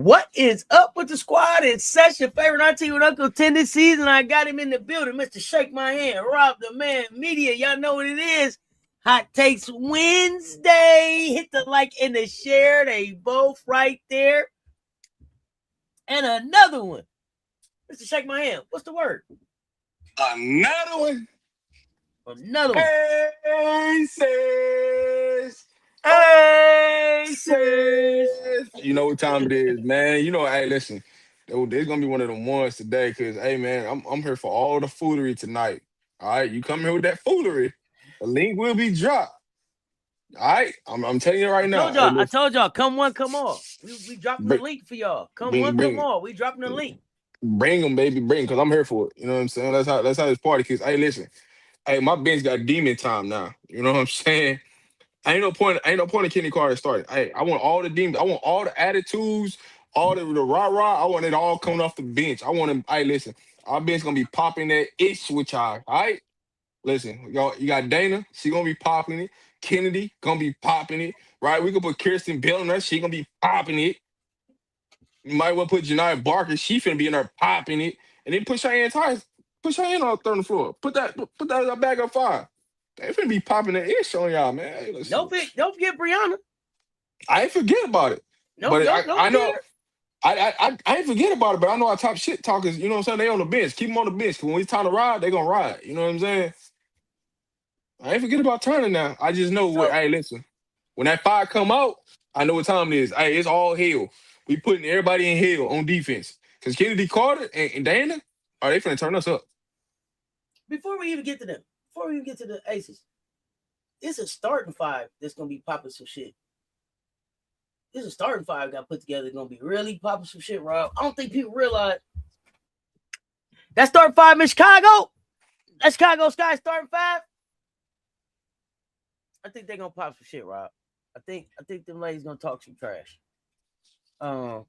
What is up with the squad? It's Cess, your favorite auntie with Uncle 10 this season. I got him in the building, Mr. Shake My Hand, RobDaManMedia. Y'all know what it is. Hot Takes Wednesday. Hit the like and the share. They both right there. And another one. Mr. Shake My Hand. What's the word? Another one. Another one. Hey, Cess. Hey, Cess. You know what time it is, man. You know, hey, listen. There's gonna be one of them ones today, because hey man, I'm here for all the foolery tonight. All right, you come here with that foolery, the link will be dropped. All right, I'm telling you right now. I told y'all, come one, come all. We dropping the link for y'all. Come all. We dropping the link. Bring them, baby, bring, because I'm here for it. You know what I'm saying? That's how this party kicks. Hey, listen. Hey, my bench got demon time now. You know what I'm saying? Ain't no point in Chennedy Carter starting. Hey, I want all the demons. I want all the attitudes, all the rah-rah. I want it all coming off the bench. I want them. Hey, listen. Our bench gonna be popping that itch with y'all. All right? Listen, y'all, you got Dana. She gonna be popping it. Kennedy gonna be popping it. Right? We can put Kirsten Bell in there. She gonna be popping it. You might well put Janiyah Barker. She finna be in there popping it. And then put Cheyenne Tyson. Put Cheyenne on the third floor. Put that as a bag of five. They finna be popping the ish on y'all, man. Hey, don't forget Brianna. I ain't forget about it. I know I ain't forget about it, but I know our top shit talkers, you know what I'm saying? They on the bench. Keep them on the bench. Cause when it's time to ride, they gonna ride. You know what I'm saying? I ain't forget about Turner now. I just know hey, listen. When that fire come out, I know what time it is. Hey, it's all hell. We putting everybody in hell on defense. Cause Chennedy Carter and Dana, they finna turn us up. Before we even get to them, before we even get to the Aces, it's a starting five that's gonna be popping some shit. This is a starting five got put together. Gonna be really popping some shit, Rob. I don't think people realize that starting five in Chicago. That Chicago Sky starting five. I think they're gonna pop some shit, Rob. I think them ladies gonna talk some trash. I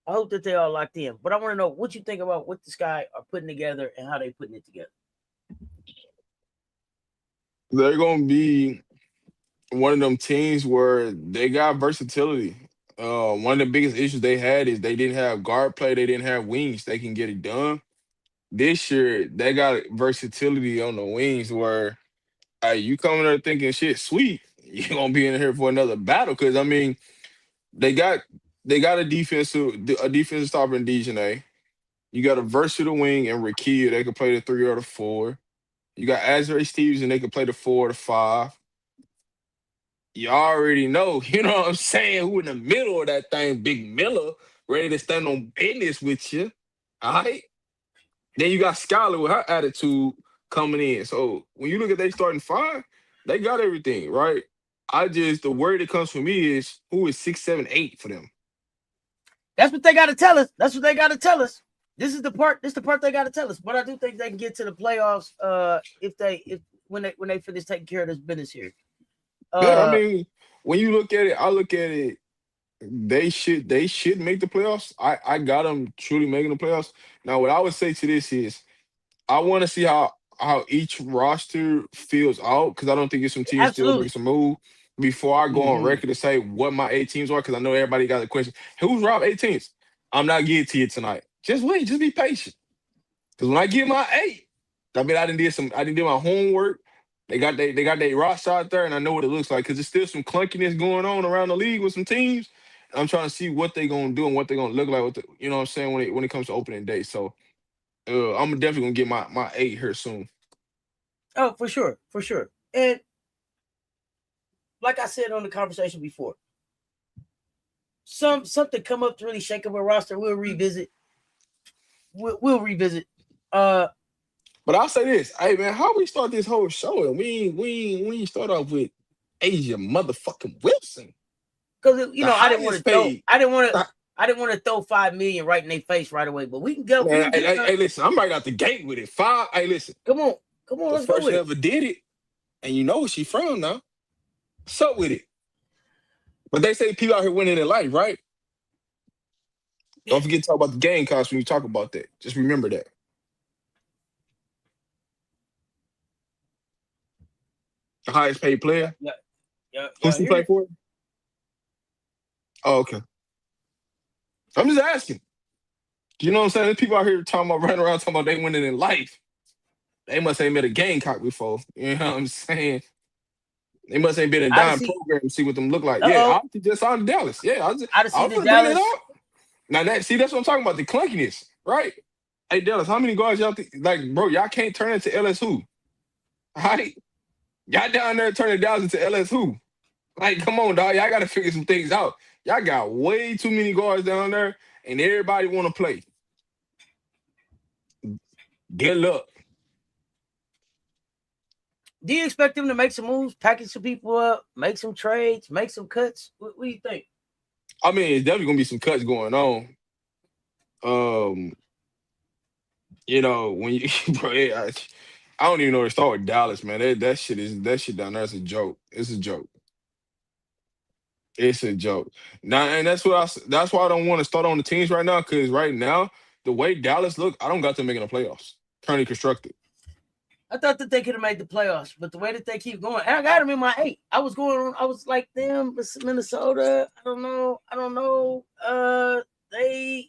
hope that they all locked in. But I want to know what you think about what the Sky are putting together and how they putting it together. They're gonna be one of them teams where they got versatility. One of the biggest issues they had is they didn't have guard play. They didn't have wings. They can get it done. This year, they got versatility on the wings where you coming there thinking shit sweet, you're going to be in here for another battle. Because, I mean, they got a defensive stopper in Dejanay. You got a versatile wing in Rakia. They can play the 3 or the 4. You got Azrae Stevens, and they can play the 4 or the 5. You already know, you know what I'm saying, who in the middle of that thing, Big Miller, ready to stand on business with you. All right? Then you got Skylar with her attitude coming in. So when you look at they starting five, they got everything, right? The word that comes from me is who is 6, 7, 8 for them. That's what they got to tell us. This is the part they got to tell us. But I do think they can get to the playoffs when they finish taking care of this business here. Yeah, I mean, when you look at it, I look at it, they should make the playoffs. I got them truly making the playoffs. Now, what I would say to this is I want to see how each roster feels out, because I don't think it's some teams still make some move before I go on record to say what my 8 teams are, because I know everybody got a question. Who's Rob 8 teams? I'm not getting to you tonight. Just wait. Just be patient. Because when I get my 8, I mean, I didn't do my homework. They got their roster out there, and I know what it looks like, because there's still some clunkiness going on around the league with some teams. I'm trying to see what they're going to do and what they're going to look like, you know what I'm saying, when it comes to opening day. So I'm definitely going to get my 8 here soon. Oh, for sure. And like I said on the conversation before, something come up to really shake up a roster, we'll revisit. We'll revisit. But I'll say this, hey man, how we start this whole show and we ain't start off with Asia motherfucking Wilson? Because I didn't want to throw $5 million right in their face right away, but we can go. Man, hey, listen, I'm right out the gate with it. 5. Hey, listen, come on, let's go with it. First ever did it, and you know where she from now. What's up with it? But they say people out here winning in life, right? Don't forget to talk about the game costs when you talk about that. Just remember that. The highest paid player? Yeah. Who's he play for? Oh, okay. I'm just asking. You know what I'm saying? There's people out here talking about running around talking about they winning in life. They must ain't been a Gamecock before. You know what I'm saying? They must ain't been in a I done dime see. program to see what them look like. Yeah, Uh-oh. I just signed Dallas. Yeah, I done I see was the gonna bring that Dallas. up. Now that's what I'm talking about, the clunkiness, right? Hey Dallas, how many guards y'all think like bro, y'all can't turn into LS who? Right? Y'all down there turning Dallas into LS who? Like, come on, dog. Y'all gotta figure some things out. Y'all got way too many guards down there, and everybody wanna play. Good luck. Do you expect them to make some moves, package some people up, make some trades, make some cuts? What do you think? I mean, it's definitely gonna be some cuts going on. Um, when you bro, I don't even know where to start with Dallas, man. That shit down there is a joke. It's a joke. It's a joke. Now, and that's why I don't want to start on the teams right now, because right now, the way Dallas look, I don't got them making the playoffs. Currently constructed. I thought that they could have made the playoffs, but the way that they keep going, I got them in my 8. I was like them, Minnesota. I don't know. They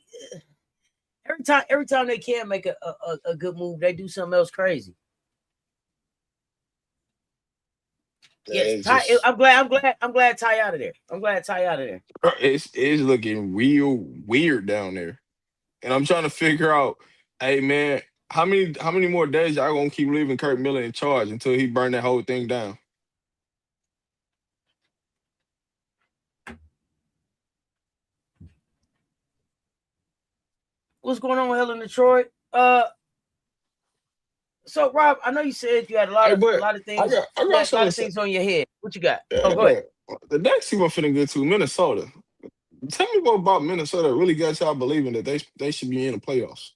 every time they can make a good move, they do something else crazy. Yes, I'm glad Ty out of there. I'm glad Ty out of there. It's looking real weird down there, and I'm trying to figure out, hey man, how many more days y'all gonna keep leaving Kurt Miller in charge until he burn that whole thing down? What's going on with Hell in Detroit? So Rob, I know you said you had a lot of things. I got a lot of things on your head. What you got? Yeah, oh, go ahead. The next team I'm finna get to, Minnesota. Tell me what about Minnesota really got y'all believing that they should be in the playoffs.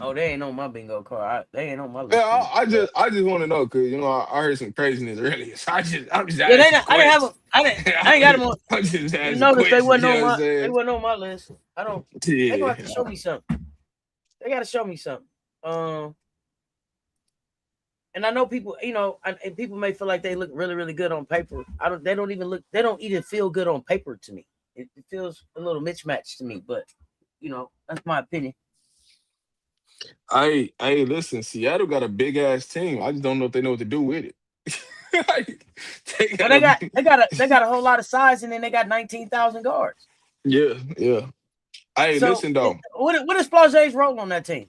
Oh, they ain't on my bingo card. They ain't on my list. Yeah, I just want to know because I heard some craziness earlier. So I'm just asking I questions. didn't have them. I ain't got them on. I'm just asking You notice questions. they wasn't on my list. I don't. Yeah. They gonna have to show me something. They gotta show me something. And I know people, and people may feel like they look really, really good on paper. They don't even feel good on paper to me. It feels a little mismatched to me, but that's my opinion. Hey, listen, Seattle got a big ass team. I just don't know if they know what to do with it. They got a whole lot of size, and then they got 19,000 guards. Yeah. Hey, so, listen though. What is Flage's role on that team?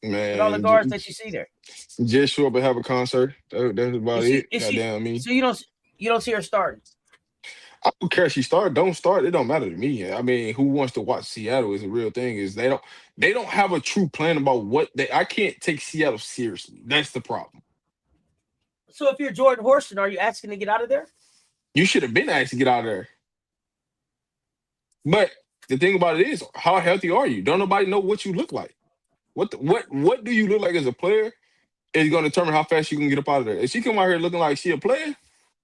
Man, with all the guards that you see there. Just show up and have a concert. That's about it. Goddamn me. So you don't see her starting. I don't care if she start, don't start. It don't matter to me. I mean, who wants to watch Seattle is a real thing. Is they don't have a true plan about what I can't take Seattle seriously. That's the problem. So if you're Jordan Horston, are you asking to get out of there? You should have been asked to get out of there. But the thing about it is, how healthy are you? Don't nobody know what you look like. What do you look like as a player is going to determine how fast you can get up out of there. If she come out here looking like she a player,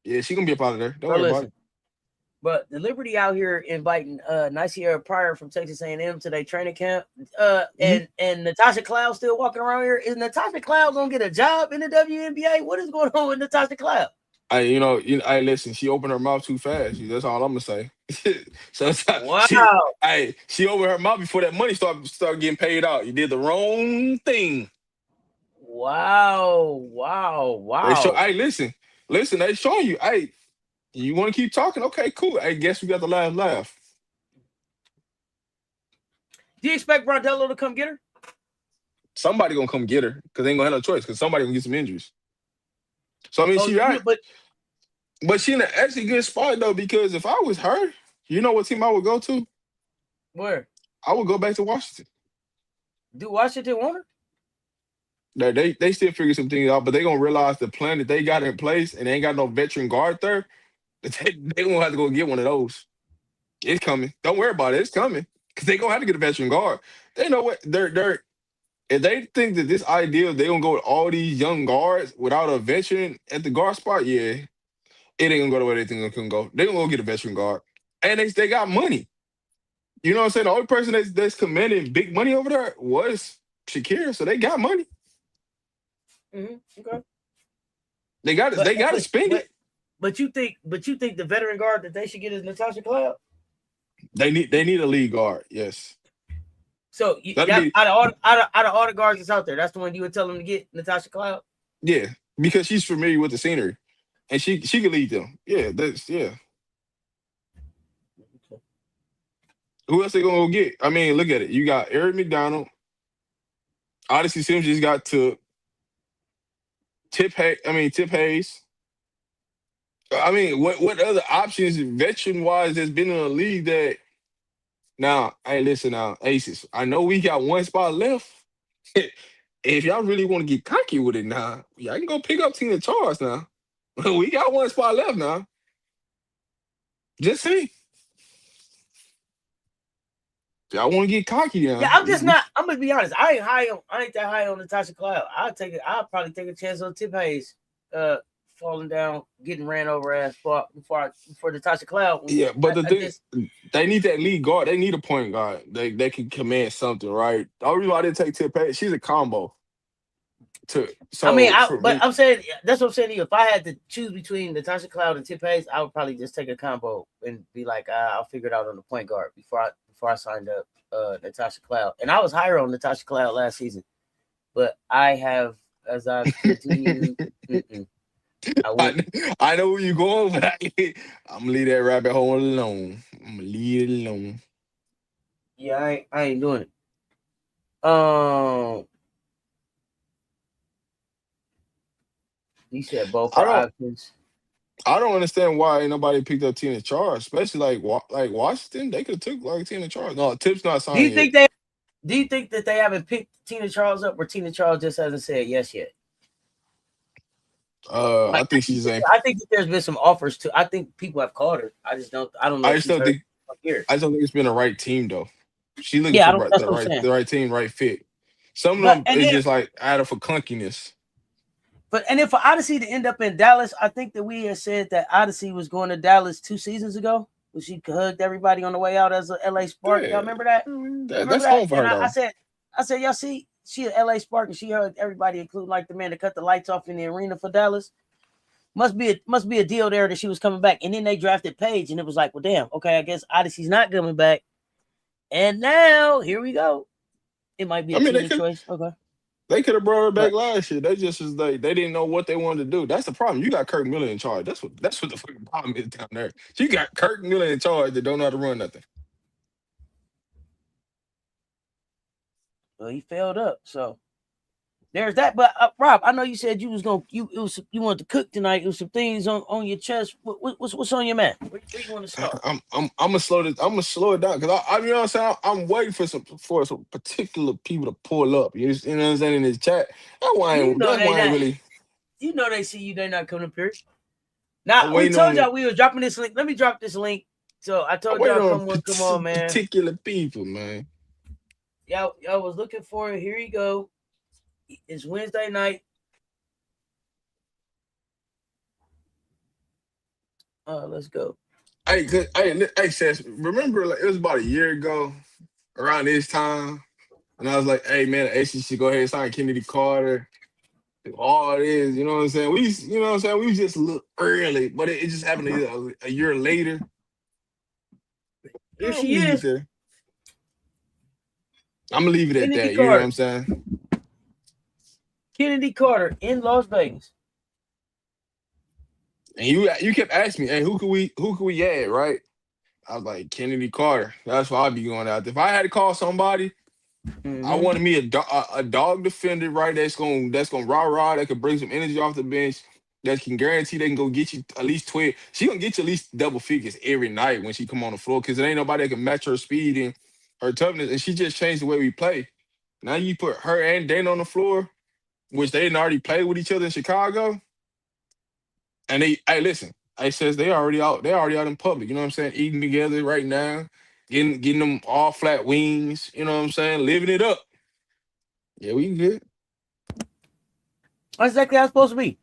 yeah, she gonna be up out of there. Don't worry about it. But the Liberty out here inviting Nysia Pryor from Texas A&M to their training camp, and Natasha Cloud still walking around here. Is Natasha Cloud gonna get a job in the WNBA? What is going on with Natasha Cloud? I listen. She opened her mouth too fast. That's all I'm gonna say. Wow. She opened her mouth before that money started getting paid out. You did the wrong thing. Wow. Listen. They showing you. You want to keep talking? Okay, cool. I guess we got the last laugh. Do you expect Brondello to come get her? Somebody gonna come get her because they ain't gonna have no choice because somebody gonna get some injuries. So I mean, she right, but she in an actually good spot though because if I was her, you know what team I would go to? Where? I would go back to Washington. Do Washington want her? They still figure some things out, but they gonna realize the plan that they got in place and they ain't got no veteran guard there. They gonna have to go get one of those. It's coming. Don't worry about it. It's coming because they gonna have to get a veteran guard. They know what they're. If they think that this idea they gonna go with all these young guards without a veteran at the guard spot, yeah, it ain't gonna go the way they think it can go. They gonna go get a veteran guard, and they got money. You know what I'm saying? The only person that's commanding big money over there was Shakira, so they got money. Okay. They got to spend it. But you think the veteran guard that they should get is Natasha Cloud? They need a lead guard. Yes. So out of all the guards that's out there, that's the one you would tell them to get, Natasha Cloud. Yeah, because she's familiar with the scenery, and she can lead them. Yeah, that's yeah. Okay. Who else they gonna go get? I mean, look at it. You got Eric McDonald, Odyssey Sims just got to Tip Hayes. I mean, what other options veteran wise that's been in the league that now, hey, listen now, Aces. I know we got one spot left. If y'all really want to get cocky with it now, y'all can go pick up Tina Charles now. We got one spot left now. Just say. Y'all want to get cocky now. Yeah, I'm just not. I'm gonna be honest. I ain't that high on Natasha Cloud. I'll probably take a chance on Tip Hayes falling down, getting ran over ass before Natasha Cloud. Yeah, but they need that lead guard. They need a point guard. They can command something, right? The only reason why I didn't take Tip Hayes, she's a combo. I'm saying that's what I'm saying to you. If I had to choose between Natasha Cloud and Tip Hayes, I would probably just take a combo and be like, I'll figure it out on the point guard before I signed up Natasha Cloud. And I was higher on Natasha Cloud last season, but I have, as I continue, I know where you're going, but I'm gonna leave that rabbit hole alone. I'm gonna leave it alone. Yeah, I ain't doing it. You said both options. I don't understand why ain't nobody picked up Tina Charles, especially like Washington. They could have took like Tina Charles. No, Tip's not signed yet. Do you think that they haven't picked Tina Charles up, or Tina Charles just hasn't said yes yet? I think she's saying. I think that there's been some offers too. I think people have called her. I don't know. I just don't think it's been the right team though. She looking for the right team, right fit. Some of them is just like out for clunkiness. And if for Odyssey to end up in Dallas, I think that we had said that Odyssey was going to Dallas 2 seasons ago, when she hugged everybody on the way out as a LA Spark. Yeah. Y'all remember that? That's home for her. I said, y'all see, she an LA Spark and she hugged everybody, including like the man that cut the lights off in the arena for Dallas. Must be a deal there that she was coming back. And then they drafted Paige, and it was like, well, damn, okay, I guess Odyssey's not coming back. And now here we go. It might be a team choice. Okay. They could have brought her back last year. They just was like they didn't know what they wanted to do. That's the problem. You got Kirk Miller in charge. That's what the fucking problem is down there. You got Kirk Miller in charge that don't know how to run nothing. Well, he failed up, so there's that. But Rob, I know you said you wanted to cook tonight. It was some things on your chest. What's on your mind? Where you want to start? I'm gonna slow it down because I you know what I'm saying. I'm waiting for some particular people to pull up. You know what I'm saying in this chat. That's why really. You know they see you. They're not coming up here. Now we told y'all we was dropping this link. Let me drop this link. So I told y'all come on, man. Particular people, man. Y'all was looking for it. Here you go. It's Wednesday night. Let's go. Hey, Cess, remember like, it was about a year ago around this time, and I was like, hey man, the ACC should go ahead and sign Chennedy Carter. All it is, you know what I'm saying? We just a little early, but it just happened a year later. Here she is. I'm gonna leave it at that. You know what I'm saying? Chennedy Carter in Las Vegas. And you kept asking me, hey, who could we add, right? I was like, Chennedy Carter. That's why I'd be going out there. If I had to call somebody, I wanted me a dog defender, right? That's gonna rah, that could bring some energy off the bench, that can guarantee they can go get you at least 12. She gonna get you at least double figures every night when she come on the floor because there ain't nobody that can match her speed and her toughness. And she just changed the way we play. Now you put her and Dana on the floor, which they didn't already play with each other in Chicago. And I says they already out in public, you know what I'm saying? Eating together right now, getting them all flat wings, you know what I'm saying? Living it up. Yeah, we good. That's exactly how it's supposed to be.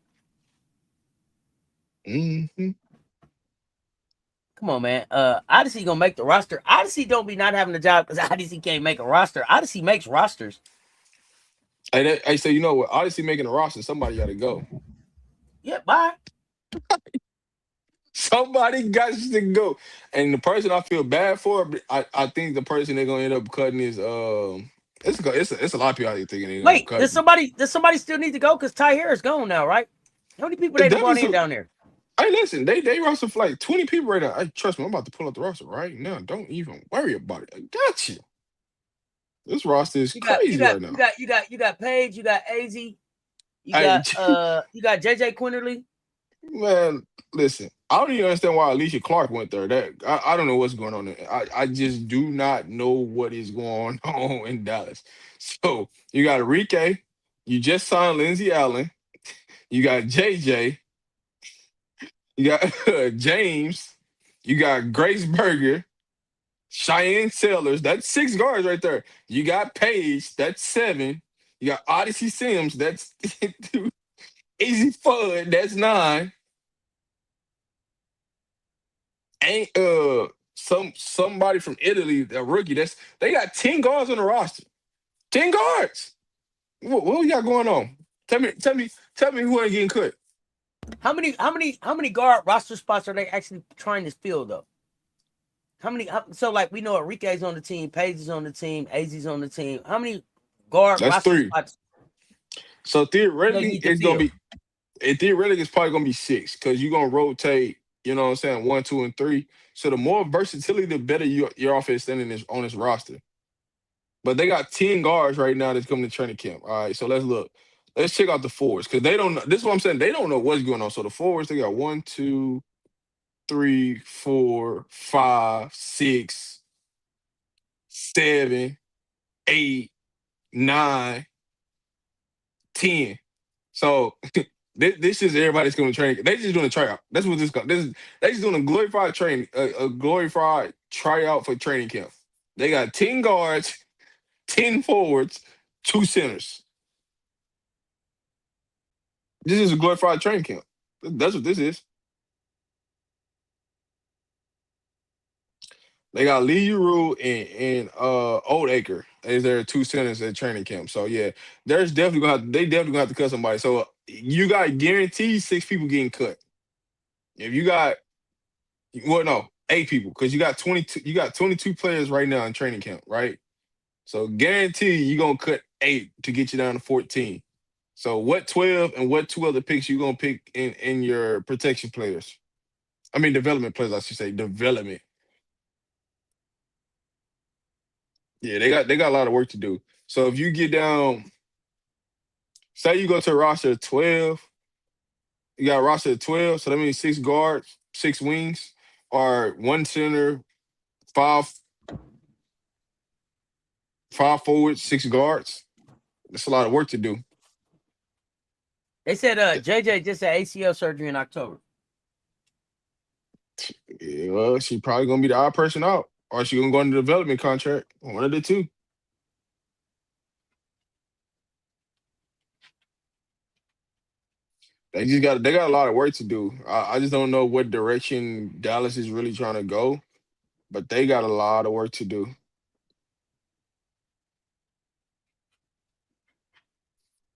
Mm-hmm. Come on, man. Odyssey gonna make the roster. Odyssey don't be not having a job because Odyssey can't make a roster. Odyssey makes rosters. I say, you know what? Odyssey making a roster, somebody got to go. Yeah, bye. Somebody got to go. And the person I feel bad for, I think the person they're gonna end up cutting is it's a lot of people out there thinking they're gonna Wait, cut. does somebody still need to go? Because Ty Harris gone now, right? How many people It's they done brought definitely in down there? hey, listen, they roster for like 20 people right now. Hey, trust me, I'm about to pull up the roster right now. Don't even worry about it. I got you. This roster is You got you crazy got right you now. got you got you got Paige, you got AZ, Hey, you got JJ Quinterly. man, listen, I don't even understand why Alicia Clark went there. That I don't know what's going on there. I just do not know what is going on in Dallas. So you got Enrique, you just signed Lindsey Allen, you got JJ, you got James, you got Grace Berger, Cheyenne Sellers, that's 6 guards right there. You got Paige, that's 7. You got Odyssey Sims, that's Easy Fud, that's 9. Ain't somebody from Italy, a rookie. They got 10 guards on the roster. 10 guards. What we got going on? Tell me who ain't getting cut. How many guard roster spots are they actually trying to fill though? So like we know Enrique's on the team, Paige is on the team, AZ's on the team. How many guard That's roster 3. spots So do they theoretically, need to fill? it's probably gonna be 6 because you're gonna rotate. You know what I'm saying? 1, 2, and 3. So the more versatility, the better your offense standing is on this roster. But they got 10 guards right now that's coming to training camp. All right, so let's look. Let's check out the forwards because they don't know. This is what I'm saying. They don't know what's going on. So the forwards, they got 1, 2, 3, 4, 5, 6, 7, 8, 9, 10. So this is everybody's going to train. They just doing a tryout. That's what this. They just doing a glorified training, a glorified tryout for training camp. They got 10 guards, 10 forwards, 2 centers. This is a glorified training camp. That's what this is. They got Lee Uru and Oldacre as their 2 centers at training camp. So yeah, they definitely gonna have to cut somebody. So you got guaranteed 6 people getting cut. If you got well no, 8 people, because you got 22 players right now in training camp, right? So guarantee you're gonna cut 8 to get you down to 14. So what 12 and what 2 other picks you gonna pick in your protection players? I mean development players, I should say development. Yeah, they got a lot of work to do. So if you get down, say you go to a roster of 12, you got a roster of 12, so that means 6 guards, 6 wings, or 1 center, 5 forwards, 6 guards. That's a lot of work to do. They said JJ just had ACL surgery in October. Yeah, well, she probably gonna be the odd person out, or she gonna go into development contract. One of the two. They got a lot of work to do. I just don't know what direction Dallas is really trying to go, but they got a lot of work to do.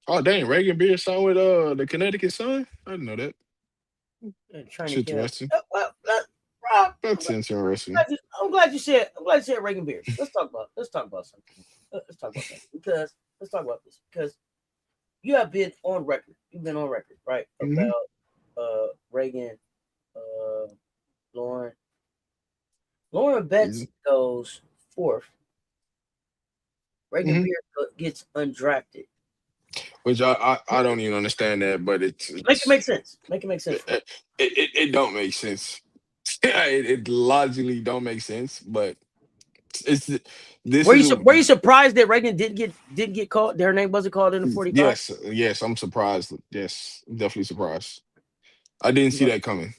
Oh dang, Reagan Beard signed with the Connecticut Sun? I didn't know that. That's Training camp. interesting. Rob, That's interesting. I'm glad you said Reagan Beers. Let's talk about something. Let's talk about something let's talk about this because you have been on record. You've been on record, right? Hmm. About Reagan, Lauren. Lauren Betts goes 4th. Reagan Hmm. Beers gets undrafted. Which I don't even understand that, but Make it make sense. Make it make sense for me. it don't make sense. It logically don't make sense, but it's this is Were you surprised that Reagan didn't get called? That her name wasn't called in the 45? yes, I'm surprised. Yes, definitely surprised. I didn't see that coming.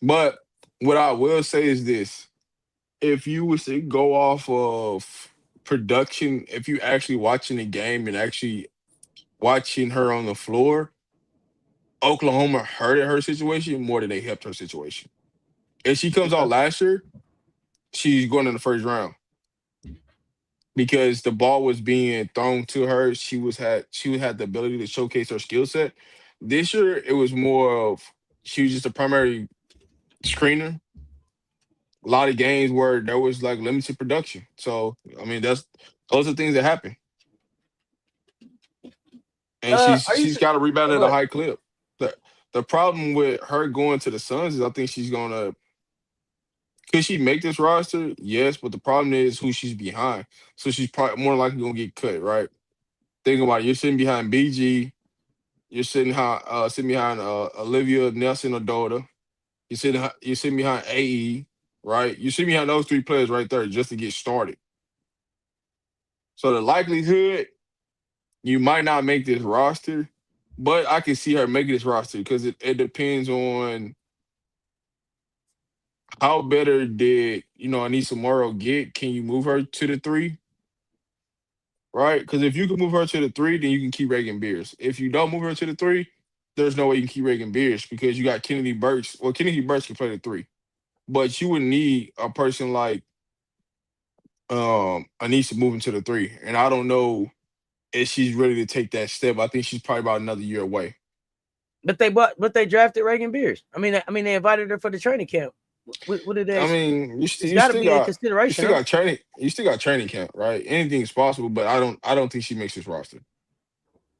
But what I will say is this: if you was to go off of production, if you actually watching the game and actually watching her on the floor, Oklahoma hurted her situation more than they helped her situation. If she comes out last year, she's going in the first round because the ball was being thrown to her. She had the ability to showcase her skill set. This year, it was more of she was just a primary screener. A lot of games where there was like limited production. So I mean, those are things that happen. And Are you? she's got to rebound at Go a ahead. high clip. The the problem with her going to the Suns is I think she's gonna could she make this roster? Yes, but the problem is who she's behind. So she's probably more likely gonna get cut, right? Think about it. You're sitting behind BG. You're sitting behind Olivia Nelson Ododa. You're sitting behind AE, right? You're sitting behind those three players right there just to get started. So the likelihood you might not make this roster, but I can see her making this roster because it depends on how better did Anissa Morrow get. Can you move her to the three? Right? Because if you can move her to the three, then you can keep Reagan Beers. If you don't move her to the three, there's no way you can keep Reagan Beers because you got Kennedy Burks. Well, Kennedy Burks can play the three, but you would need a person like Anissa moving to the three. And I don't know if she's ready to take that step. I think she's probably about another year away. But they drafted Reagan Beers. They invited her for the training camp. What did they? I mean, It's you got to still be in got consideration, huh? you still got training camp, right? Anything's possible, but I don't think she makes this roster.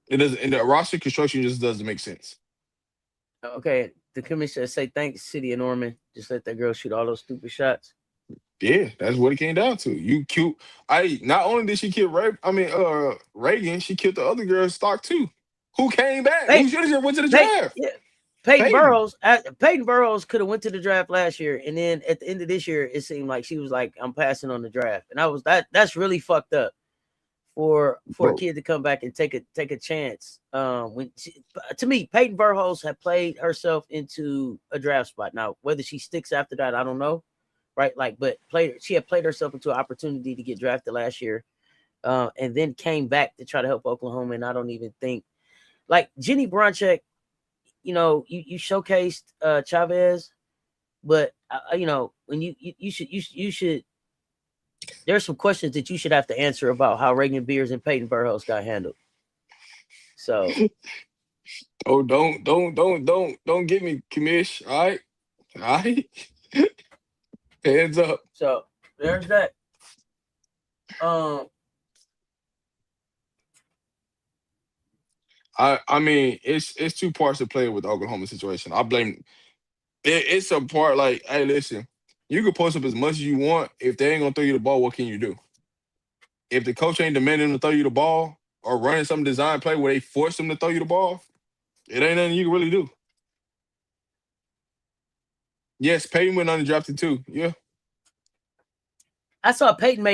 It doesn't, and the roster construction just doesn't make sense. Okay, the commissioner say thanks, City of Norman. Just let that girl shoot all those stupid shots. Yeah, that's what it came down to. You cute. Not only did she kill Reagan, she killed the other girl's stock too. Who came back? Hey, Who should have just went to the Peyton, draft? yeah, Peyton Peyton. Burrows. Peyton Burrows could have went to the draft last year, and then at the end of this year, it seemed like she was like, "I'm passing on the draft," and I was that's really fucked up for a Bro, kid to come back and take a chance. To me, Peyton Burrows had played herself into a draft spot. Now, whether she sticks after that, I don't know. Right, but she had played herself into an opportunity to get drafted last year, and then came back to try to help Oklahoma. And I don't even think like Jenny Bronchek. You showcased Chavez, but when you should. There's some questions that you should have to answer about how Reagan Beers and Peyton Burhouse got handled. So, oh, don't get me, Commish. All right, hands up. so there's that. Um, I mean, it's two parts to play with the Oklahoma situation. I blame it's a part like, hey, listen, you can post up as much as you want. If they ain't gonna throw you the ball, what can you do? If the coach ain't demanding them to throw you the ball or running some design play where they force them to throw you the ball, it ain't nothing you can really do. Yes, Peyton went undrafted too. Yeah. I saw Peyton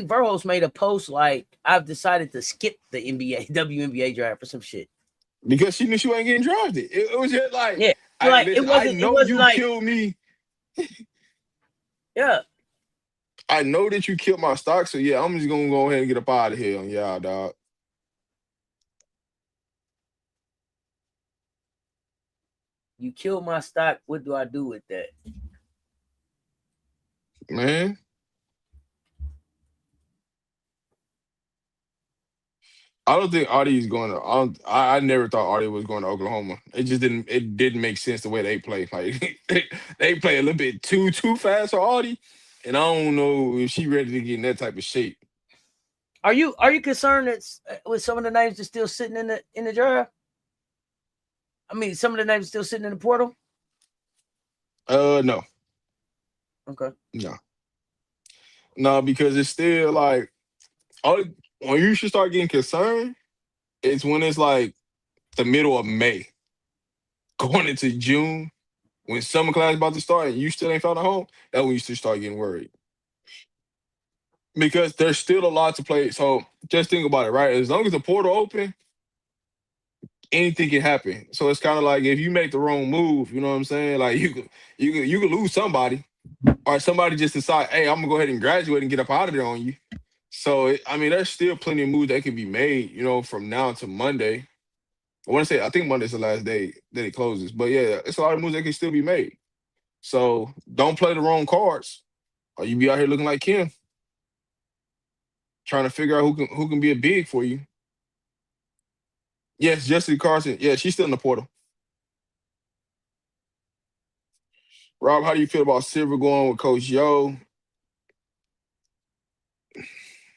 Burhouse made a post like I've decided to skip the NBA WNBA draft or some shit. Because she knew she wasn't getting drafted. It was just like, Yeah, hey, like listen, I it know wasn't you like killed me. yeah. I know that you killed my stock, so yeah, I'm just gonna go ahead and get up out of here. Yeah, dog. You killed my stock. What do I do with that? Man. I don't think Audie's going to. I never thought Audie was going to Oklahoma. It just didn't. It didn't make sense the way they play. Like they play a little bit too fast for Audie, and I don't know if she ready to get in that type of shape. Are you concerned that with some of the names that's still sitting in the draft? I mean, some of the names still sitting in the portal. No, Okay. no, because it's still like when you should start getting concerned, it's when it's like the middle of May, going into June, when summer class about to start, and you still ain't found a home. That's when you should start getting worried. Because there's still a lot to play. So just think about it, right? As long as the portal open, anything can happen. So it's kind of like if you make the wrong move, you know what I'm saying? Like you could lose somebody, or somebody just decide, hey, I'm gonna go ahead and graduate and get up out of there on you. So I mean, there's still plenty of moves that can be made, from now to Monday. I think Monday's the last day that it closes. But yeah, it's a lot of moves that can still be made. So don't play the wrong cards, or you be out here looking like Kim, trying to figure out who can be a big for you. Yes, Jessica Carson. Yeah, she's still in the portal. Rob, how do you feel about Silver going with Coach Yo?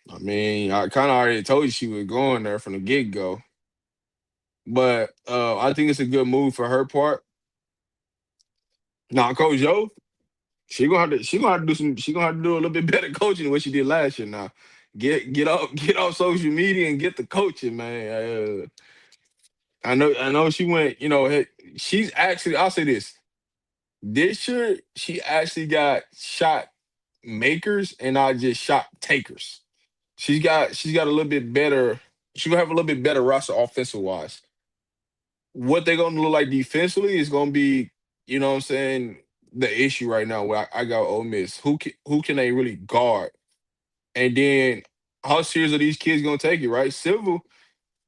I mean, I kind of already told you she was going there from the get go, but I think it's a good move for her part. Now, Coach Yo, she gonna have to do some. She gonna have to do a little bit better coaching than what she did last year. Now, get off social media and get the coaching, man. I know she went. She's actually. I'll say this. This year, she actually got shot makers and not just shot takers. She's got a little bit better. She's gonna have a little bit better roster offensive wise. What they're gonna look like defensively is gonna be, what I'm saying, the issue right now. Where I got Ole Miss. Who can they really guard? And then how serious are these kids gonna take it? Right, Civil.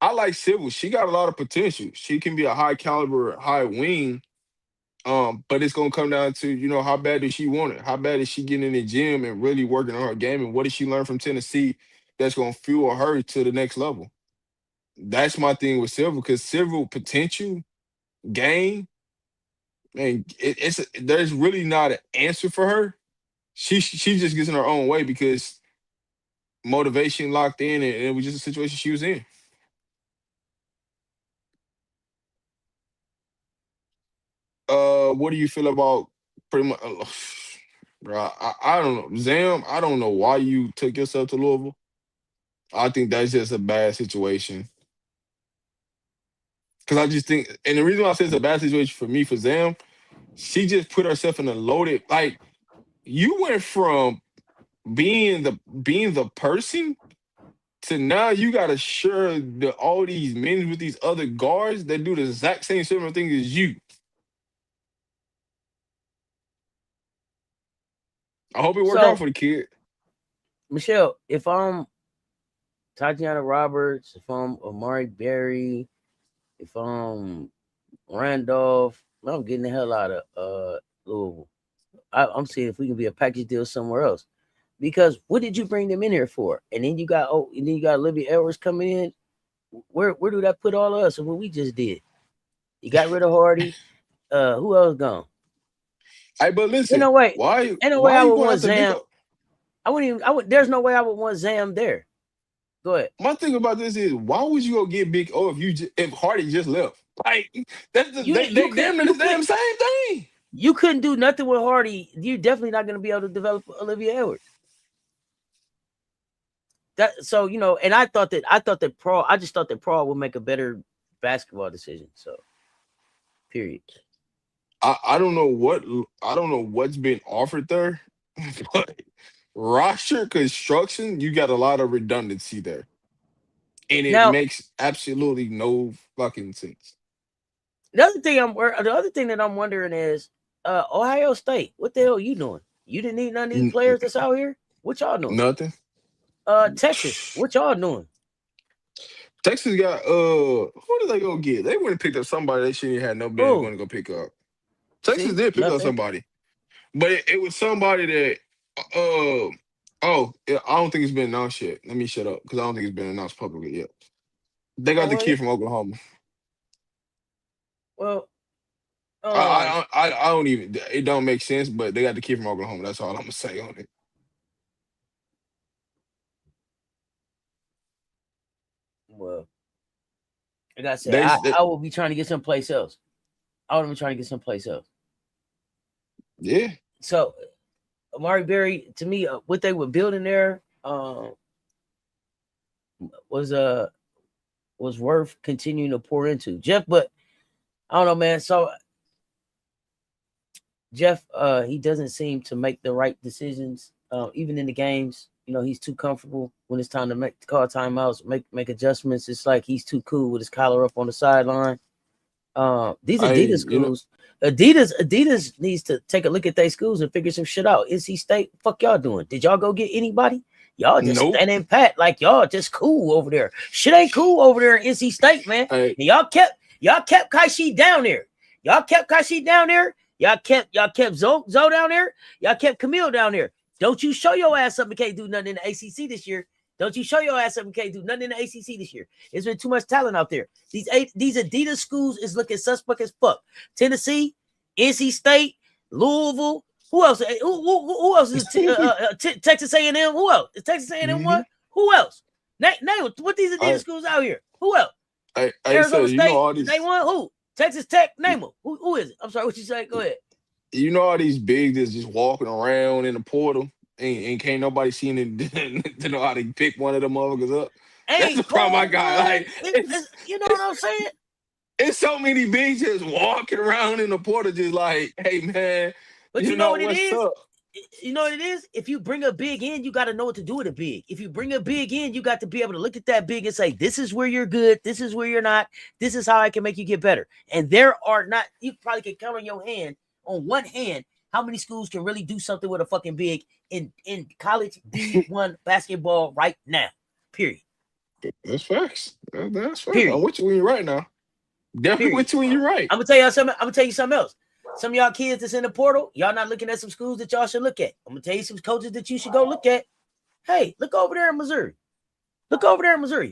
I like Civil. She got a lot of potential. She can be a high caliber, high wing. But it's gonna come down to, how bad does she want it? How bad is she getting in the gym and really working on her game? And what did she learn from Tennessee that's gonna fuel her to the next level? That's my thing with Silver, because Silver potential game, man, there's really not an answer for her. She just gets in her own way because motivation locked in, and it was just a situation she was in. What do you feel about pretty much, bro? I don't know, Zam. I don't know why you took yourself to Louisville. I think that's just a bad situation. Because I just think, and the reason why I say it's a bad situation for me, for Zam, she just put herself in a loaded, like, you went from being the person to now you gotta share all these minutes with these other guards that do the exact same similar thing as you. I hope it worked out So, for the kid. Michelle, if I'm Tatiana Roberts, if I'm Amari Berry, if I'm Randolph, I'm getting the hell out of Louisville. I'm seeing if we can be a package deal somewhere else. Because what did you bring them in here for? And then you got Olivia Edwards coming in. Where do that put all of us and what we just did? You got rid of Hardy. Who else gone? Hey, but Ain't listen, no way. why Ain't no way why I are you would going want after Nick? Zam. I wouldn't even. There's no way I would want Zam there. Go ahead. My thing about this is, why would you go get Big O if Hardy just left? Like, that's You they could damn near you the could damn same thing. you couldn't do nothing with Hardy. You're definitely not going to be able to develop Olivia Edwards. And I thought that I just thought that Prawl would make a better basketball decision. So, period. I don't know what's been offered there, but roster construction, you got a lot of redundancy there, and it Now, makes absolutely no fucking sense. the other thing that I'm wondering is, Ohio State. What the hell are you doing? You didn't need none of these N- players that's out here. What y'all doing? Nothing. Texas. What y'all doing? Texas got who did they go get? They went and picked up somebody they shouldn't have no business Oh, going to go pick up. Texas see, did pick up nothing. somebody, but it was somebody that I don't think it's been announced yet. Let me shut up because I don't think it's been announced publicly yet. They got Oh the well, kid from Oklahoma. well, I don't even. It don't make sense, but they got the kid from Oklahoma. That's all I'm gonna say on it. well. Like I said, They, they I will be trying to get someplace else. I would be trying to get someplace else. yeah. So, Amari Berry, to me, what they were building there was worth continuing to pour into. Jeff, but I don't know, man. So Jeff, he doesn't seem to make the right decisions, even in the games. He's too comfortable when it's time to call timeouts, make adjustments. It's like he's too cool with his collar up on the sideline. These I Adidas schools, Adidas needs to take a look at their schools and figure some shit out. NC State, fuck y'all doing? Did y'all go get anybody? Y'all just nope. standing pat like y'all just cool over there. Shit ain't cool over there in NC State, man. Hey, And y'all kept Kaishi down there. Y'all kept Kaishi down there. Y'all kept Zoe down there. Y'all kept Camille down there. Don't you show your ass up and can't do nothing in the ACC this year. Don't you show your ass up and can't do nothing in the ACC this year. There's been too much talent out there. These Adidas schools is looking suspect as fuck. Tennessee, NC State, Louisville. Who else? Who else is Texas A&M? Who else? Is Texas A&M one? Who else? Name what these Adidas schools out here. Who else? Arizona said, State. all these. They won. Who? Texas Tech. Name them. Who is it? I'm sorry. What you say? Go ahead. All these bigs that's just walking around in the portal and can't nobody see them to know how to pick one of them motherfuckers up. That's the problem I got. Like, you know what I'm saying? It's so many bigs just walking around in the portal, just like, hey man. But you know what it is? Up? You know what it is? If you bring a big in, you got to know what to do with a big. If you bring a big in, you got to be able to look at that big and say, this is where you're good. This is where you're not. This is how I can make you get better. And there are not, you probably can count on one hand, how many schools can really do something with a fucking big in college D1 basketball right now. Period. That's facts. That's facts. Period. I'm with you right now. Definitely with you when you're right. I'm gonna tell you something else. Some of y'all kids that's in the portal, y'all not looking at some schools that y'all should look at. I'm gonna tell you some coaches that you should go look at. Hey, look over there in Missouri.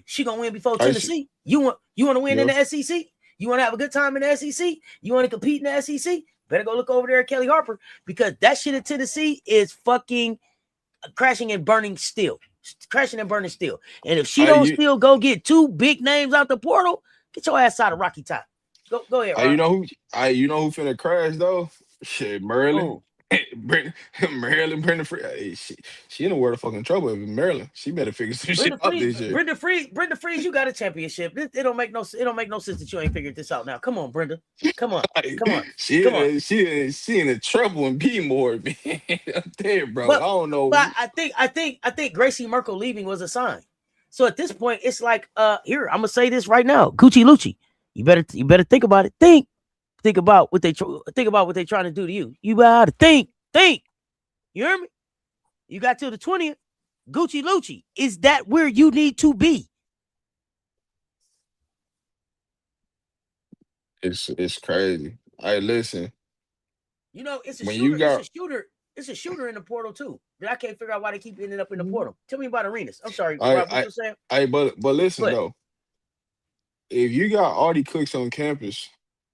She gonna win before Tennessee. You want to win in the SEC? You want to have a good time in the SEC? You want to compete in the SEC? Better go look over there at Kelly Harper, because that shit at Tennessee is fucking crashing and burning still. And if she don't still go get two big names out the portal, get your ass out of Rocky Top. Go ahead, Ron. You know who finna crash though? Shit, Maryland. Brenda Freeze. She in a world of fucking trouble in Maryland. She better figure some shit out this year. Brenda Freeze, you got a championship. It don't make no sense that you ain't figured this out now. Come on, Brenda. Come on. She in a trouble in B-more, man. I'm there, bro. I don't know. But I think Gracie Merkel leaving was a sign. So at this point, it's like, here, I'm gonna say this right now. Gucci Lucci. You better think about it. Think about what they're trying to do to you. You gotta think. You hear me? You got till the 20th. Gucci Lucci. Is that where you need to be? It's crazy. Hey, listen. You know, it's a shooter. It's a shooter in the portal too. But I can't figure out why they keep ending up in the portal. Tell me about Arenas. I'm sorry, Rob, what you saying? Hey, but listen though. If you got Audie Cooks on campus,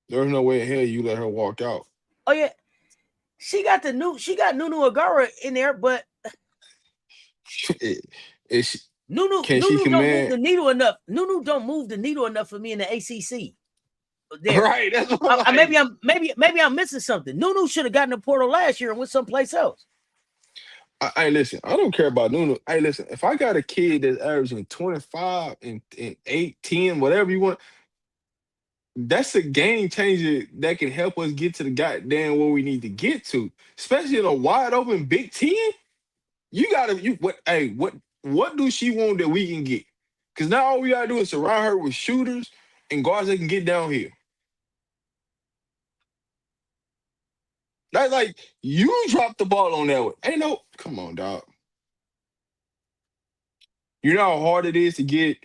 there's no way in hell you let her walk out. Oh yeah, she got Nunu Agara in there, but Nunu don't move the needle enough. Nunu don't move the needle enough for me in the ACC. There. Right, that's what maybe I'm missing something. Nunu should have gotten the portal last year and went someplace else. Hey, listen, I don't care about Nunu. Hey, listen, if I got a kid that's averaging 25 and 8, 10, whatever you want, that's a game changer that can help us get to the goddamn where we need to get to. Especially in a wide open Big Ten. What do she want that we can get? Because now all we gotta do is surround her with shooters and guards that can get down here. That's like, you dropped the ball on that one. Come on, dog. You know how hard it is to get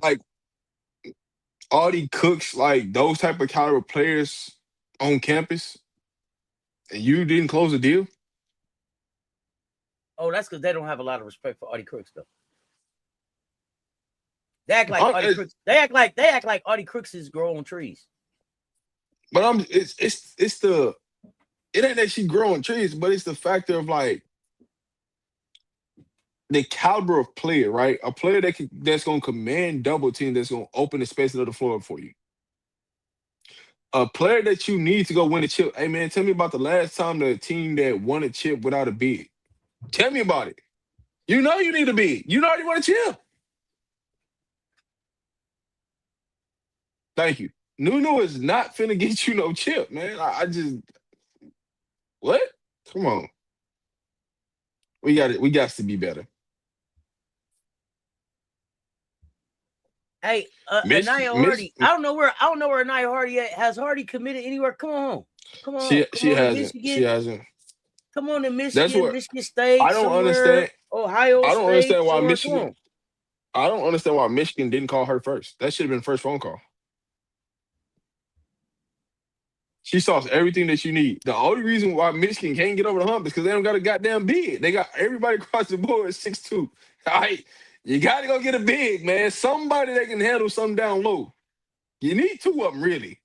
like Audie Cooks, like those type of caliber players on campus, and you didn't close the deal? Oh, that's because they don't have a lot of respect for Audie Cooks, though. They act like Audie Crooks. They act like Audie Crooks is growing trees. But it ain't that she growing trees, but it's the factor of like the caliber of player, right? A player that's gonna command double team, that's gonna open the space of the floor for you. A player that you need to go win a chip. Hey man, tell me about the last time the team that won a chip without a bid. Tell me about it. You know you need a bid. You already won a chip. Thank you. Nunu is not finna get you no chip, man. What? Come on. We got it. We got to be better. Hey, Anaya Hardy. I don't know where Anaya Hardy has Hardy committed anywhere. Come on. She hasn't. She hasn't. Come on to Michigan, Michigan State. I don't understand. Ohio State. I don't understand why Michigan. I don't understand why Michigan didn't call her first. That should have been first phone call. She saw everything that you need. The only reason why Michigan can't get over the hump is because they don't got a goddamn bid. They got everybody across the board at 6'2". All right, you got to go get a big, man. Somebody that can handle something down low. You need two of them, really.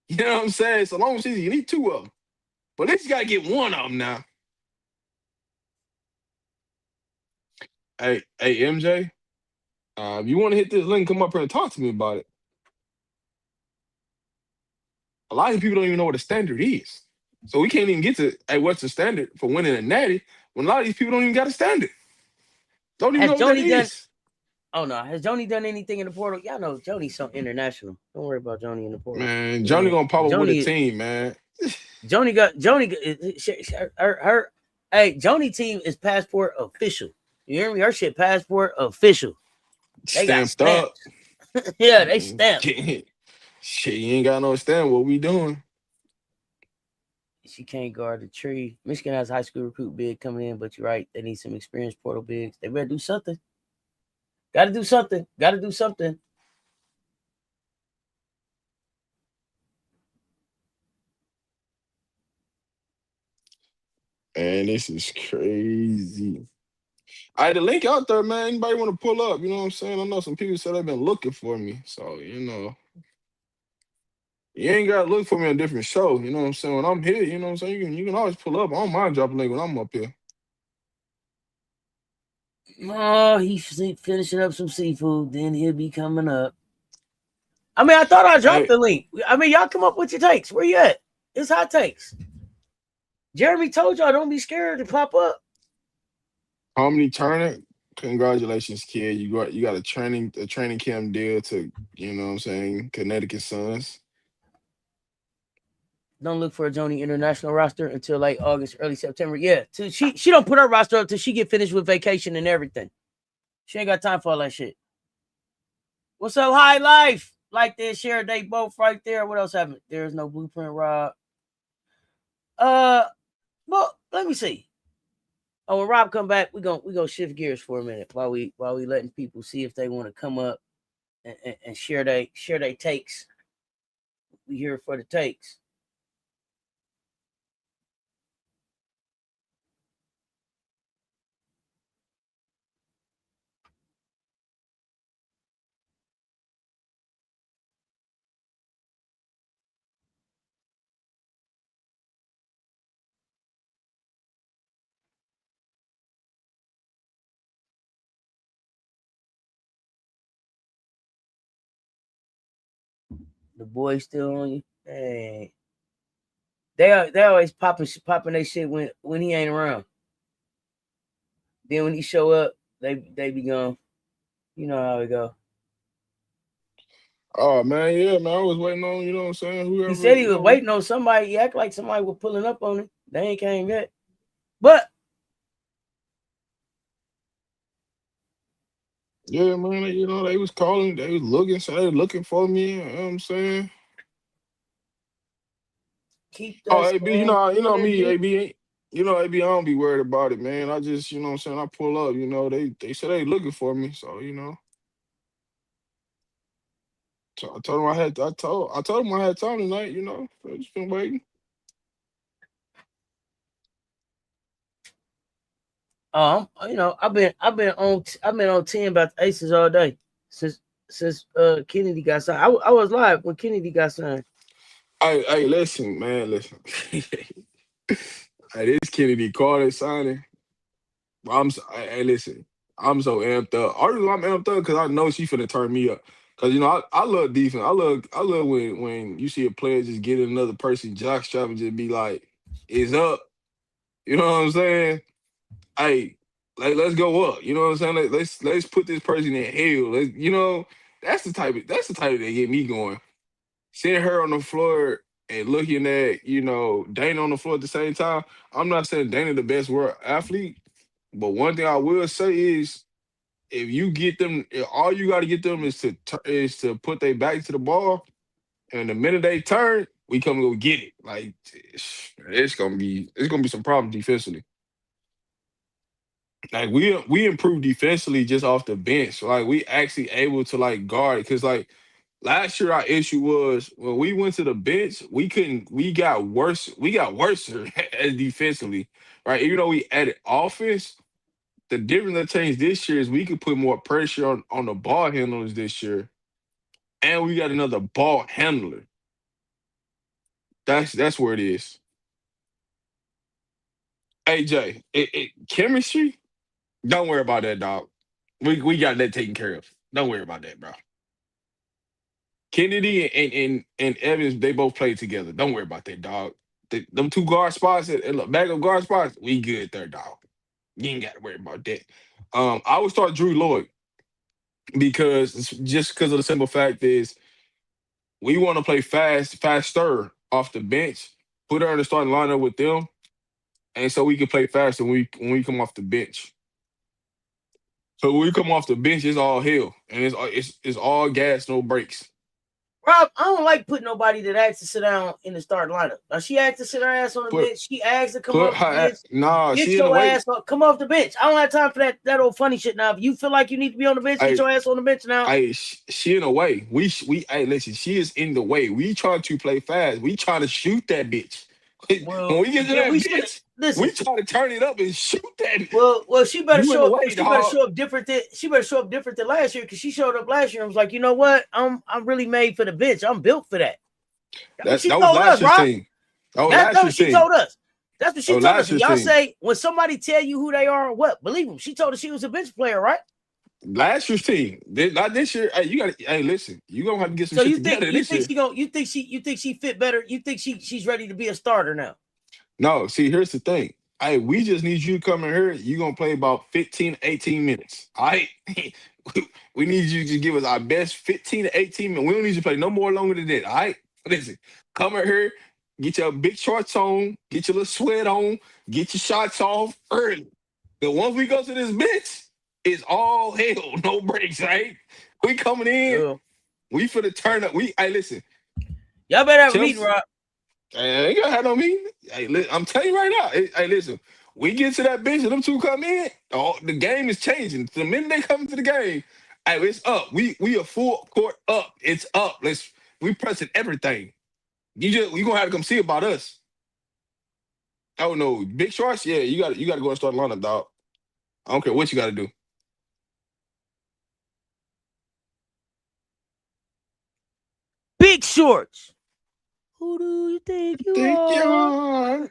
You know what I'm saying? It's a long season. You need two of them. But at least you gotta get one of them now. Hey, MJ, if you want to hit this link, come up here and talk to me about it. A lot of people don't even know what a standard is. So we can't even get to, hey, what's the standard for winning a natty when a lot of these people don't even got a standard. Don't even Has know what that Joni done? is. Oh no, has Joni done anything in the portal? Y'all know Joni's so international. Don't worry about Joni in the portal. Man, Johnny Man, gonna pop up with a Joni, team, man. Joni got her. Hey, Joni team is passport official. You hear me? Her shit passport official. They got Stamped up. stamps. Yeah, they stamped. Shit, you ain't got no stand. What we doing? She can't guard the tree. Michigan has high school recruit big coming in, but you're right. They need some experienced portal bigs. They better do something. Got to do something. Got to do something. Man, this is crazy. I had the link out there, man. Anybody want to pull up? You know what I'm saying? I know some people said they've been looking for me. So, you ain't got to look for me on a different show. You know what I'm saying? When I'm here, you know what I'm saying? You can always pull up. I don't mind dropping a link when I'm up here. Oh, he's finishing up some seafood. Then he'll be coming up. I mean, I thought I dropped the link. I mean, y'all come up with your takes. Where you at? It's hot takes. Jeremy told y'all don't be scared to pop up. Harmony Turner, congratulations, kid. You got a training camp deal to, you know what I'm saying, Connecticut Suns. Don't look for a Joni international roster until late August, early September. Yeah, she don't put her roster up till she get finished with vacation and everything. She ain't got time for all that shit. What's up, High Life? Like this, share they both right there. What else happened? There's no blueprint, Rob. Well, let me see. Oh, when Rob come back, we gonna shift gears for a minute while we letting people see if they want to come up and share they takes. We here for the takes. The boys still on you? Hey. They always popping their shit when he ain't around. Then when he show up, they be gone. You know how it go. Oh man, yeah, man. I was waiting on, you know what I'm saying, whoever, He said he was waiting on somebody. He act like somebody was pulling up on him. They ain't came yet. But yeah, man, they was calling, they was looking, so they looking for me. You know what I'm saying? keep Oh, the AB, score you know me, energy. AB ain't. AB, I don't be worried about it, man. I just, you know what I'm saying, I pull up, they said they looking for me, so. So I told them I told them I had time tonight. I just been waiting. I've been on 10 about the Aces all day since Kennedy got signed. I was live when Kennedy got signed. Hey, listen, man, listen. Hey, this Kennedy Carter signing. Hey, listen. I'm so amped up. Artists, I'm amped up because I know she finna turn me up. Cause I love defense. I love when you see a player just get another person jockstrap and just be like, "It's up." You know what I'm saying? Hey, let's go up. You know what I'm saying? Let's put this person in hell. That's the type that get me going. Seeing her on the floor and looking at, Dana on the floor at the same time. I'm not saying Dana the best world athlete, but one thing I will say is if you get them, all you got to get them is to put their back to the ball, and the minute they turn, we come and go get it. Like it's gonna be some problems defensively. Like we improved defensively just off the bench. Like we actually able to like guard because like last year our issue was when we went to the bench, we got worse. We got worse as defensively, right? Even though we added offense, the difference that changed this year is we could put more pressure on the ball handlers this year, and we got another ball handler. That's where it is. AJ, chemistry. Don't worry about that, dog. We got that taken care of. Don't worry about that, bro. Kennedy and Evans, they both played together. Don't worry about that, dog. Them two guard spots and look, backup guard spots, we good there, dog. You ain't got to worry about that. I would start Drew Lloyd because of the simple fact is we want to play faster off the bench. Put her in the starting lineup with them, and so we can play faster when we come off the bench. So when we come off the bench, it's all hell, and it's all gas, no brakes. Rob, I don't like putting nobody that asks to sit down in the starting lineup. Now she asked to sit her ass on the bench. She asked to come off the bench. Nah, get she your ass up, come off the bench. I don't have time for that old funny shit now. If you feel like you need to be on the bench, get your ass on the bench now. She in a way. Hey, listen, she is in the way. We trying to play fast. We trying to shoot that bitch. Well, when we get to that bitch, we try to turn it up and shoot that. Well, she better show up. She better show up different than last year because she showed up last year and was like, you know what? I'm really made for the bench. I'm built for that. That was last year's team. That's what she told us. That's what she told us. Y'all say when somebody tell you who they are or what, believe them. She told us she was a bench player, right? Last year's team, not this year. Hey, you got to. Hey, listen, you gonna have to get some shit together this year. You think she fit better? You think she's ready to be a starter now? No, see, here's the thing. Hey, we just need you to come in here. You're gonna play about 15 to 18 minutes. All right. We need you to give us our best 15 to 18 minutes. We don't need you to play no more longer than that. All right. Listen, come in here, get your big shorts on, get your little sweat on, get your shots off early. But once we go to this bench, it's all hell, no breaks, right? We coming in, we finna turn up. Hey, listen. Y'all better have a meeting, Rob. I ain't gonna have no meeting. Hey, I'm telling you right now. Hey, listen. We get to that bench and them two come in, the game is changing. The minute they come to the game, hey, it's up. We a full court up. It's up. We pressing everything. You gonna have to come see about us. Oh no, big shorts. Yeah, you got to go and start lineup, dog. I don't care what you got to do. Big shorts. Who do you think you are?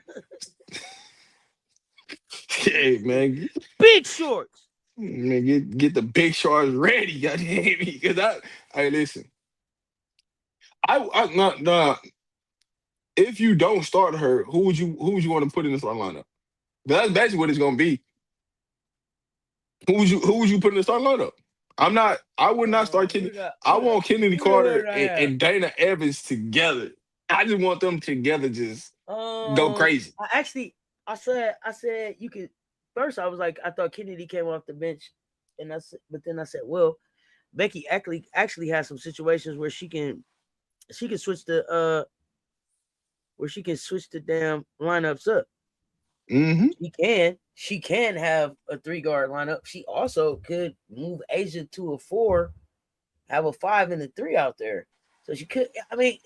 Hey man, big shorts. Man, get the big shorts ready, goddamn. Because hey, listen. I not. If you don't start her, who would you want to put in the starting lineup? That's basically what it's gonna be. Who would you put in the starting lineup? I would not start Kennedy. I want Chennedy Carter and Dana Evans together. I just want them together, just go crazy. I said you could. First, I was like, I thought Kennedy came off the bench, but then I said, well, Becky actually has some situations where she can switch the damn lineups up. Mm-hmm. She can have a 3-guard lineup. She also could move Asia to a 4, have a 5 and a 3 out there. So she could. I mean,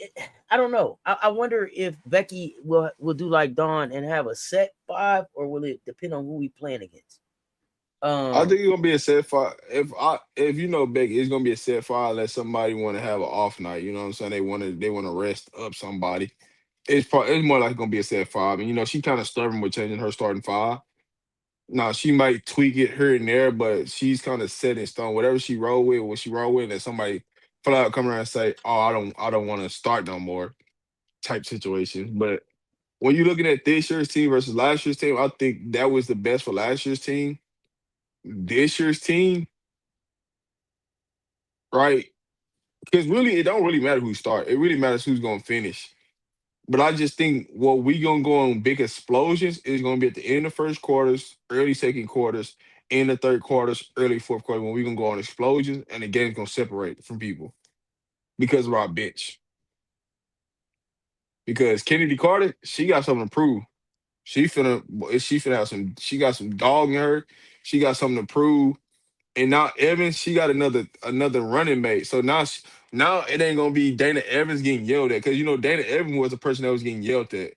I don't know. I wonder if Becky will do like Dawn and have a set 5, or will it depend on who we playing against? I think it's gonna be a set 5. If you know Becky, it's gonna be a set 5 unless somebody want to have an off night. You know what I'm saying? They want to rest up somebody. It's more like gonna be a set 5, and she kind of stubborn with changing her starting 5. Now she might tweak it here and there, but she's kind of set in stone. Whatever she roll with, and somebody flat out come around and say, "Oh, I don't want to start no more," type situation. But when you're looking at this year's team versus last year's team, I think that was the best for last year's team. This year's team, right? Because really, it don't really matter who start. It really matters who's gonna finish. But I just think what we gonna go on big explosions is gonna be at the end of first quarters, early second quarters, in the third quarters, early fourth quarter, when we gonna go on explosions and the game's gonna separate from people because of our bench. Because Chennedy Carter, she got something to prove. She finna have she got some dog in her. She got something to prove. And now Evans, she got another running mate. So now it ain't gonna be Dana Evans getting yelled at, because Dana Evans was the person that was getting yelled at.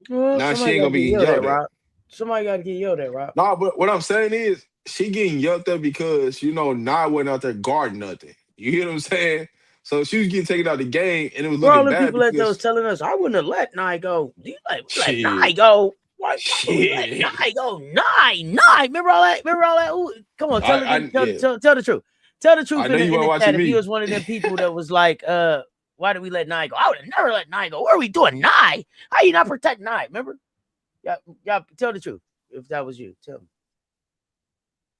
Well, now she ain't gonna be getting yelled at. Rob. Somebody got to get yelled at, Rob. No, but what I'm saying is she getting yelled at because Nia wasn't out there guarding nothing. You hear what I'm saying? So she was getting taken out of the game, and it was For all looking the bad people that was because telling us, I wouldn't have let Nye go. You let Nye shit, go. Why would we let shit. Nye go? Nye. Remember all that? Ooh, come on, tell the truth. Tell the truth I know you in weren't the chat. watching If you me. was one of them people that was like, why did we let Nye go? I would have never let Nye go. What are we doing, Nye? How you not protect Nye? Remember? Y'all tell the truth. If that was you, tell me.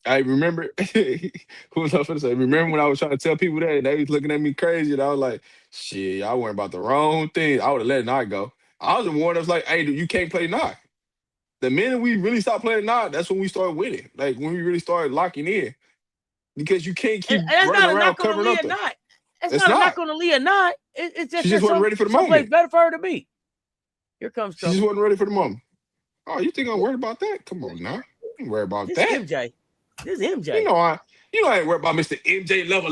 I remember who was I finna say? Remember when I was trying to tell people that and they was looking at me crazy, and I was like, "Shit, y'all worrying about the wrong thing." I would have let Knock go. I was the one that was like, "Hey, dude, you can't play Knock." The minute we really stopped playing Knock, that's when we started winning. Like when we really started locking in, because you can't And keep that's running not a around knock on covering up Aaliyah the. Nye. That's It's not a knock not. on Aaliyah Nye. It's just She just there's wasn't ready for the someplace moment. better for her to be. Here comes She just trouble. wasn't ready for the moment. Oh, you think I'm worried about that? Come on now, I ain't worried about This is that. MJ. This is MJ. I ain't worried about Mr. MJ Lover.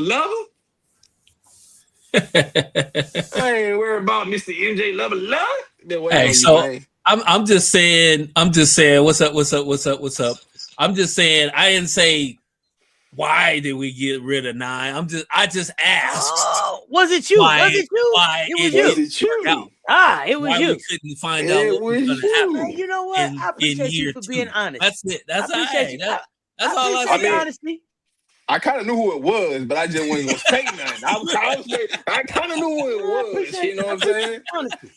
I ain't worried about Mr. MJ Lover. They're waiting on you, So man. I'm just saying, what's up? I'm just saying, I didn't say why did we get rid of Nye. I just asked Was it you? why It was it you. Was didn't it work out. you? It was Why you. we couldn't find out It what was was going to happen Man, you. you know what? I in appreciate you year for 2. being honest. That's it. I appreciate you. That's I all I appreciate said. the honesty. I kind of knew who it was, but I just wasn't gonna say nothing. I kind of knew who it I was. You know what I'm appreciate saying? the honesty.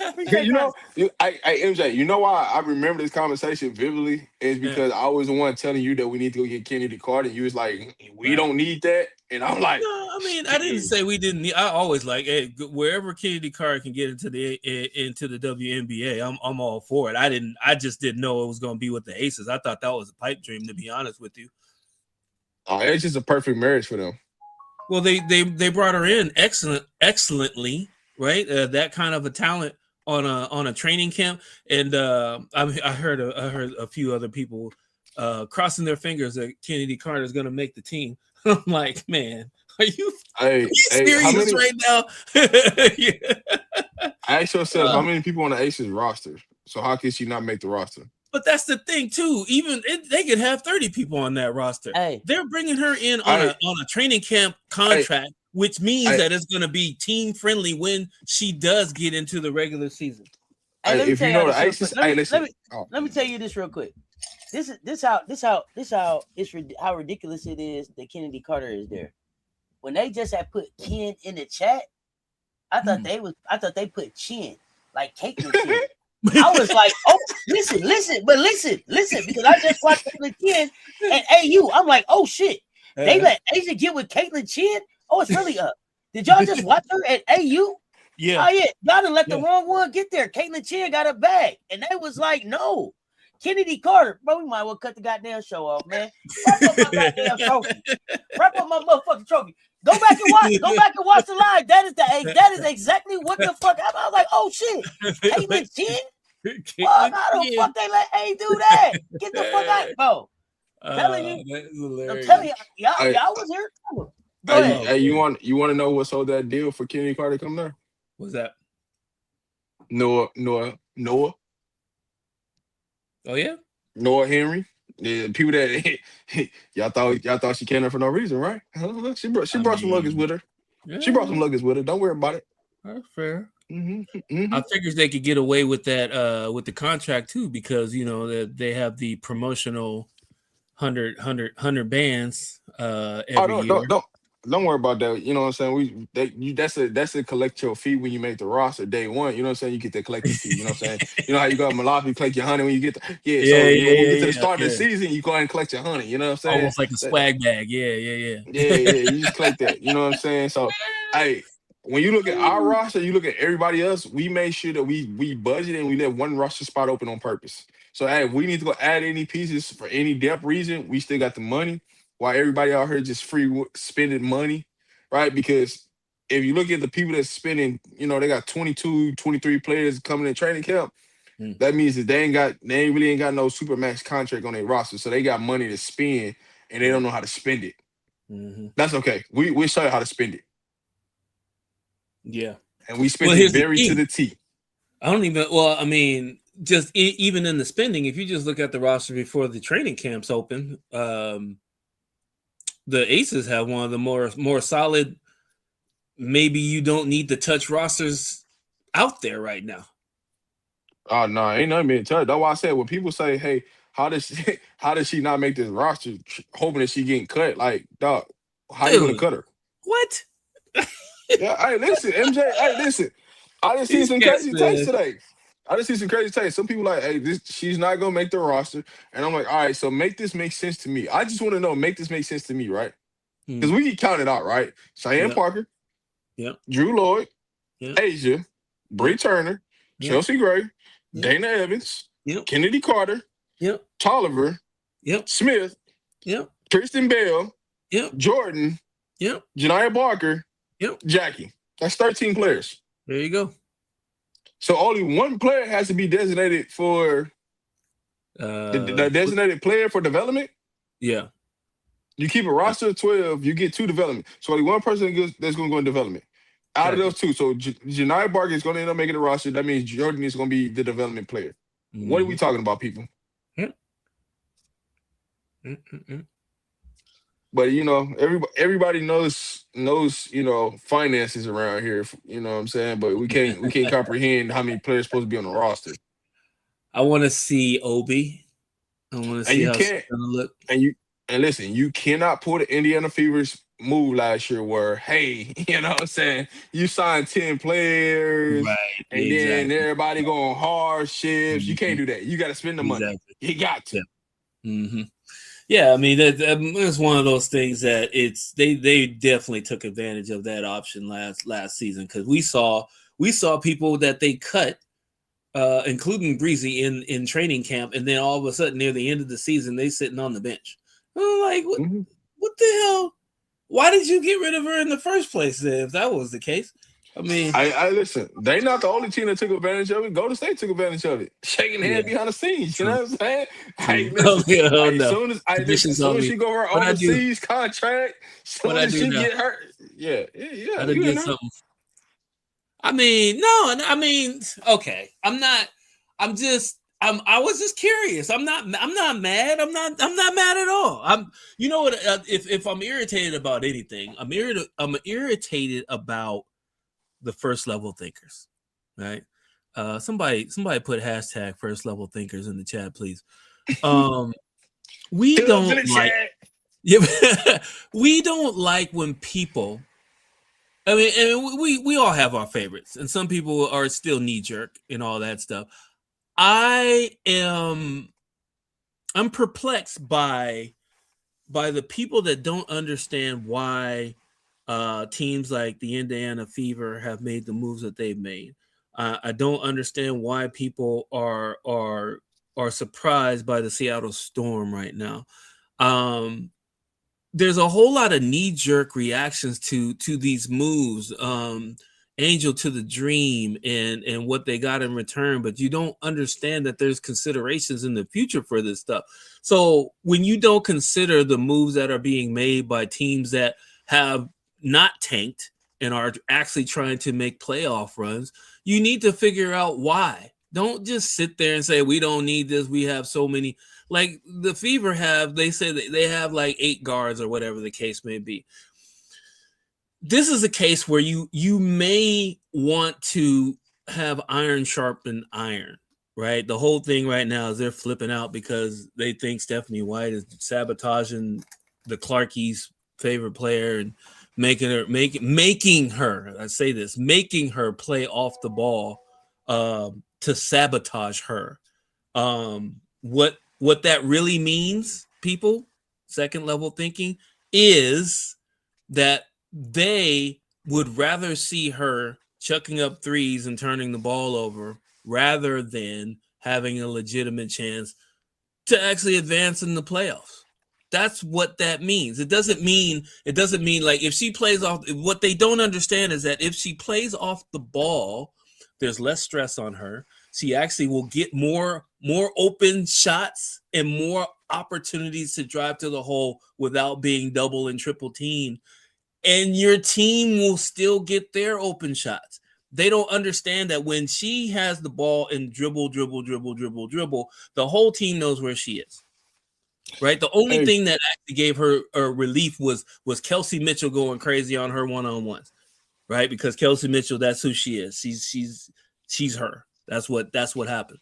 I appreciate Because the honesty. MJ, you know why I remember this conversation vividly is because I was the one telling you that we need to go get Kennedy Carter. And you was like, we don't need that, and I'm like, No, I mean, I didn't say we didn't need. I always like, hey, wherever Chennedy Carter can get into the WNBA, I'm all for it. I just didn't know it was going to be with the Aces. I thought that was a pipe dream, to be honest with you. oh, it's just a perfect marriage for them. Well, they brought her in excellently, right? That kind of a talent on a training camp, and I heard a few other people crossing their fingers that Chennedy Carter is going to make the team. I'm like, man, are you serious right now? Yeah. Ask yourself how many people on the Aces roster. So how can she not make the roster? But that's the thing too. Even they could have 30 people on that roster. Hey. They're bringing her in on a training camp contract, which means that it's going to be team friendly when she does get into the regular season. Hey, let me tell you the Aces. Let me tell you this real quick. How ridiculous it is that Kennedy Carter is there. When they just had put Ken in the chat, I thought they put Chin, like Caitlyn Chin. I was like, oh, listen, because I just watched Caitlyn Chin at AU. I'm like, oh shit, they let Asia get with Caitlyn Chin. Oh, it's really up. Did y'all just watch her at AU? Yeah. Oh yeah, y'all didn't let the wrong one get there. Caitlyn Chin got a bag, and they was like, no. Kennedy Carter, bro, we might well cut the goddamn show off, man. Wrap up my goddamn trophy. Wrap up my motherfucking trophy. Go back and watch the live. That is exactly what the fuck. I was like, oh shit, Caitlyn Chin. Fuck, how the fuck they let A do that? Get the fuck out, bro. I'm telling you, y'all was here. Go ahead. Hey, you want to know what sold that deal for Kennedy Carter to come there? What's that? Noah. Oh yeah, Noah Henry. The people that y'all thought she came there for no reason, right? She brought some luggage with her. Yeah. She brought some luggage with her. Don't worry about it. That's fair. I figured they could get away with that with the contract too, because you know that they have the promotional 100 bands every year. Don't worry about that. You know what I'm saying? That's a collect your fee when you make the roster day one. You know what I'm saying? You get the collective fee. You know what I'm saying? You know how you go to Malawi, you collect your 100 when you get when you get to the start of the season, you go ahead and collect your 100. You know what I'm saying? Almost like a swag bag. Yeah. You just collect that. You know what I'm saying? So, hey, when you look at our roster, you look at everybody else. We made sure that we budget and we left one roster spot open on purpose. So, hey, if we need to go add any pieces for any depth reason, we still got the money. While everybody out here just free spending money, right? Because if you look at the people that's spending, you know, they got 22, 23 players coming in training camp. That means that they really ain't got no supermax contract on their roster. So they got money to spend and they don't know how to spend it. That's okay. We'll show you how to spend it. Yeah. And we spent it very to the T. I mean, just even in the spending, if you just look at the roster before the training camps open, the Aces have one of the more solid maybe you don't need to touch rosters out there right now. Oh no, ain't nothing being touched. That's why I said when people say, "Hey, how does she not make this roster?" Hoping that she getting cut. Like, dog, how you gonna Dude, cut her? what? Yeah, hey, listen, MJ. Hey, listen. I just see These some cats, crazy takes man. today. I just see some crazy takes. Some people like, hey, she's not gonna make the roster, and I'm like, all right, so make this make sense to me. I just want to know, make this make sense to me, right? Because we can count it out, right? Cheyenne Yep. Parker, Yep. Drew Lloyd, Yep. Asia, Bree Yep. Turner, Yep. Chelsea Gray, Yep. Dana Evans, Yep. Chennedy Carter, Yep. Tolliver, Yep. Smith, Yep. Kristen Bell, Yep. Jordan, Yep. Janiah Barker, Yep. Jackie. That's 13 players. There you go. So only one player has to be designated for the designated player for development. Yeah. You keep a roster of 12, you get 2 development. So only one person that's going to go in development. Out of those 2, so Janiah Barker is going to end up making the roster. That means Jordan is going to be the development player. Mm-hmm. What are we talking about, people? Yeah. But you know, everybody knows finances around here. You know what I'm saying? But we can't comprehend how many players supposed to be on the roster. I want to see Obi. I want to see how it's gonna look. And listen, you cannot pull the Indiana Fever's move last year where, hey, you know what I'm saying, you signed 10 players, right? And then everybody going hard shifts. Mm-hmm. You can't do that. You got to spend the money. You got to. Yeah. Mm-hmm. Yeah, I mean, it's one of those things that they definitely took advantage of that option last season because we saw people that they cut, including Breezy in training camp, and then all of a sudden near the end of the season they sitting on the bench. I'm like, what the hell? Why did you get rid of her in the first place? If that was the case, I mean, I listen. They not the only team that took advantage of it. Golden State took advantage of it, shaking hands behind the scenes. You know what I'm saying? Hey, listen. As soon as she go her overseas contract, soon as she get hurt, yeah. I did something. I mean, okay. I was just curious. I'm not mad. I'm not mad at all. You know what? If I'm irritated about anything, I'm irritated about the first level thinkers, right? Somebody put hashtag first level thinkers in the chat, please. We don't like. We don't like when people. I mean, we all have our favorites, and some people are still knee jerk and all that stuff. I'm perplexed by the people that don't understand why teams like the Indiana Fever have made the moves that they've made. I don't understand why people are surprised by the Seattle Storm right now. There's a whole lot of knee-jerk reactions to these moves. Angel to the Dream and what they got in return, but you don't understand that there's considerations in the future for this stuff. So when you don't consider the moves that are being made by teams that have not tanked and are actually trying to make playoff runs, you need to figure out why. Don't just sit there and say, we don't need this. We have so many. Like the Fever they say that they have like 8 guards or whatever the case may be. This is a case where you may want to have iron sharpen iron, right? The whole thing right now is they're flipping out because they think Stephanie White is sabotaging the Clarkies' favorite player and making her play off the ball to sabotage her. What that really means, people, second level thinking, is that they would rather see her chucking up threes and turning the ball over rather than having a legitimate chance to actually advance in the playoffs. That's what that means. It doesn't mean like if she plays off, what they don't understand is that if she plays off the ball, there's less stress on her. She actually will get more open shots and more opportunities to drive to the hole without being double and triple teamed. And your team will still get their open shots. They don't understand that when she has the ball and dribble, the whole team knows where she is. Right? The only thing that actually gave her a relief was Kelsey Mitchell going crazy on her one-on-ones. right? Because Kelsey Mitchell, that's who she is. She's her. That's what happened.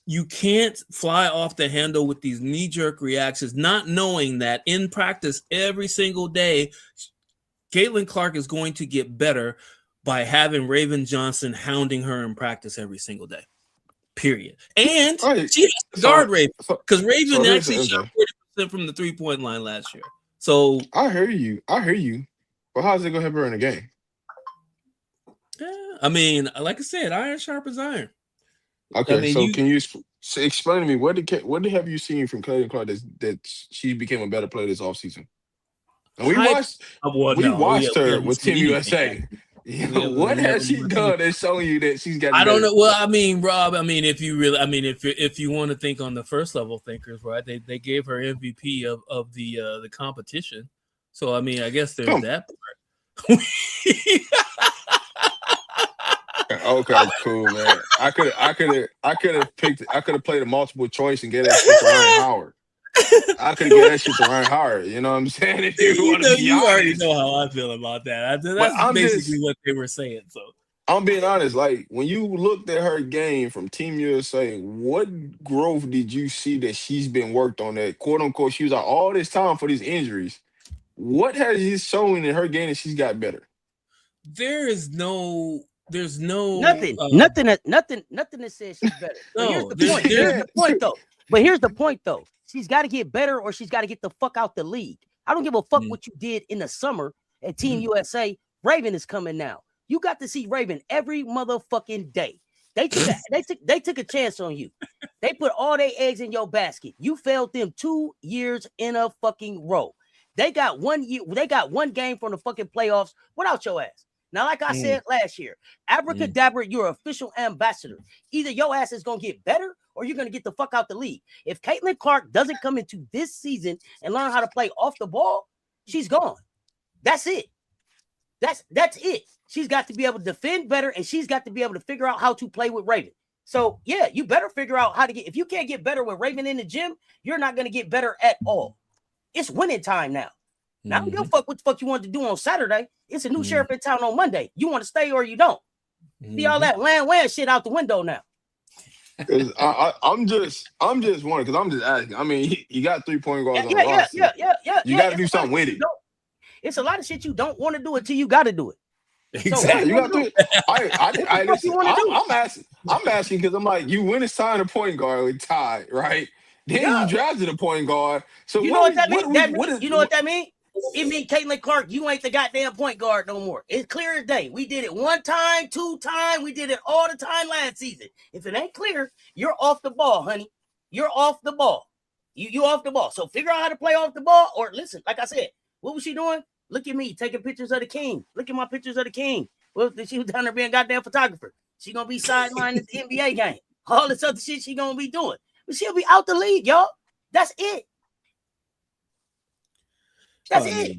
You can't fly off the handle with these knee-jerk reactions, not knowing that in practice every single day, Caitlin Clark is going to get better by having Raven Johnson hounding her in practice every single day. Period. And she has to guard Raven because Raven actually shot 40% from the 3-point line last year. So I hear you. But how's it gonna help her in the game? Yeah, I mean, like I said, iron sharp as iron. Okay, I mean, can you explain to me what have you seen from Caitlin Clark that she became a better player this offseason? And we watched her with Team USA. What has she done that's showing you that she's got? I don't know. Well, I mean, Rob. I mean, if you want to think on the first level thinkers, right? They gave her MVP of the competition. So I mean, I guess there's that part. Okay, cool, man. I could have played a multiple choice and get that shit to Ryan Howard. I could get that shit to Ryan Howard. You know what I'm saying? If you already know how I feel about that. That's basically what they were saying. So I'm being honest. Like when you looked at her game from Team USA, what growth did you see that she's been worked on? That quote unquote she was out all this time for these injuries. What has he shown in her game that she's got better? There's nothing that says she's better. Here's the point though. But here's the point though. She's got to get better or she's got to get the fuck out the league. I don't give a fuck what you did in the summer at Team USA. Raven is coming now. You got to see Raven every motherfucking day. They took a chance on you. They put all their eggs in your basket. You failed them 2 years in a fucking row. They got 1 year. They got one game from the fucking playoffs without your ass. Now, like I said last year, abracadabra, you're an official ambassador. Either your ass is going to get better or you're going to get the fuck out the league. If Caitlin Clark doesn't come into this season and learn how to play off the ball, she's gone. That's it. That's it. She's got to be able to defend better and she's got to be able to figure out how to play with Raven. So, yeah, you better figure out how to get – if you can't get better with Raven in the gym, you're not going to get better at all. It's winning time now. Now, I don't give a fuck what the fuck you want to do on Saturday. It's a new sheriff in town on Monday. You want to stay or you don't. See all that land shit out the window now. I'm just wondering because I'm just asking. I mean, you got 3-point guards on the roster. You got to do something with it. It's a lot of shit you don't want to do until you got to do it. Exactly. So you got to. I'm asking because I'm like, you went and signed a point guard with Ty, right? Then you drafted a point guard. So you know what that means? You know what that means? It means Caitlin Clark, you ain't the goddamn point guard no more. It's clear as day. We did it 1 time, 2 times. We did it all the time last season. If it ain't clear, you're off the ball, honey. You're off the ball. You off the ball. So figure out how to play off the ball. Or listen, like I said, what was she doing? Look at me taking pictures of the king. Look at my pictures of the king. Well, she was down there being a goddamn photographer. She gonna be sidelined at the NBA game. All this other shit she gonna be doing. But she'll be out the league, y'all. That's it. That's it.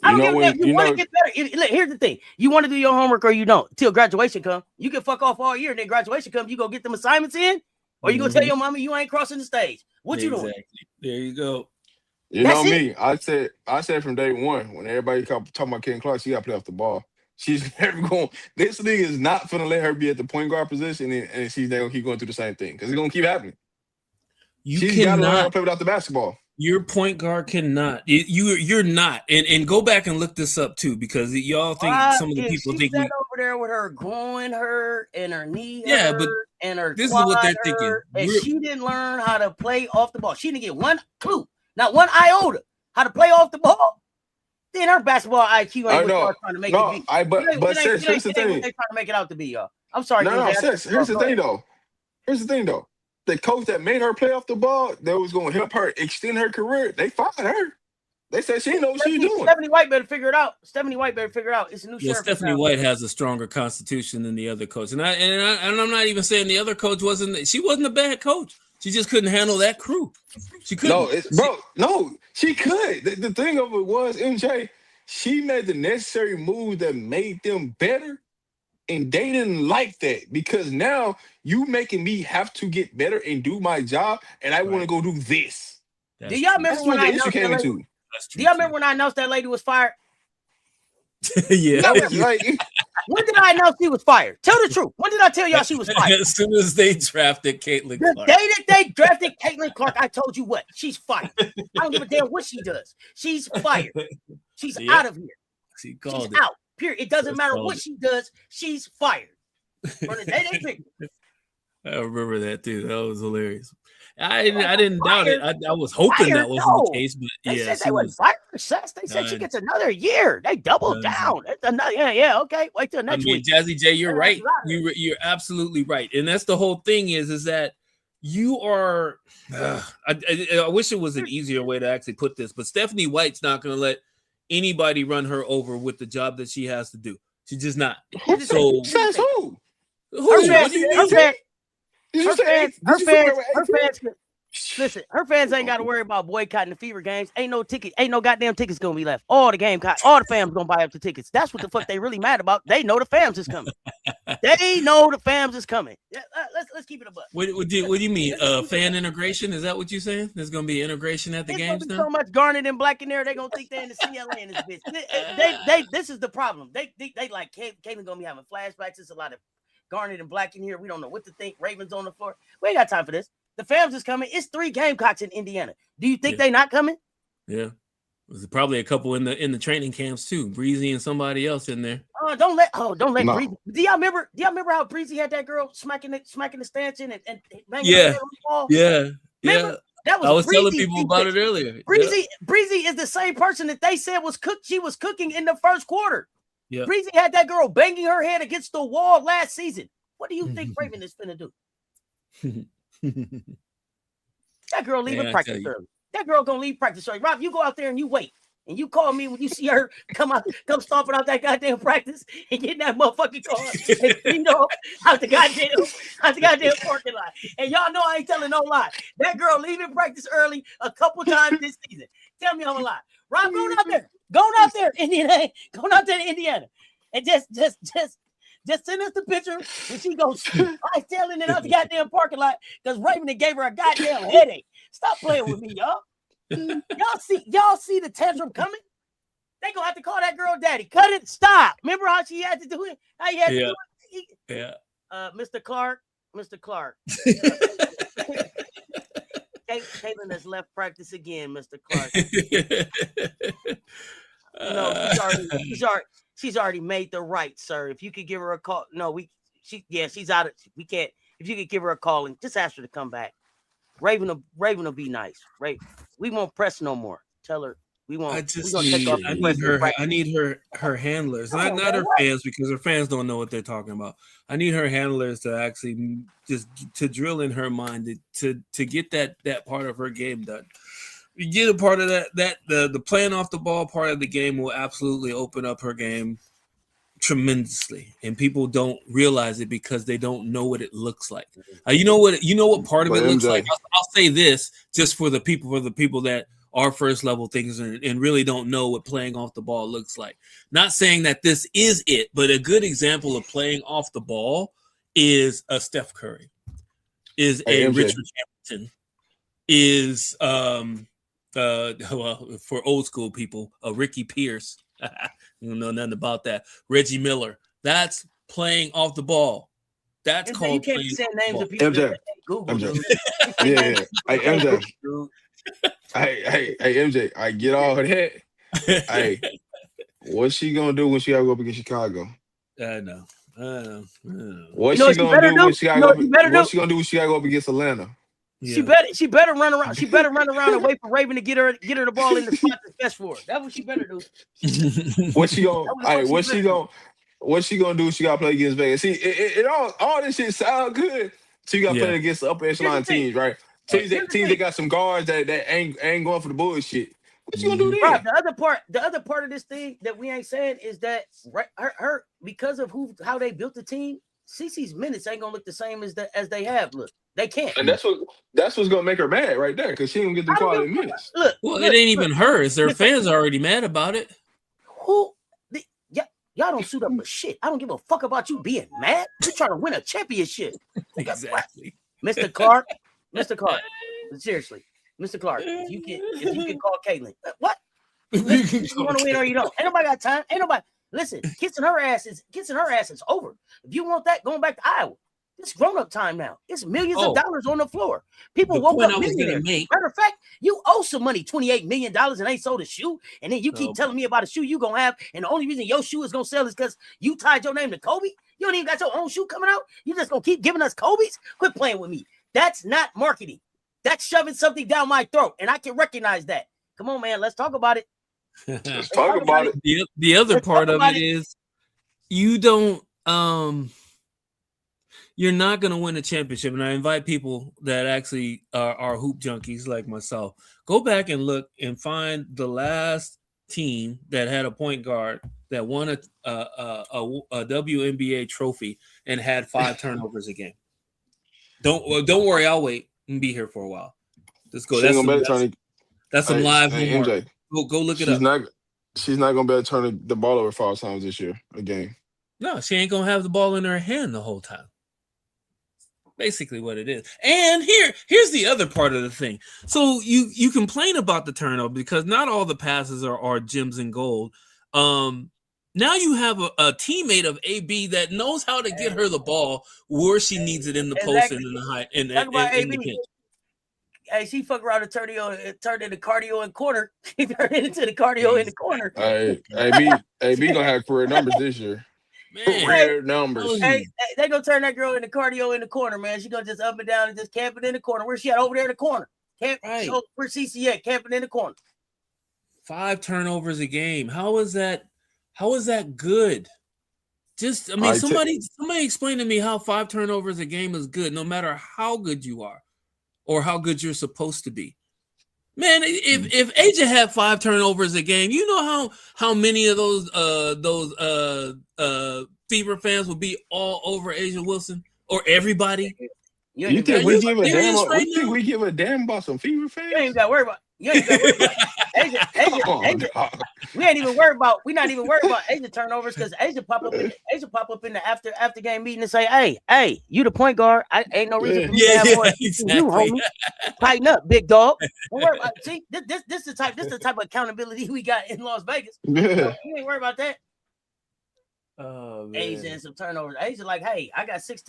I don't give a damn. You want to get better. Here's the thing. You want to do your homework or you don't. Till graduation come. You can fuck off all year and then graduation come. You go get them assignments in or you go tell your mama you ain't crossing the stage. What you doing? There you go. You know me. I said from day one when everybody talking about Caitlin Clark, she got to play off the ball. She's never going. This league is not going to let her be at the point guard position and she's going to keep going through the same thing because it's going to keep happening. She's got to learn how to play without the basketball. Your point guard cannot. You're not. And go back and look this up too, because y'all think some of the people think over there with her groin hurt and her knee but and her this is what they're thinking. And she didn't learn how to play off the ball. She didn't get one clue, not one iota, how to play off the ball. Then her basketball IQ ain't what trying to make it be. But here's the thing. They trying to make it out to be, y'all. I'm sorry. Here's the thing though. The coach that made her play off the ball, that was going to help her extend her career, they fired her. They said she knows what she's doing. Stephanie White better figure it out. It's a new sheriff. Stephanie White has a stronger constitution than the other coach. And I'm not even saying the other coach wasn't a bad coach. She just couldn't handle that crew. She couldn't. She could. The thing of it was, MJ, she made the necessary moves that made them better. And they didn't like that because now you making me have to get better and do my job, and I want to go do this. Do y'all remember when I announced that lady was fired? Yeah. Like, When did I announce she was fired? Tell the truth. When did I tell y'all she was fired? As soon as they drafted Caitlin The Clark. day that they drafted Caitlin Clark, I told you what? She's fired. I don't give a damn what she does. She's fired. She's out of here. She She's called it. out. Period. It doesn't matter what it. she does. She's fired. From the day they picked her. I remember that too. That was hilarious. I didn't doubt it. I was hoping that wasn't the case, but They yeah, said they would fire her. Cess. They said she gets another year. They doubled down. It's another, okay. Wait till next week. Jazzy J, you're right. You're absolutely right, and that's the whole thing. Is that you are? I wish it was an easier way to actually put this, but Stephanie White's not going to let anybody run her over with the job that she has to do. She's just not. So says who? Listen, her fans ain't got to worry about boycotting the Fever games. Ain't no goddamn tickets gonna be left. All the fans gonna buy up the tickets. That's what the fuck they really mad about. They know the fans is coming. They know the fans is coming. Yeah, let's keep it a buck. What do you mean? Fan integration? Is that what you're saying? There's gonna be integration at the games now? So much garnet and black in there. They gonna think they're in the CLA in this bitch. This is the problem. They like Caitlin gonna be having flashbacks. There's a lot of garnet and black in here. We don't know what to think. Ravens on the floor. We ain't got time for this. The fans is coming. It's 3 Gamecocks in Indiana. Do you think they not coming? Yeah. There's probably a couple in the training camps too. Breezy and somebody else in there. Don't let Breezy. Do y'all remember how Breezy had that girl smacking the stanchion and banging her head on the wall? Yeah. Remember? Yeah. I was telling people about it earlier. Breezy is the same person that they said she was cooking in the first quarter. Yeah. Breezy had that girl banging her head against the wall last season. What do you think Raven is finna do? That girl leaving practice early. That girl gonna leave practice early. Rob, you go out there and you wait. And you call me when you see her come stomping out that goddamn practice and get in that motherfucking car and out the goddamn parking lot. And y'all know I ain't telling no lie. That girl leaving practice early a couple times this season. Tell me I'm a lie. Rob, going out there, Indiana, going out there to Indiana, and just send us the picture when she goes tailing it out the goddamn parking lot because Raven gave her a goddamn headache. Stop playing with me, y'all. Y'all see the tantrum coming? They gonna have to call that girl daddy. Cut it. Stop. Remember how she had to do it? How you had to do it? Mr. Clark. Caitlin has left practice again, Mr. Clark. She's already made the right, sir. If you could give her a call. No, she's out of. We can't. If you could give her a call and just ask her to come back. Raven will be nice. Right? We won't press no more. Tell her we won't. I need her handlers, not her fans, because her fans don't know what they're talking about. I need her handlers to actually just to drill in her mind to get that part of her game done. You get a part of that the playing off the ball part of the game will absolutely open up her game tremendously, and people don't realize it because they don't know what it looks like. You know what part of it looks like. I'll say this just for the people that are first level thinkers and really don't know what playing off the ball looks like. Not saying that this is it, but a good example of playing off the ball is a Steph Curry, is a Richard Hamilton, is for old school people, a Ricky Pierce. You don't know nothing about that. Reggie Miller. That's playing off the ball. That's called. You can't say names of people. MJ. Yeah. Hey MJ. Hey MJ. I get all of that. Hey, what's she gonna do when she gotta go up against Chicago? I know. What's she gonna do when she gotta go up against Atlanta? Yeah. She better run around. She better run around and wait for Raven to get her the ball in the spot that's best for her. That's what she better do. What's she gonna do? She gotta play against Vegas. See, it all this shit sound good. So you gotta play against the upper echelon teams, right? Teams that got some guards that ain't going for the bullshit. What you gonna do then? Right, the other part of this thing that we ain't saying is that her because of how they built the team, CeCe's minutes ain't gonna look the same as they have looked. They can't. And that's what's gonna make her mad right there, because she don't get the quality minutes. It ain't even hers. Their fans are already mad about it. Y'all don't suit up for shit. I don't give a fuck about you being mad. You're trying to win a championship. Exactly. Mr. Clark. Seriously. Mr. Clark, if you can call Caitlin. What? You want to win or you don't. Ain't nobody got time. Ain't nobody. Listen, kissing her ass is over. If you want that, going back to Iowa. It's grown-up time now. It's millions of dollars on the floor. People woke up millionaires. Matter of fact, you owe some money, $28 million, and ain't sold a shoe. And then you keep telling me about a shoe you going to have. And the only reason your shoe is going to sell is because you tied your name to Kobe. You don't even got your own shoe coming out. You just going to keep giving us Kobe's? Quit playing with me. That's not marketing. That's shoving something down my throat. And I can recognize that. Come on, man. Let's talk about it. Let's talk about it. The other part of it is you don't you're not going to win a championship. And I invite people that actually are hoop junkies like myself. Go back and look and find the last team that had a point guard that won a WNBA trophy and had 5 turnovers a game. Don't worry. I'll wait and be here for a while. Let's go. That's some live homework. Go look it up. She's not going to be able to turn the ball over 5 times this year a game. No, she ain't going to have the ball in her hand the whole time. Basically what it is. And here's the other part of the thing. So you complain about the turnover because not all the passes are gems and gold. Now you have a teammate of AB that knows how to get her the ball where she needs it in the post and in the high in the pinch. Hey, she fuck around and turned into cardio in corner. She turned into the cardio in the corner. Hey, AB gonna have career numbers this year. Man, career numbers. Hey, they gonna turn that girl into cardio in the corner, man. She gonna just up and down and just camping in the corner. Where's she at? Over there in the corner. So where's CC at? Camping in the corner. 5 turnovers a game. How is that good? Somebody explain to me how 5 turnovers a game is good, no matter how good you are or how good you're supposed to be. Man, if AJ had 5 turnovers a game, you know how many of those Fever fans would be all over Asia Wilson or everybody? You think we give a damn? You think we give a damn about some Fever fans? You ain't got to worry about. Asia. We ain't even worried about. We're not even worried about Asia turnovers because Asia pop up in the after game meeting and say, "Hey, you the point guard. I ain't no reason for me to have more exactly. You, homie. Tighten up, big dog." Don't worry about. See, this is the type of accountability we got in Las Vegas. Yeah. You ain't worried about that. Oh, man. Asia and some turnovers. Asia like, hey, I got 6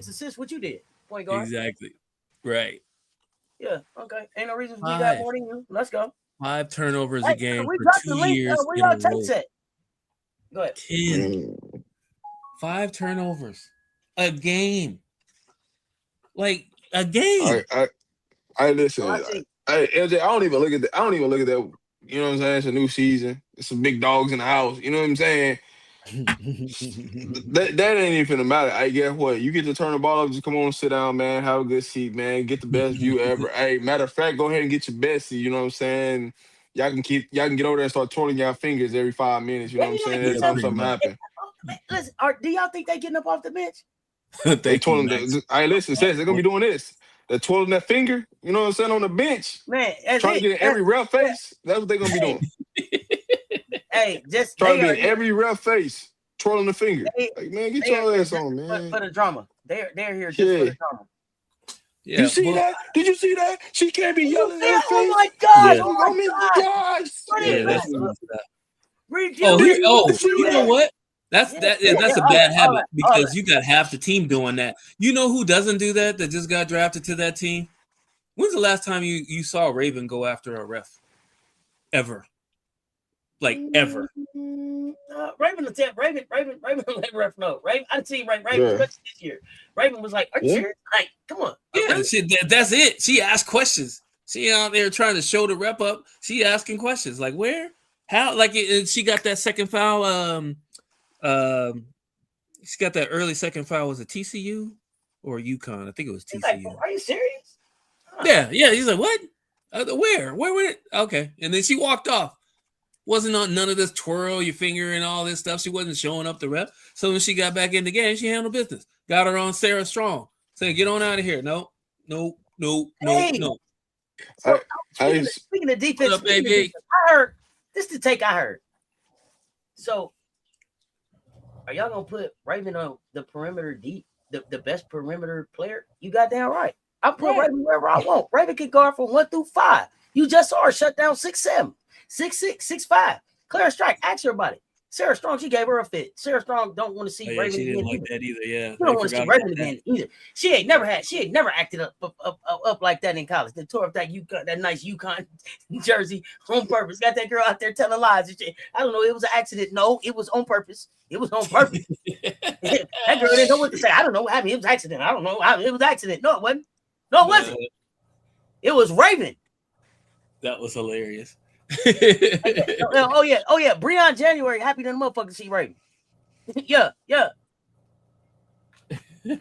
assists. What you did, point guard? Exactly. Right. Yeah. Okay. Ain't no reason for me to have more than you. Let's go. 5 turnovers a game for 2 years. Where y'all takes at? Go ahead. 10. 5 turnovers a game. Like a game. I listen. LJ, I don't even look at that. You know what I'm saying? It's a new season. It's some big dogs in the house. You know what I'm saying? that ain't even finna matter. I guess what? You get to turn the ball up, just come on, sit down, man. Have a good seat, man. Get the best view ever. Hey, matter of fact, go ahead and get your best seat. You know what I'm saying? Y'all can get over there and start twirling y'all fingers every 5 minutes. You know what I'm saying? Every time something happen. Listen, do y'all think they getting up off the bench? They twirling. Listen, Cess, they're gonna be doing this. They're twirling that finger. You know what I'm saying, on the bench, man. Trying to get in every ref face. That's what they're gonna be doing. Hey, just trying to get in every ref face, twirling the finger. Like, man, get your ass on, man. For the drama. They're here just for the drama. Yeah, you see that? Did you see that? She can't be yelling at her face. Oh my God! Yeah. Oh my gosh! You know what? That's a bad habit because you got half the team doing that. You know who doesn't do that? That just got drafted to that team. When's the last time you saw Raven go after a ref? Ever? Like ever? Raven let ref know. Raven, I seen Raven this year. Raven was like, "Are you serious? Like, come on." Yeah, that's it. She asked questions. She out there trying to show the rep up. She asking questions like, "Where? How?" Like, she got that second foul. She got that early second foul. Was it TCU or UConn? I think it was TCU. Like, are you serious? Yeah. He's like, "What? Where? Okay." And then she walked off. Wasn't on none of this twirl your finger and all this stuff. She wasn't showing up the rep. So when she got back in the game, she handled business. Got her on Sarah Strong. Saying, "Get on out of here." No. So, speaking of defense, up, baby? I heard this is the take I heard. So are y'all gonna put Raven on the perimeter deep, the best perimeter player? You got damn right. I put Raven wherever I want. Raven can guard from 1 through 5. You just saw her shut down 6'7", 6'6", 6'5". Clear strike. Ask her about it. Sarah Strong, she gave her a fit. Sarah Strong don't want to see Raven she didn't again like either. that either. Yeah, You don't want to see Raven again either. She ain't never acted up like that in college. They tore up that nice UConn jersey on purpose. Got that girl out there telling lies and shit. I don't know. It was an accident. No, it was on purpose. It was on purpose. That girl didn't know what to say. I don't know what happened. It was an accident. I don't know. It was an accident. No, it wasn't. No, it wasn't. It was Raven. That was hilarious. Oh yeah. Breon January happy than the motherfucker see Raven. yeah. It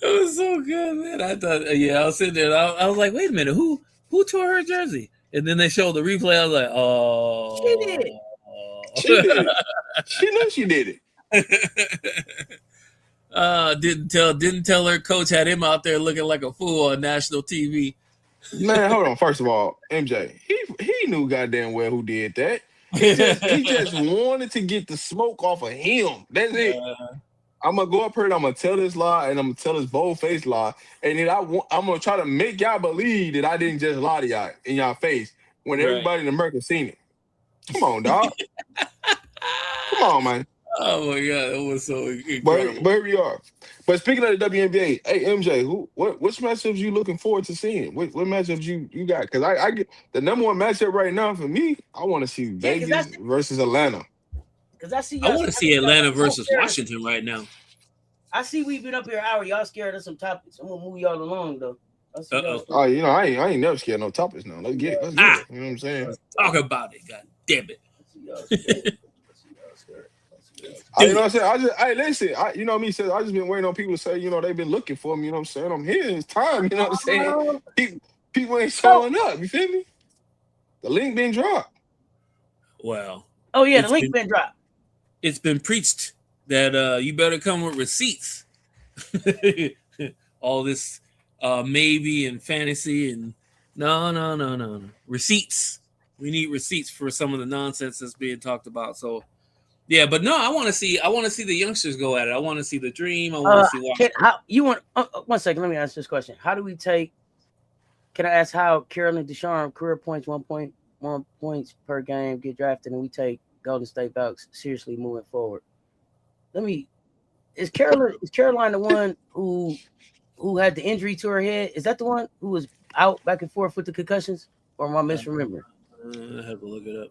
was so good, man. I thought, I was sitting there. I was like, wait a minute, who tore her jersey? And then they showed the replay. I was like, oh, she did it. She did it. She knew she did it. Didn't tell her coach had him out there looking like a fool on national TV. Man, hold on. First of all, MJ, he knew goddamn well who did that. He just wanted to get the smoke off of him. That's it. I'm gonna go up here and I'm gonna tell this lie and I'm gonna tell this bold-faced lie, and then I'm gonna try to make y'all believe that I didn't just lie to y'all in y'all face when everybody in America seen it. Come on, dog. Come on, man. Oh my God, it was so incredible. But here we are. But speaking of the WNBA, hey MJ, which matchups you looking forward to seeing? What matchups you got? Because I get the number one matchup right now for me. I want to see Vegas versus Atlanta. Because I want to see Atlanta versus Washington right now. I see we've been up here an hour. Y'all scared of some topics. I'm gonna move y'all along though. Oh, I ain't never scared of no topics now. Let's get it. You know what I'm saying? Let's talk about it. God damn it. You know what I'm saying? Listen. You know what I mean? I just been waiting on people to say, they've been looking for me. You know what I'm saying? I'm here. It's time. You know what I'm saying? People ain't showing up. You feel me? The link been dropped. Well. Oh yeah, the link been dropped. It's been preached that you better come with receipts. All this maybe and fantasy and no. Receipts. We need receipts for some of the nonsense that's being talked about. So yeah, but no, I want to see the youngsters go at it. I want to see the dream. I want to see one second, let me ask this question. How do we take can I ask how Carolyn Ducharme career points 1.1 points per game get drafted and we take Golden State Bucks seriously moving forward? Is Caroline the one who had the injury to her head? Is that the one who was out back and forth with the concussions? Or am I misremembering? I have to look it up.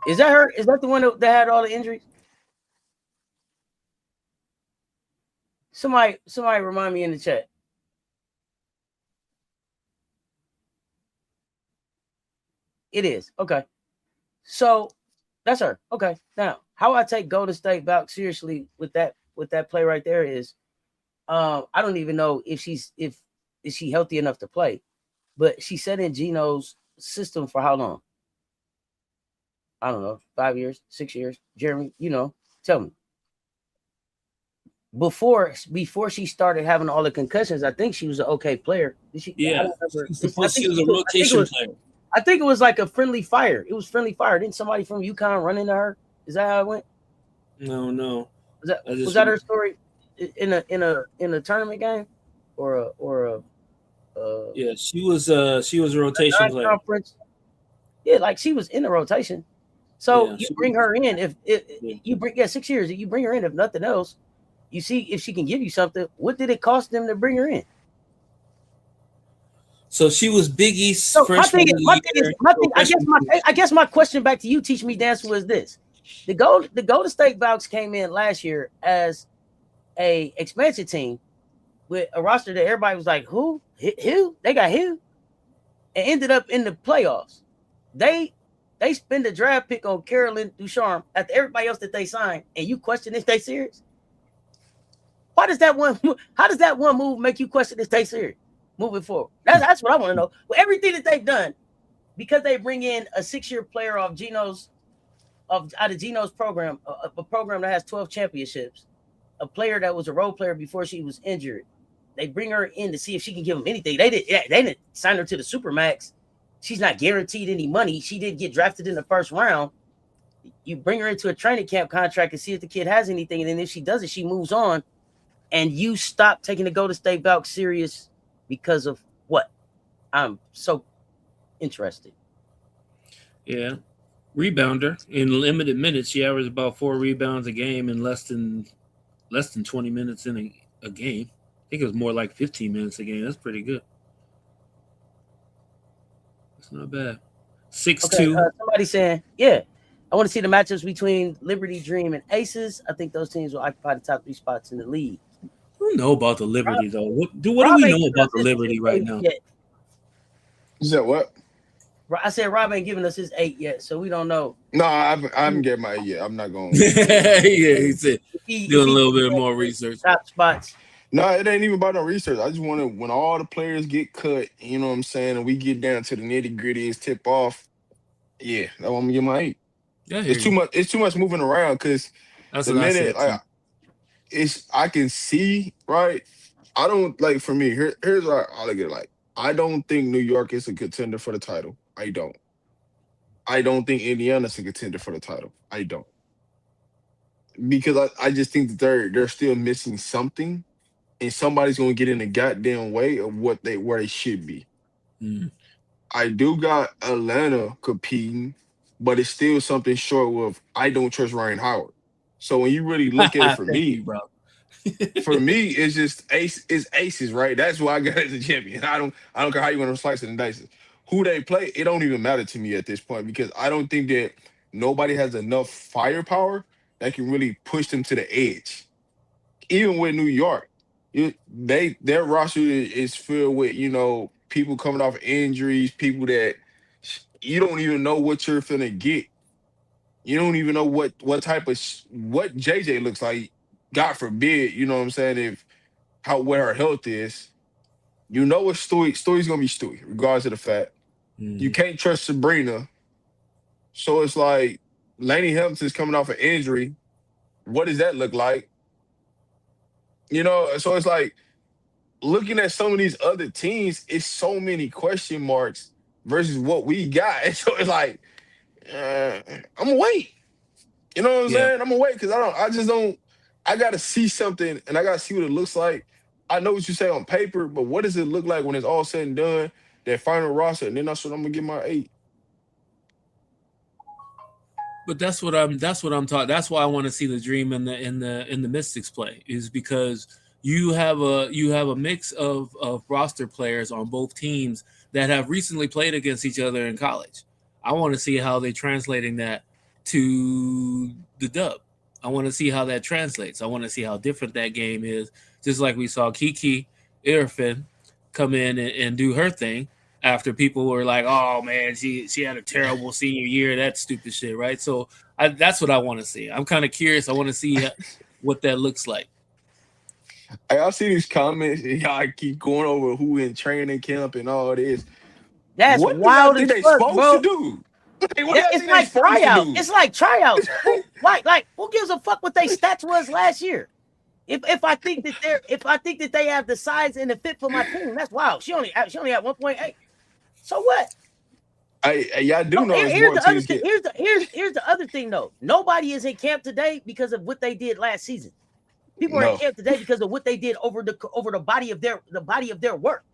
Is that her? Is that the one that had all the injuries? Somebody remind me in the chat. It is. Okay. So that's her. Okay. Now, how I take Golden State back seriously with that play right there is I don't even know if is she healthy enough to play, but she sat in Gino's system for how long? I don't know, 5 years, 6 years. Jeremy, tell me. Before she started having all the concussions, I think she was an okay player. She was a rotation player. I think it was like a friendly fire. It was friendly fire. Didn't somebody from UConn run into her? Is that how it went? No. Was that her story in a tournament game, or a yeah? She was a rotation player. Conference. Yeah, like she was in the rotation. So you bring her in if you bring 6 years. You bring her in if nothing else. You see if she can give you something. What did it cost them to bring her in? So she was Big East freshman. I guess my question back to you, Teach Me Dance, was this: the Golden State Bucks came in last year as a expansion team with a roster that everybody was like, who? They got who? And ended up in the playoffs. They spend a draft pick on Carolyn Ducharme after everybody else that they signed, and you question if they serious? How does that one move make you question if they serious moving forward? That's what I want to know. Well, everything that they've done, because they bring in a 6-year player out of Gino's program, a program that has 12 championships, a player that was a role player before she was injured. They bring her in to see if she can give them anything. They didn't sign her to the Supermax. She's not guaranteed any money. She did get drafted in the first round. You bring her into a training camp contract and see if the kid has anything. And then if she doesn't, she moves on. And you stop taking the Golden State Bucks serious because of what? I'm so interested. Yeah. Rebounder in limited minutes. She averaged about 4 rebounds a game in less than 20 minutes in a game. I think it was more like 15 minutes a game. That's pretty good. That's not bad. 6'2". Somebody saying, yeah, I want to see the matchups between Liberty Dream and Aces. I think those teams will occupy the top 3 spots in the league. We know about the Liberty though. What do we know about the Liberty right now? Is that what? I said Rob ain't giving us his 8 yet, so we don't know. No, I haven't get my 8 yet. I'm not going. Yeah, he said doing a little bit more research. Top spots. No, it ain't even about no research. I just want to, when all the players get cut, you know what I'm saying, and we get down to the nitty gritty, is tip off. Yeah, that's why I'm gonna get my 8. Yeah, it's too much. It's too much moving around because the minute I can see right. I don't like for me. Here's what I look at it like. I don't think New York is a contender for the title. I don't. I don't think Indiana's a contender for the title. I don't. Because I just think that they're still missing something, and somebody's gonna get in the goddamn way of where they should be. I do got Atlanta competing, but it's still something short of I don't trust Ryan Howard. So when you really look at it for me, bro. For me, it's just aces, right? That's why I got as a champion. I don't care how you want to slice it and dice it. Who they play, it don't even matter to me at this point because I don't think that nobody has enough firepower that can really push them to the edge. Even with New York, their roster is filled with people coming off injuries, people that you don't even know what you're finna get. You don't even know what type of what JJ looks like. God forbid, you know what I'm saying, what her health is. You know what Stewie's gonna be Stewie, regardless of the fact. You can't trust Sabrina. So it's like Lainey Hamilton's coming off an injury. What does that look like? So it's like looking at some of these other teams, it's so many question marks versus what we got. And so it's like, I'm gonna wait. You know what I'm saying? I'm gonna wait because I gotta see something and I gotta see what it looks like. I know what you say on paper, but what does it look like when it's all said and done? That final roster, and then that's what I'm gonna get my 8. But that's what I'm talking. That's why I want to see the Dream in the Mystics play, is because you have a mix of roster players on both teams that have recently played against each other in college. I want to see how they're translating that to the dub. I want to see how that translates. I want to see how different that game is. Just like we saw Kiki Irfin come in and do her thing after people were like, "Oh man, she had a terrible senior year." That stupid shit, right? So that's what I want to see. I'm kind of curious. I want to see what that looks like. I see these comments and y'all keep going over who in training camp and all this. That's what wild as fuck, bro. Supposed to do? It's like tryouts. It's like tryouts. like who gives a fuck what their stats was last year? If I think that they have the size and the fit for my team, that's wild. She only had 1.8. So what? Y'all do know. Here's the other thing though. Nobody is in camp today because of what they did last season. People are in camp today because of what they did over the body of their work.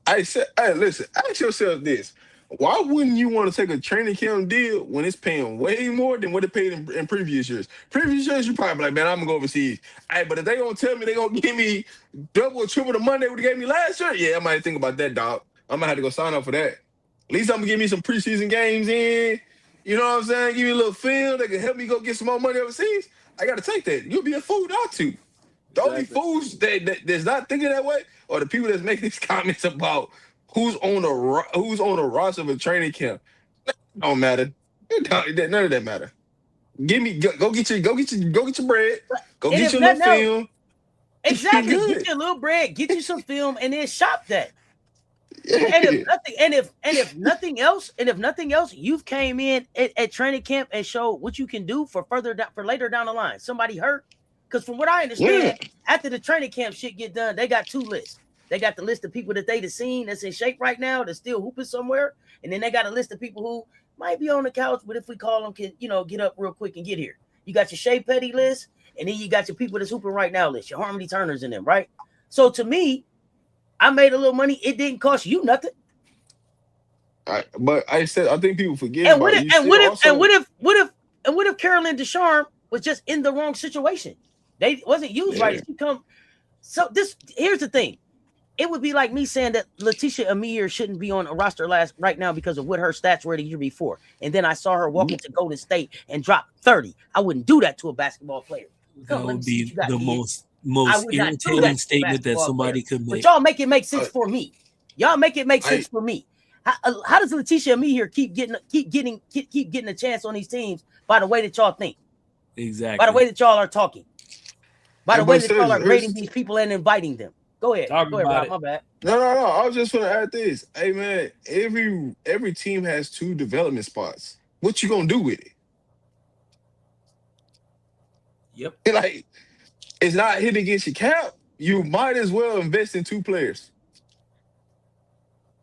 I said, hey, listen, ask yourself this. Why wouldn't you want to take a training camp deal when it's paying way more than what it paid in previous years? Previous years, you probably be like, man, I'm going to go overseas. Hey, but if they going to tell me they going to give me double or triple the money they would have gave me last year, yeah, I might think about that, dog. I might have to go sign up for that. At least I'm going to give me some preseason games in. You know what I'm saying? Give me a little film that can help me go get some more money overseas. I got to take that. You'll be a fool not to. The only fools that's not thinking that way are the people that's making these comments about who's on the roster of a training camp. That don't matter. None of that matter. Go get your bread. Go get your little film. Exactly. Get your little bread. Get you some film, and then shop that. Yeah. And if nothing else, you've came in at training camp and showed what you can do for later down the line. Somebody hurt. Because from what I understand, after the training camp shit get done, they got 2 lists. They got the list of people that they've seen that's in shape right now, that's still hooping somewhere. And then they got a list of people who might be on the couch, but if we call them, can get up real quick and get here. You got your Shea Petty list, and then you got your people that's hooping right now list, your Harmony Turners in them, right? So to me, I made a little money. It didn't cost you nothing. But I said I think people forget And about what it. if, what if Carolyn Ducharme was just in the wrong situation? They wasn't used right. She come. So here's the thing. It would be like me saying that Letitia Amir shouldn't be on a roster right now because of what her stats were the year before. And then I saw her walk into Golden State and drop 30. I wouldn't do that to a basketball player. That would be the most irritating statement that somebody could make. But y'all make it make sense for me. Y'all make it make sense for me. How does Letitia Amir keep getting a chance on these teams by the way that y'all think? Exactly. By the way that y'all are talking. By the way that y'all are grading these people and inviting them. Go ahead. Rob, my bad. No. I was just gonna add this. Hey man, every team has 2 development spots. What you gonna do with it? Yep. Like, it's not hitting against your cap. You might as well invest in 2 players.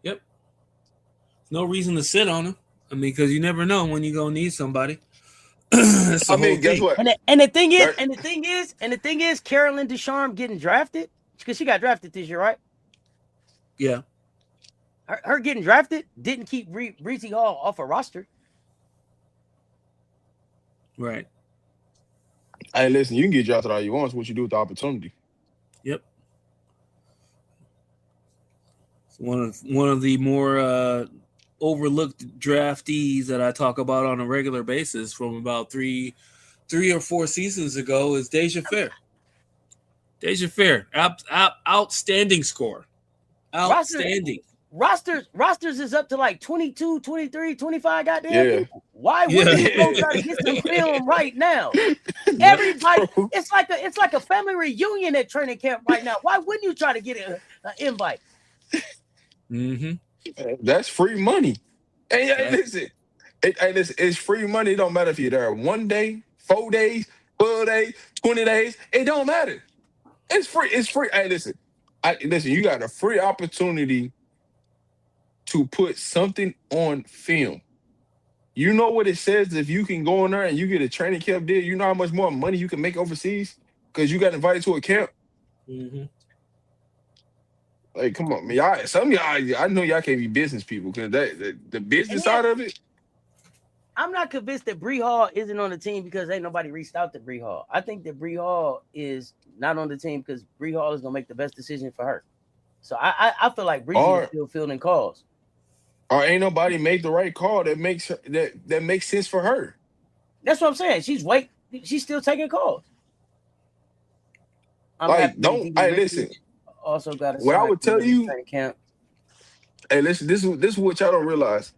Yep. No reason to sit on them. I mean, because you never know when you're gonna need somebody. Guess what? And the thing is, Carolyn Ducharme getting drafted because she got drafted this year, right? Yeah. Her getting drafted didn't keep Breezy Hall off a roster. Right. Hey, listen, you can get drafted all you want. It's what you do with the opportunity. Yep. It's one of the more overlooked draftees that I talk about on a regular basis from about three or 4 seasons ago is Deja Fair. Deja Fair, outstanding score. Outstanding. Rosters is up to like 22, 23, 25 goddamn people. Why wouldn't you go try to get some film right now? Everybody, it's like a family reunion at training camp right now. Why wouldn't you try to get an invite? Mm-hmm. That's free money. Hey, listen. It's free money. It don't matter if you're there 1 day, 4 days, 12 days, 20 days. It don't matter. It's free. It's free. Hey, listen. You got a free opportunity to put something on film. You know what it says if you can go in there and you get a training camp deal. You know how much more money you can make overseas because you got invited to a camp. Mm-hmm. Like, come on, man. Some of y'all, I know y'all can't be business people because the business side of it. I'm not convinced that Bree Hall isn't on the team because ain't nobody reached out to Bree Hall. I think that Bree Hall is not on the team because Bree Hall is gonna make the best decision for her. So I feel like Breezy is still fielding calls. Or ain't nobody made the right call that makes sense for her. That's what I'm saying. She's still taking calls. Listen. Also got what I would tell you. Camp. Hey, listen. This is what y'all don't realize.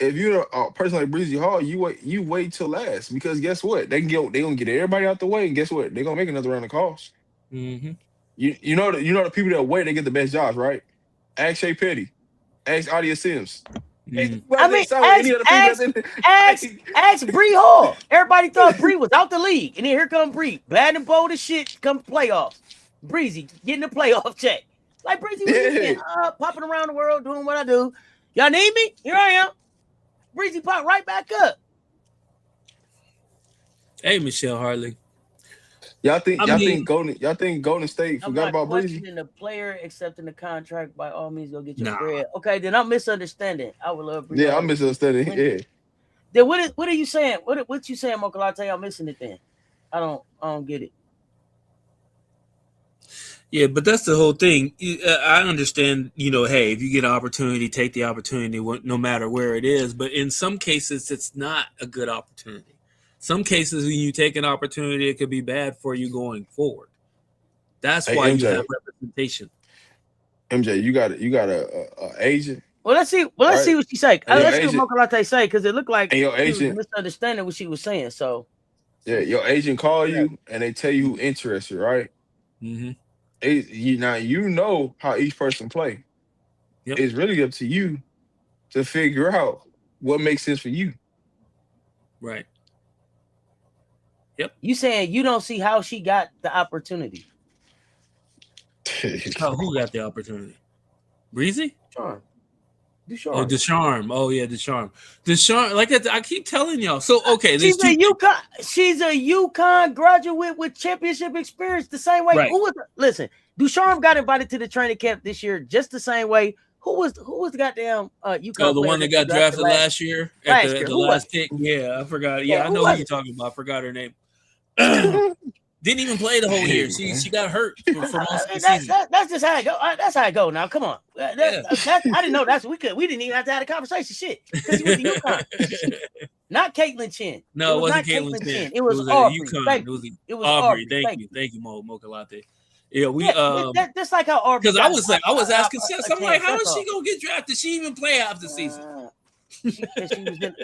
If you're a person like Breezy Hall, you wait till last because guess what? They gonna get everybody out the way, and guess what? They're gonna make another round of calls. Mm-hmm. You know the people that wait, they get the best jobs, right? Ask Shea Petty, ask Adia Sims. Mm-hmm. Ask Bree Hall. Everybody thought Bree was out the league, and then here come Bree, bad and bold as shit. Come playoffs, Breezy getting the playoff check. Like Breezy, popping around the world doing what I do. Y'all need me? Here I am. Breezy pop right back up. Hey, Michelle Hartley. Y'all think Golden State forgot about Breezy? The player accepting the contract, by all means, go get your bread. Okay, then I'm misunderstanding. I would love Breezy. Yeah, I'm misunderstanding. Yeah. Then what are you saying? What you saying, Mocha Latte? I'm missing it then. I don't get it. Yeah, but that's the whole thing. I understand, hey, if you get an opportunity, take the opportunity no matter where it is. But in some cases, it's not a good opportunity. Some cases, when you take an opportunity, it could be bad for you going forward. That's why MJ, you have representation. MJ, you got a agent. Well, let's see. Let's see what she say. Let's see what Mocha Latte say because it looked like your agent was misunderstanding what she was saying. So, yeah, your agent call you and they tell you who interested, right? Mm-hmm. Now you know how each person play. Yep. It's really up to you to figure out what makes sense for you. Right. Yep. You saying you don't see how she got the opportunity? Who got the opportunity? Breezy? Ducharme. Oh, Ducharme. Oh yeah, Ducharme. Ducharme. Like I keep telling y'all. So okay, she's a UConn graduate with championship experience. The same way. Right. Listen, Ducharme got invited to the training camp this year just the same way Who was the goddamn UConn Oh, the player one that got drafted last year at the last pick. Yeah, I forgot. Yeah, I know who you're talking about. I forgot her name. Didn't even play the whole year. She got hurt for most of the season. That's just how it go. That's how it go. Now, come on. I didn't know that's we didn't even have to have a conversation. Shit, because he went to UConn. Not Caitlin Chin. No, it wasn't Caitlin Chin. It was Aubrey. UConn. It was Aubrey. Thank you, Mocha Latte. Yeah, that's like how Aubrey. Because I was asking Cess. I'm like, how is she gonna get drafted? She even play half the season.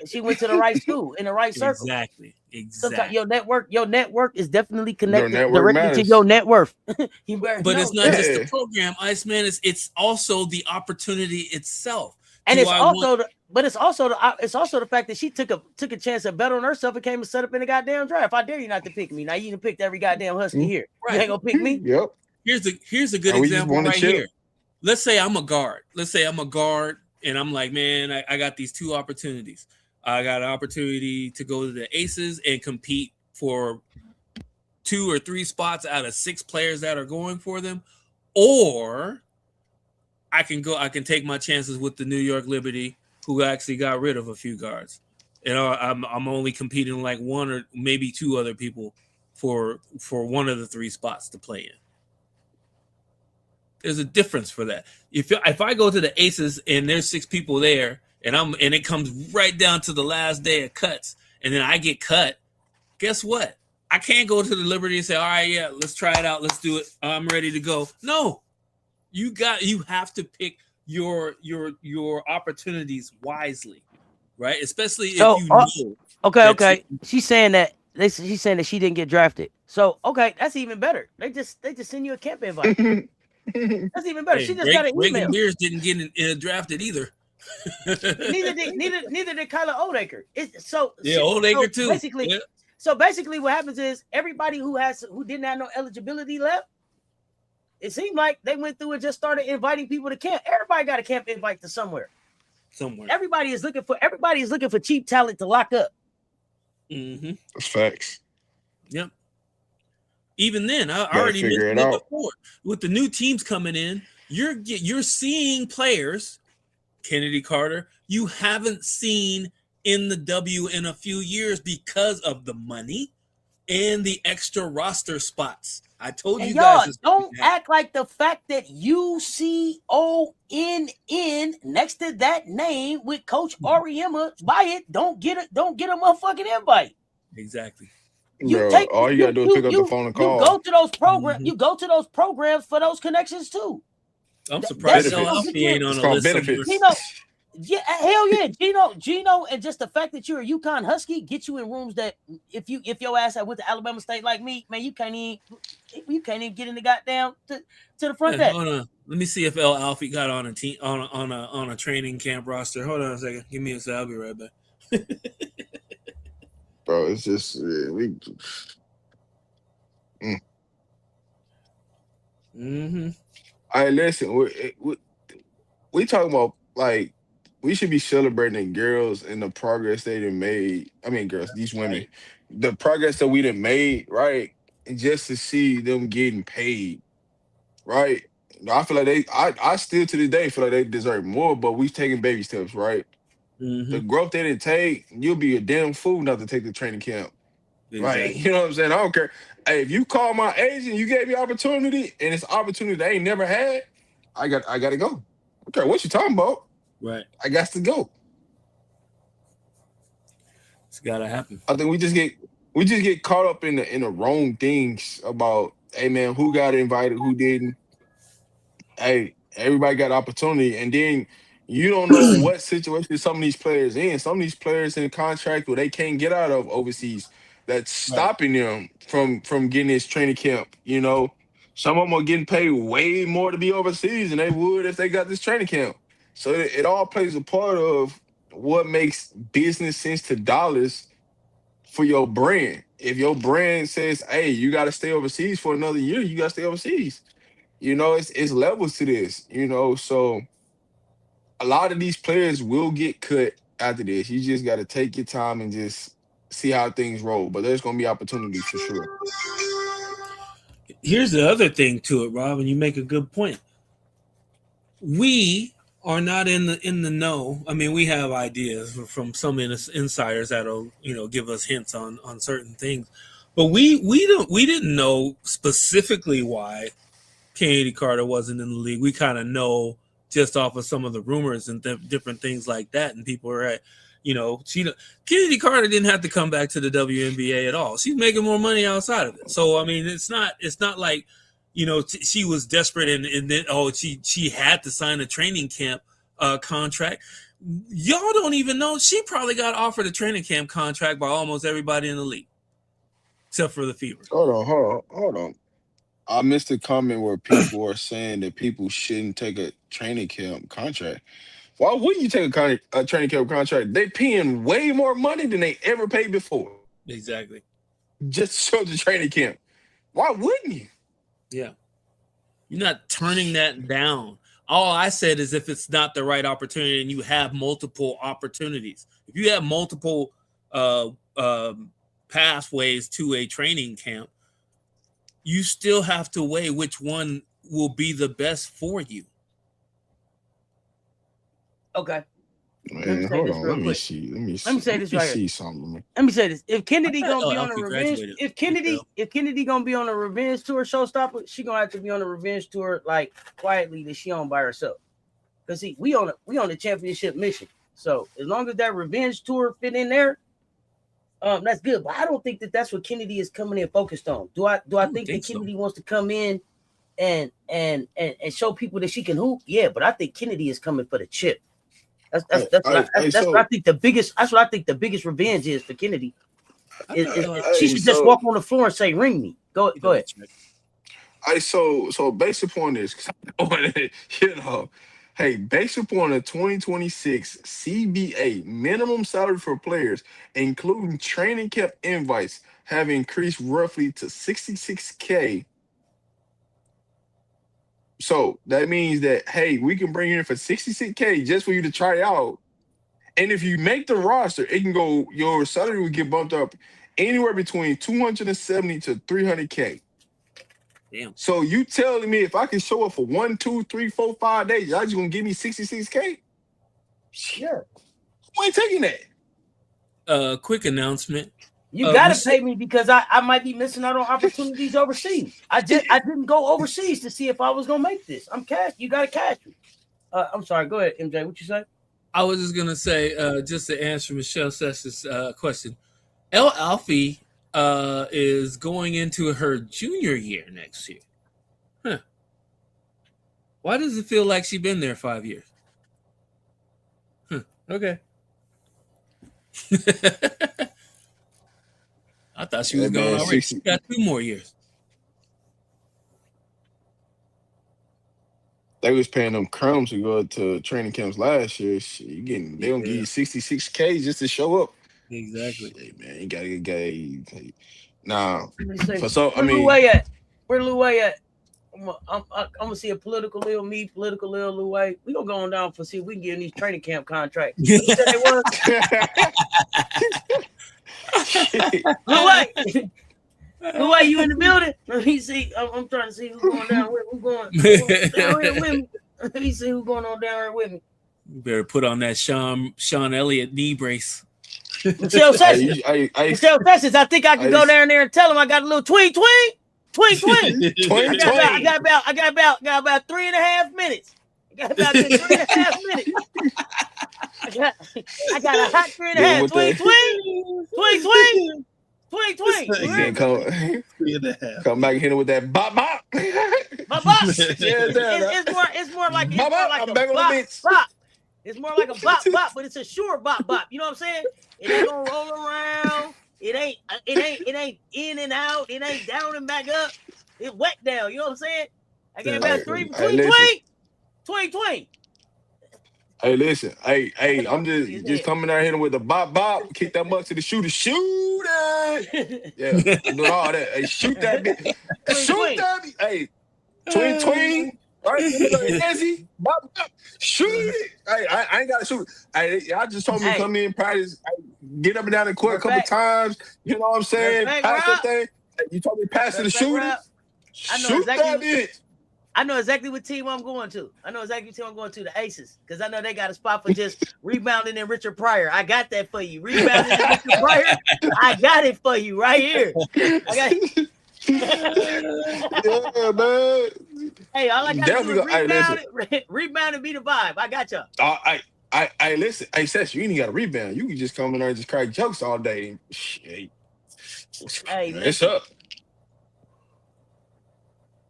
She went to the right school in the right circle. Exactly. Sometimes your network is definitely connected directly to your net worth. But it's not just the program, Iceman. It's also the opportunity itself. And it's also the fact that she took a chance at bettering herself and came and set up in the goddamn draft. I dare you not to pick me. Now you done picked every goddamn Husky here. Right. You ain't gonna pick me. Yep. Here's a good example right here. Let's say I'm a guard. And I'm like, man, I got these two opportunities. I got an opportunity to go to the Aces and compete for 2 or 3 spots out of 6 players that are going for them, or I can take my chances with the New York Liberty, who actually got rid of a few guards. And I'm only competing like 1 or maybe 2 other people for one of the 3 spots to play in. There's a difference for that. If I go to the Aces and there's 6 people there, and it comes right down to the last day of cuts, and then I get cut, guess what? I can't go to the Liberty and say, all right, yeah, let's try it out, let's do it, I'm ready to go. No, you have to pick your opportunities wisely, right? Especially if you know. Okay. She's saying that she didn't get drafted. So okay, that's even better. They just send you a camp invite. That's even better. She just got an email. Reagan Beers didn't get drafted either. neither did Kyla Oldacre. Oldacre too. So basically, what happens is everybody who didn't have no eligibility left. It seemed like they went through and just started inviting people to camp. Everybody got a camp invite to somewhere. Everybody is looking for cheap talent to lock up. Mm-hmm. That's facts. Yep. Even then, I already mentioned it before. With the new teams coming in, you're seeing players, Chennedy Carter, you haven't seen in the W in a few years because of the money and the extra roster spots. I told you guys. Don't act like the fact that UCONN next to that name with Coach Auriemma by it don't get a motherfucking invite. Exactly. All you gotta do is pick up the phone and call. You go to those programs. Mm-hmm. You go to those programs for those connections too. I'm surprised he ain't on a list. Benefits. Yeah, hell yeah, Gino, and just the fact that you're a UConn Husky get you in rooms that if your ass had went to Alabama State like me, man, you can't even get in the goddamn to the front desk. Hold on. Let me see if El Alfie got on a team on a training camp roster. Hold on a second. Give me a second. I'll be right back. Bro, it's just Mm-hmm. All right, listen. We talking about like we should be celebrating girls and the progress they done made. I mean, girls, these women, the progress that we done made, right? And just to see them getting paid, right? I feel like I still to this day feel like they deserve more, but we taking baby steps, right? Mm-hmm. The growth they didn't take, you'll be a damn fool not to take the training camp. Exactly. Right? You know what I'm saying? I don't care. Hey, if you call my agent, you gave me opportunity, and it's opportunity they ain't never had, I got to go. I don't care what you talking about. Right. I got to go. It's gotta happen. I think we just get caught up in the wrong things about, hey man, who got invited, who didn't. Hey, everybody got opportunity, and then you don't know what situation some of these players in. Some of these players in contract where they can't get out of overseas. That's stopping them from getting this training camp. You know, some of them are getting paid way more to be overseas than they would if they got this training camp. So it all plays a part of what makes business sense to dollars for your brand. If your brand says, hey, you got to stay overseas for another year, you got to stay overseas. You know, it's levels to this, you know. So a lot of these players will get cut after this. You just got to take your time and just see how things roll. But there's going to be opportunities for sure. Here's the other thing to it, Rob, and you make a good point. We are not in the know. I mean, we have ideas from some insiders that'll give us hints on certain things, but we didn't know specifically why Chennedy Carter wasn't in the league. We kind of know just off of some of the rumors and different things like that, and people are at. Chennedy Carter didn't have to come back to the WNBA at all. She's making more money outside of it. So I mean, it's not like she was desperate and then she had to sign a training camp contract. Y'all don't even know she probably got offered a training camp contract by almost everybody in the league, except for the Fever. Hold on. I missed a comment where people are saying that people shouldn't take a training camp contract. Why wouldn't you take a training camp contract? They paying way more money than they ever paid before. Exactly. Just to show the training camp. Why wouldn't you? Yeah. You're not turning that down. All I said is if it's not the right opportunity and you have multiple opportunities. If you have multiple pathways to a training camp, you still have to weigh which one will be the best for you. Okay. Man, hold on. Let me see. Let me say this right here. Let me say this. If Kennedy gonna be on a revenge, if Kennedy gonna be on a revenge tour, showstopper, she gonna have to be on a revenge tour like quietly that she on by herself. Cause see, we on a championship mission. So as long as that revenge tour fit in there, that's good. But I don't think that's what Kennedy is coming in focused on. Do I think that Kennedy wants to come in and show people that she can hoop? Yeah, but I think Kennedy is coming for the chip. That's what I think the biggest revenge is for Kennedy. She should just walk on the floor and say, "Ring me." Go ahead. So based upon this, based upon the 2026 CBA minimum salary for players, including training camp invites, have increased roughly to $66K. So that means that, hey, we can bring you in for $66K just for you to try out. And if you make the roster, it can go, your salary will get bumped up anywhere between $270 to $300K. Damn. So you telling me if I can show up for 1, 2, 3, 4, 5 days, y'all just gonna give me $66K? Sure. Who ain't taking that? Quick announcement. You gotta pay me because I might be missing out on opportunities overseas. I didn't go overseas to see if I was gonna make this. I'm cash. You gotta cash me. I'm sorry. Go ahead, MJ. What you say? I was just gonna say, just to answer Michelle Cess's question, El Alfie is going into her junior year next year. Huh? Why does it feel like she's been there 5 years? Okay. I thought she was going already. She got 2 more years. They was paying them crumbs to go to training camps last year. They gonna give you $66K just to show up. Exactly. Hey, man, you gotta get nah. Where Louay at? Where Louay at? I'm gonna see a political Lil me, political Lil Louay. We gonna go on down for see if we can get in these training camp contracts. Louay, you in the building? Let me see. I'm trying to see who's going down with me. Let me see who's going on down here with me. You better put on that Sean Elliott knee brace. Michelle Sessions. I think I can go down there and tell him I got a little twing. I got about 3.5 minutes. I got about 3.5 minutes. I got a hot 3.5. Twing. Come back and hit him with that bop. Bop. It's more like a bop. It's more like a bop, but it's a short bop. You know what I'm saying? It ain't gonna roll around. It ain't in and out. It ain't down and back up. It's wet down. You know what I'm saying? I got about 3 twing. Hey, listen. Hey, I'm just coming out here with the bop. Kick that buck to the shooter. Shoot it. Yeah, doing all that. Hey, shoot that bitch. Shoot that bitch. Hey, twing. Right? Nancy, bop. Shoot it. Hey, I ain't got to shoot it. Hey, y'all just told me to come in, practice, get up and down the court a couple times. You know what I'm saying? Pass that thing. Hey, you told me pass to the shooter. Shoot that bitch. I know exactly what team I'm going to. The Aces, because I know they got a spot for just rebounding and Richard Pryor. I got that for you. Rebounding and Richard Pryor. I got it for you right here. I got it. Yeah, man. Hey, all I got to do is Definitely rebound and be the vibe. I got y'all. I listen. Hey, Cess, you ain't got to rebound. You can just come in there and just crack jokes all day. Shit. Hey, It's up.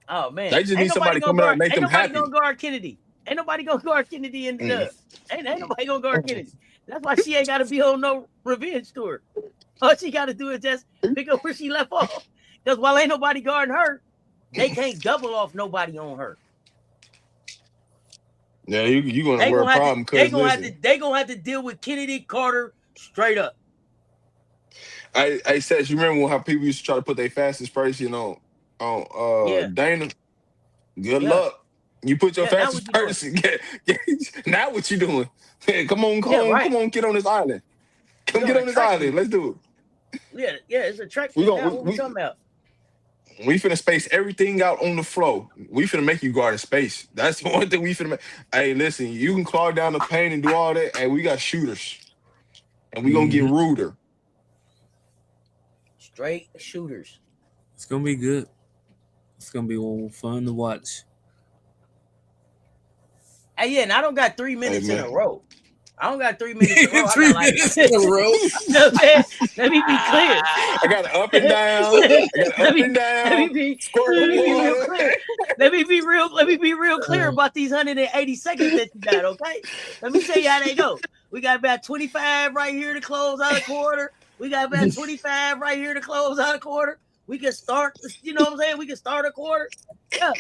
Oh man, they just need somebody to come out and make them happy. Ain't nobody gonna guard Kennedy. Ain't nobody gonna guard Kennedy in the dub. Ain't nobody gonna guard Kennedy. That's why she ain't gotta be on no revenge tour. All she gotta do is just pick up where she left off. Because while ain't nobody guarding her, they can't double off nobody on her. Yeah, you gonna have a problem because they gonna have to deal with Chennedy Carter straight up. I said, you remember how people used to try to put their fastest person on Dana? Good luck. You put your fastest person. Now what you doing? Hey, come on, get on this island. Get on this island. Let's do it. Yeah, it's a track. What we talking about? We finna space everything out on the floor. We finna make you guard a space. That's the one thing we finna make. Hey, listen, you can clog down the paint and do all that. Hey, we got shooters. And we gonna get ruder. Straight shooters. It's gonna be good. It's gonna be fun to watch. Hey, yeah, and I don't got 3 minutes in a row. I don't got 3 minutes in a row. 3 minutes in a row. Let me be clear. I got an up and down. Let me be real clear. Let me be real clear about these 180 seconds that you got, okay? Let me tell you how they go. We got about 25 right here to close out a quarter. We got about 25 right here to close out a quarter. We can start, you know what I'm saying? We can start a quarter. Yeah,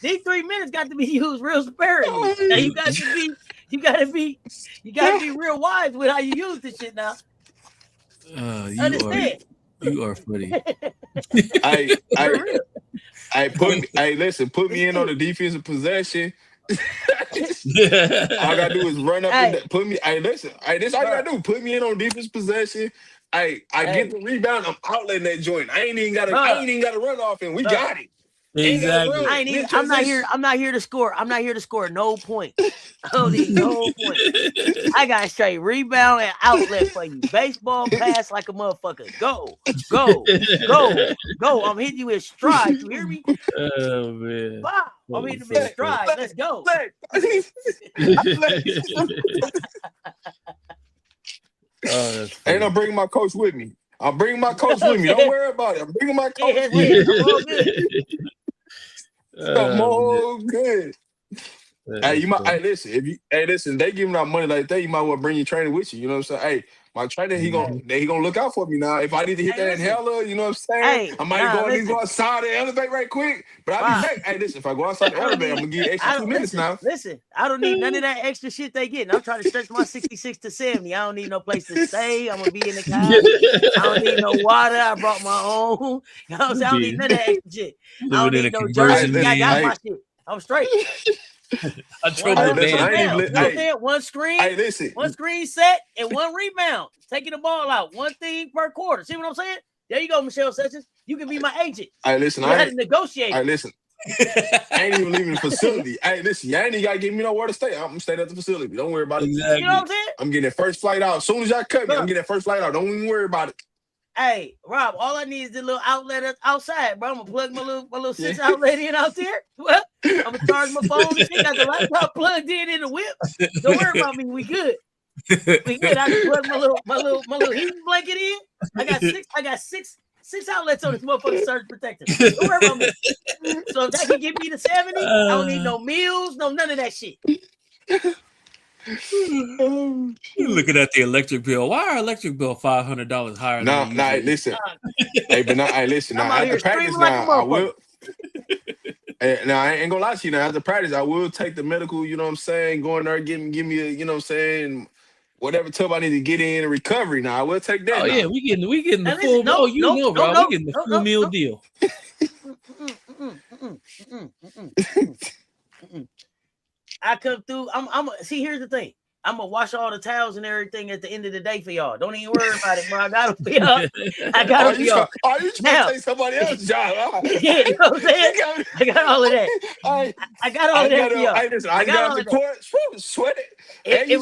these 3 minutes got to be used real sparingly. Now you got to be real wise with how you use this shit now. Understand? You are funny. Put me in on the defensive possession. All I gotta do is run up and put me. This all you gotta do. Put me in on defense possession. I get the rebound. I'm outletting that joint. I ain't even gotta run off, and we got it. Exactly. I'm not here to score. I'm not here to score no point. I don't need no point. I got straight rebound and outlet for you. Baseball pass like a motherfucker. Go. I'm hitting you with stride. You hear me? Oh man. Wow. I'm hitting you with stride. Let's go. And I'm bringing my coach with me. Don't worry about it. I'm bringing my coach with me. I'm all good. Listen, they giving out money like that, you might want to bring your trainer with you. You know what I'm saying? Hey, my trainer, he gonna look out for me now. If I need to hit that inhaler, you know what I'm saying? I might go outside and elevate right quick. But I'll be back. Hey, listen, if I go outside the elevator, I'm gonna give you extra 2 minutes now. Listen, I don't need none of that extra shit they getting. I'm trying to stretch my 66 to 70. I don't need no place to stay. I'm gonna be in the car. I don't need no water. I brought my own. You know what I'm saying? I don't need none of that extra shit. I don't need no jersey. I got my shit. I'm straight. One screen. Hey, listen. One screen set and one rebound. Taking the ball out. One thing per quarter. See what I'm saying? There you go, Michelle Sessions. You can be my agent. Hey, listen. I had to negotiate. Hey, listen. I ain't even leaving the facility. Hey, listen. Y'all ain't even gotta give me nowhere to stay. I'm staying at the facility. Don't worry about it. Exactly. You know what I'm saying? I'm getting that first flight out. As soon as y'all cut me, I'm getting that first flight out. Don't even worry about it. Hey, Rob, all I need is the little outlet outside, bro. I'm gonna plug my little 6 outlet in out there. Well, I'm gonna charge my phone and shit. Got the laptop plugged in the whip. Don't worry about me. We good. We good. I can plug my little heating blanket in. I got six outlets on this motherfucking surge protector. Don't worry about me. So if that can get me to 70, I don't need no meals, none of that shit. You're looking at the electric bill. Why are electric bill $500 higher? Listen. Listen. Now after practice, I will. Now I ain't gonna lie to you. Now after practice, I will take the medical. You know what I'm saying? Go in there, give me a. You know what I'm saying? Whatever tub I need to get in recovery. Now I will take that. Oh yeah, we getting the full. Bro, we getting the full meal deal. I come through. I'm see. Here's the thing. I'm gonna wash all the towels and everything at the end of the day for y'all. Don't even worry about it, bro. I got them for y'all. I got them for y'all. Are you trying to take somebody else's job? Yeah, you know what I'm saying? I got all of that. I got all of that for y'all. I got all the court. Sweat it. In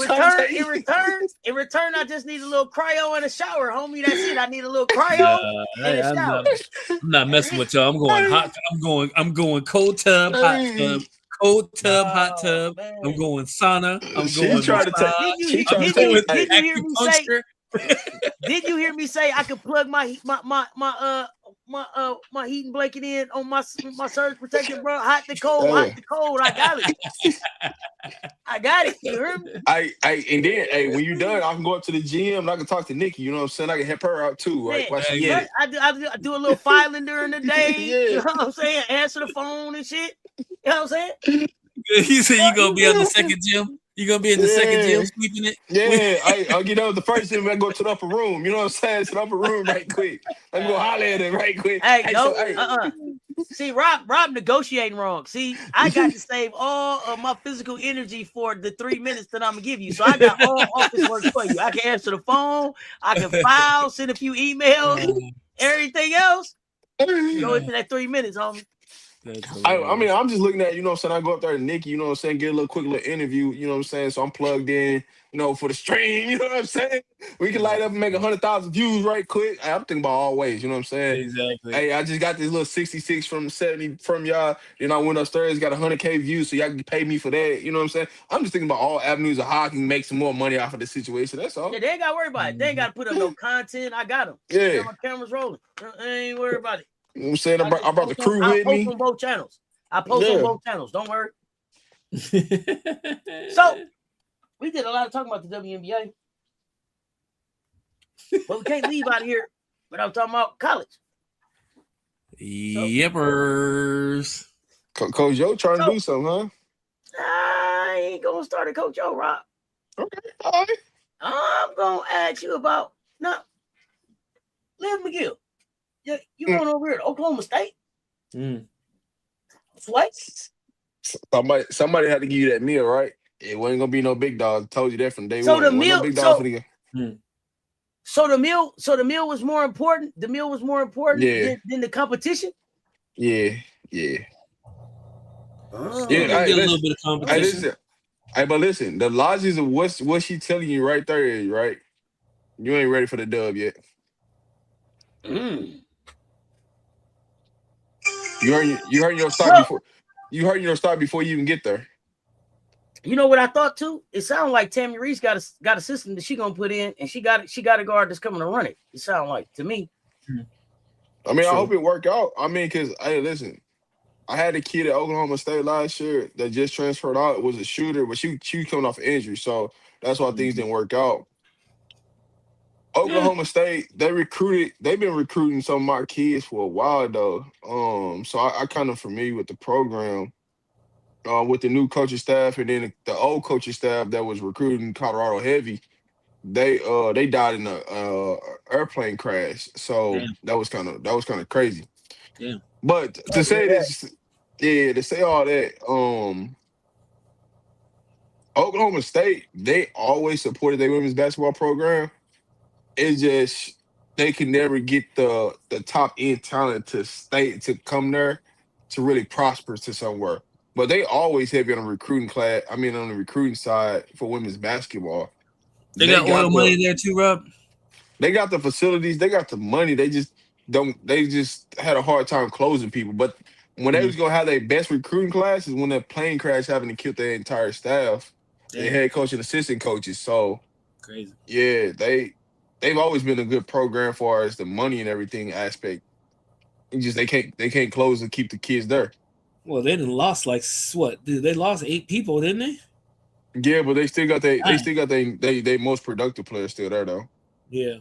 return, I just need a little cryo and a shower, homie. That's it. I need a little cryo and a shower. I'm not messing with y'all. I'm going hot. I'm going cold tub, hot tub. Cold tub, hot tub. Man. I'm going sauna. I'm going. Did you hear me say I could plug my heating blanket in on my surge protector, bro? Hot to cold, hot to cold. I got it. I got it. You heard me? And then when you're done, I can go up to the gym and I can talk to Nikki. You know what I'm saying? I can help her out too, right? I do a little filing during the day. You know what I'm saying? Answer the phone and shit. You know what I'm saying? He said you gonna be on the second gym. You gonna be in the second gym sweeping it? Yeah, I'll get out the first gym and I go to the upper room. You know what I'm saying? To the upper room right quick. Let me go holler at it right quick. See, Rob negotiating wrong. See, I got to save all of my physical energy for the 3 minutes that I'm gonna give you. So I got all office work for you. I can answer the phone, I can file, send a few emails, everything else. Go into that 3 minutes, homie. I mean, I'm just looking at, you know what I'm saying, I go up there to Nikki, you know what I'm saying, get a quick little interview, you know what I'm saying, so I'm plugged in, you know, for the stream, you know what I'm saying? We can light up and make 100,000 views right quick. I'm thinking about all ways, you know what I'm saying? Exactly. Hey, I just got this little 66 from 70 from y'all, then I went upstairs, got 100K views, so y'all can pay me for that, you know what I'm saying? I'm just thinking about all avenues of how I can make some more money off of the situation, that's all. Yeah, they ain't got to worry about it. They ain't got to put up no content. I got them. Yeah. My camera's rolling. I ain't worried about it. You know what I'm saying? I brought the crew with me. I post on both channels. On both channels. Don't worry. So, we did a lot of talking about the WNBA. But we can't leave out of here without talking about college. Yippers. Coach Yo trying to do something, huh? I ain't going to start a Coach Yo, Rob. Okay, all right. I'm going to ask you about, Liv McGill. You going over here to Oklahoma State? What? Somebody had to give you that meal, right? It wasn't gonna be no big dog. I told you that from day one. So the meal was more important. The meal was more important than the competition. Yeah. Oh. Yeah, a little bit of competition. But listen, the logic of what she telling you right there is right. You ain't ready for the dub yet. You heard your start before. You heard your start before you even get there. You know what I thought too? It sounded like Tammy Reese got a system that she gonna put in, and she got a guard that's coming to run it. It sounded like to me. I mean, I hope it work out. I mean, because hey, listen, I had a kid at Oklahoma State last year that just transferred out. It was a shooter, but she was coming off an injury, so that's why things didn't work out. Oklahoma State, they've been recruiting some of my kids for a while though. So I kind of familiar with the program, with the new coaching staff, and then the old coaching staff that was recruiting Colorado heavy. They died in a airplane crash. So that was kind of crazy. Yeah. But to say this, to say all that, Oklahoma State, they always supported their women's basketball program. It's just they can never get the top end talent to come there to really prosper to somewhere. But they always heavy on the recruiting class. I mean, on the recruiting side for women's basketball. They got oil money there too, Rob. They got the facilities. They got the money. They just don't. They just had a hard time closing people. But when they was gonna have their best recruiting class is when that plane crash happened and killed their entire staff, their head coach and assistant coaches. So crazy. Yeah, they've always been a good program as far as the money and everything aspect. It's just they can't close and keep the kids there. Well, they didn't lost like what? Dude, they lost 8 people, didn't they? Yeah, but they still got they most productive players still there though. Yeah,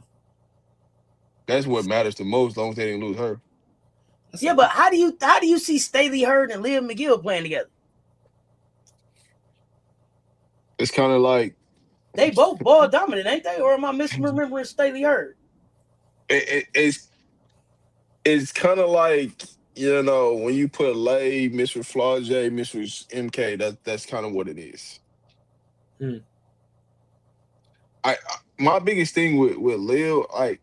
that's what matters the most. As long as they didn't lose her. Yeah, but how do you see Staley Hurd and Liv McGill playing together? It's kind of like they both ball dominant, ain't they? Or am I misremembering Staley Hurd? It's kind of like, you know, when you put Lay, Mr. Flau'jae, Mr. MK, that's kind of what it is. My biggest thing with Lil, like,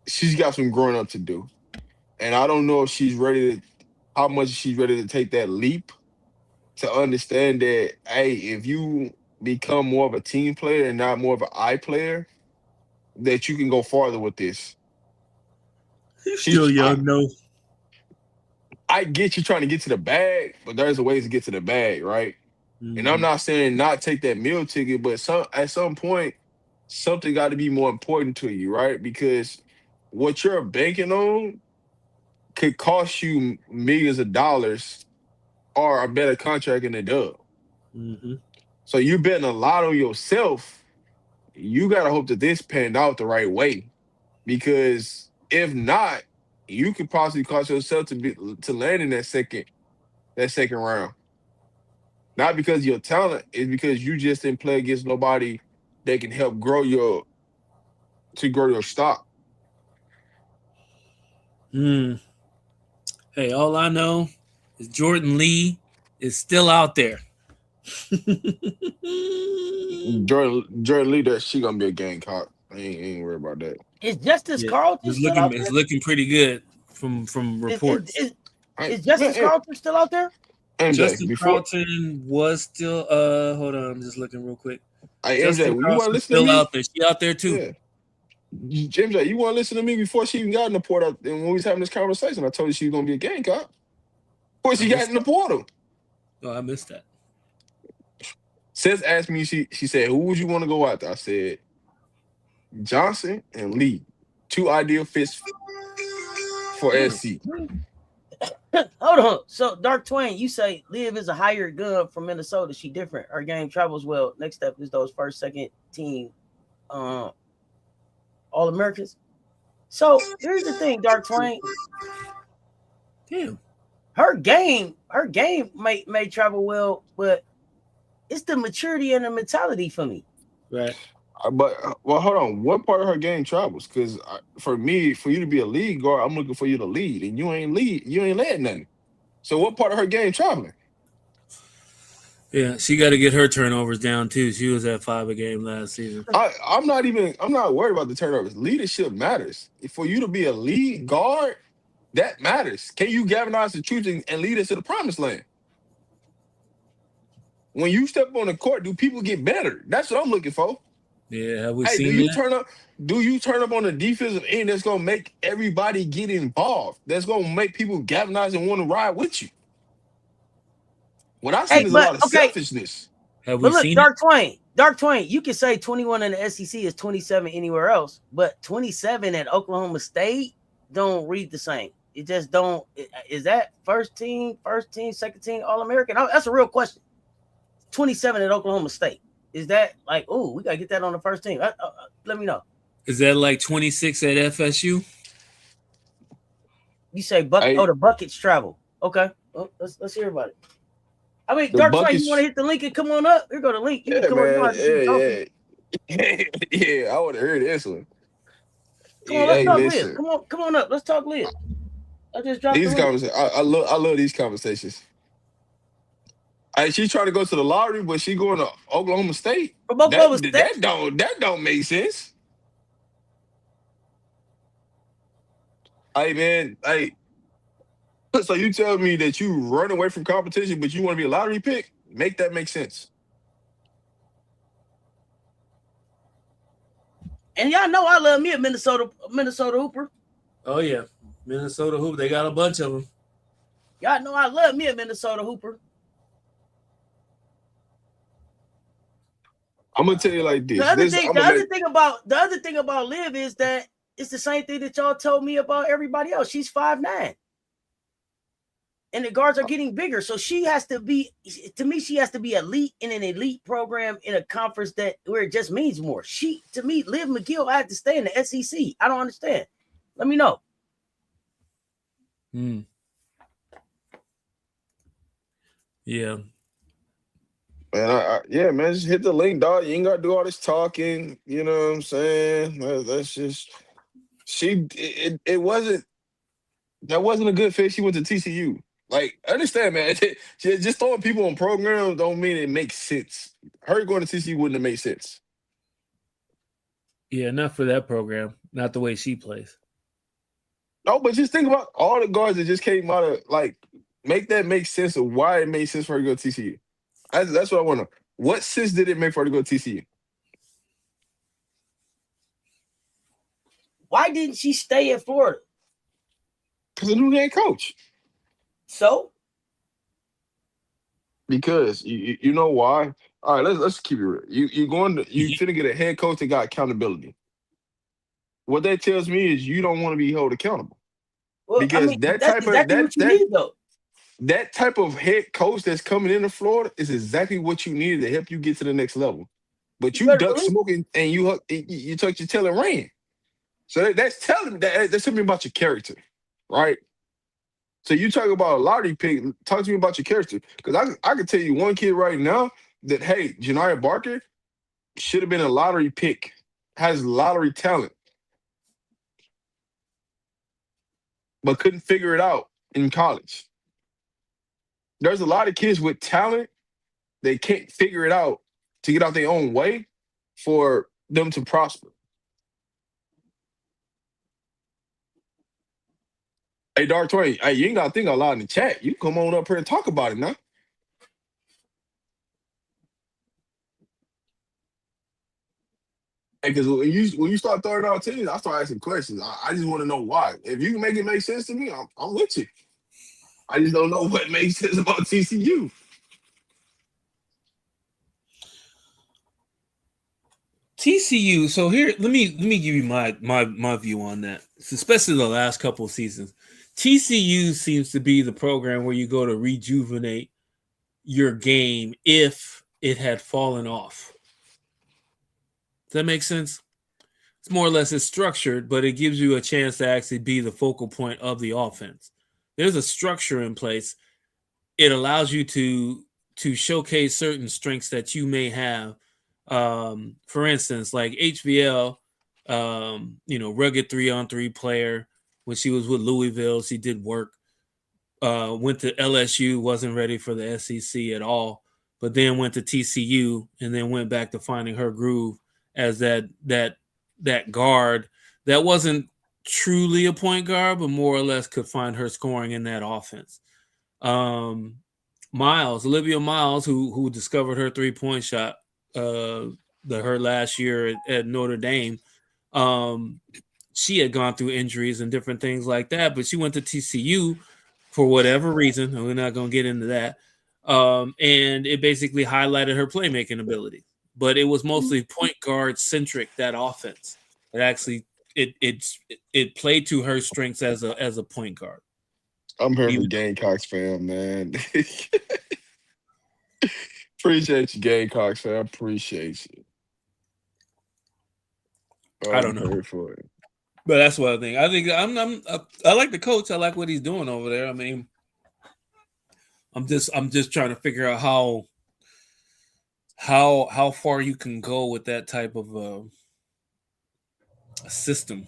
she's got some growing up to do, and I don't know if she's ready to, how much she's ready to take that leap to understand that, hey, if you become more of a team player and not more of an eye player, that you can go farther with this. He's She, still young, no. I get you trying to get to the bag, but there's a ways to get to the bag, right? And I'm not saying not take that meal ticket, but at some point, something got to be more important to you, right? Because what you're banking on could cost you millions of dollars or a better contract in the dub. Mm-hmm. So you're betting a lot on yourself. You gotta hope that this panned out the right way, because if not, you could possibly cost yourself to land in that second round. Not because of your talent, it's because you just didn't play against nobody that can help grow your stock. Mm. Hey, all I know is Jordan Lee is still out there. Jordan Lee, that she gonna be a Gamecock. I ain't worried about that. Is Justice Yeah, Carlton still out there? it's looking pretty good from reports. Is Justice Carlton still out there? MJ, Justin before Carlton was still hold on, I'm just looking real quick. MJ, Justin you want to Carlton's listen to still me? out there. She out there too. Yeah. MJ, you want to listen to me before she even got in the portal? And when we was having this conversation, I told you she was gonna be a Gamecock. Before she got in the portal. Oh, I missed that. Cess asked me, she said, who would you want to go after? I said, Johnson and Lee. Two ideal fits for SC. Hold on. So, Dark Twain, you say Liv is a hired gun from Minnesota. She different. Her game travels well. Next step is those first, second team All-Americans. So, here's the thing, Dark Twain. Damn. Her game may travel well, but it's the maturity and the mentality for me. Right. But hold on. What part of her game travels? Because for me, for you to be a lead guard, I'm looking for you to lead, and you ain't led nothing. So what part of her game traveling? Yeah, she got to get her turnovers down too. She was at 5 a game last season. I'm not worried about the turnovers. Leadership matters. For you to be a lead guard, that matters. Can you galvanize the troops and lead us to the promised land? When you step on the court, do people get better? That's what I'm looking for. Yeah, have we seen that? Do you turn up on the defensive end that's gonna make everybody get involved? That's gonna make people galvanize and want to ride with you. What I seen is a lot of selfishness. Have we seen Dark Twain, you can say 21 in the SEC is 27 anywhere else, but 27 at Oklahoma State don't read the same. It just don't. Is that first team, second team All-American? That's a real question. 27 at Oklahoma State. Is that like, oh, we got to get that on the first team? Let me know. Is that like 26 at FSU? You say the buckets travel. Okay. Well, let's hear about it. I mean, Dark Twain, you want to hit the link and come on up? Here go the link. You can come on. Yeah, I would have heard this one. Come on, let's talk Liv. Come on up. Let's talk Liv. I just dropped these conversations. I love these conversations. She's trying to go to the lottery, but she going to Oklahoma State. That don't make sense. Hey man, so you tell me that you run away from competition, but you want to be a lottery pick? Make that make sense. And y'all know I love me a Minnesota Hooper. Oh yeah, Minnesota Hooper. They got a bunch of them. Y'all know I love me a Minnesota Hooper. I'm gonna tell you like this. The other thing about Liv is that it's the same thing that y'all told me about everybody else. She's 5'9", and the guards are getting bigger. So she has to be. To me, she has to be elite in an elite program in a conference where it just means more. To me, Liv McGill had to stay in the SEC. I don't understand. Let me know. Yeah. Man, man, just hit the link, dog. You ain't got to do all this talking. You know what I'm saying? That's just it wasn't. That wasn't a good fit. She went to TCU. Like, understand, man. Just throwing people on programs don't mean it makes sense. Her going to TCU wouldn't have made sense. Yeah, not for that program. Not the way she plays. No, but just think about all the guards that just came out of make that make sense of why it made sense for her to go to TCU. That's what I want to know. What sense did it make for her to go to TCU? Why didn't she stay in Florida? Because the new head coach. So? Because you know why? All right, let's keep it real. You finna get a head coach that got accountability. What that tells me is you don't want to be held accountable. Well, because that's exactly what you need, though. That type of head coach that's coming into Florida is exactly what you needed to help you get to the next level. But you duck smoking and you tucked your tail and ran. So that's telling me about your character, right? So you talk about a lottery pick. Talk to me about your character, because I can tell you one kid right now that, hey, Janiah Barker should have been a lottery pick, has lottery talent, but couldn't figure it out in college. There's a lot of kids with talent, they can't figure it out to get out their own way for them to prosper. Hey, Dark 20, hey, you ain't got to think a lot in the chat. You come on up here and talk about it now. Because when you start throwing out teams, I start asking questions. I just want to know why. If you can make it make sense to me, I'm with you. I just don't know what makes sense about TCU. TCU. So here, let me give you my view on that. Especially the last couple of seasons, TCU seems to be the program where you go to rejuvenate your game if it had fallen off. Does that make sense? It's more or less it's structured, but it gives you a chance to actually be the focal point of the offense. There's a structure in place. It allows you to showcase certain strengths that you may have. For instance, like HVL, rugged 3-on-3 player. When she was with Louisville, she did work. Went to LSU, wasn't ready for the SEC at all, but then went to TCU and then went back to finding her groove as that guard that wasn't truly a point guard, but more or less could find her scoring in that offense. Olivia Miles, who discovered her 3-point shot her last year at Notre Dame. She had gone through injuries and different things like that, but she went to TCU for whatever reason, and we're not going to get into that. And it basically highlighted her playmaking ability, but it was mostly point guard centric, that offense. It actually it played to her strengths as a point guard. I'm here for Gamecocks fan, man. Appreciate you, Gamecocks fan. I appreciate you. I don't know for it. But that's what I think. I like the coach. I like what he's doing over there. I mean, I'm just trying to figure out how far you can go with that type of a system.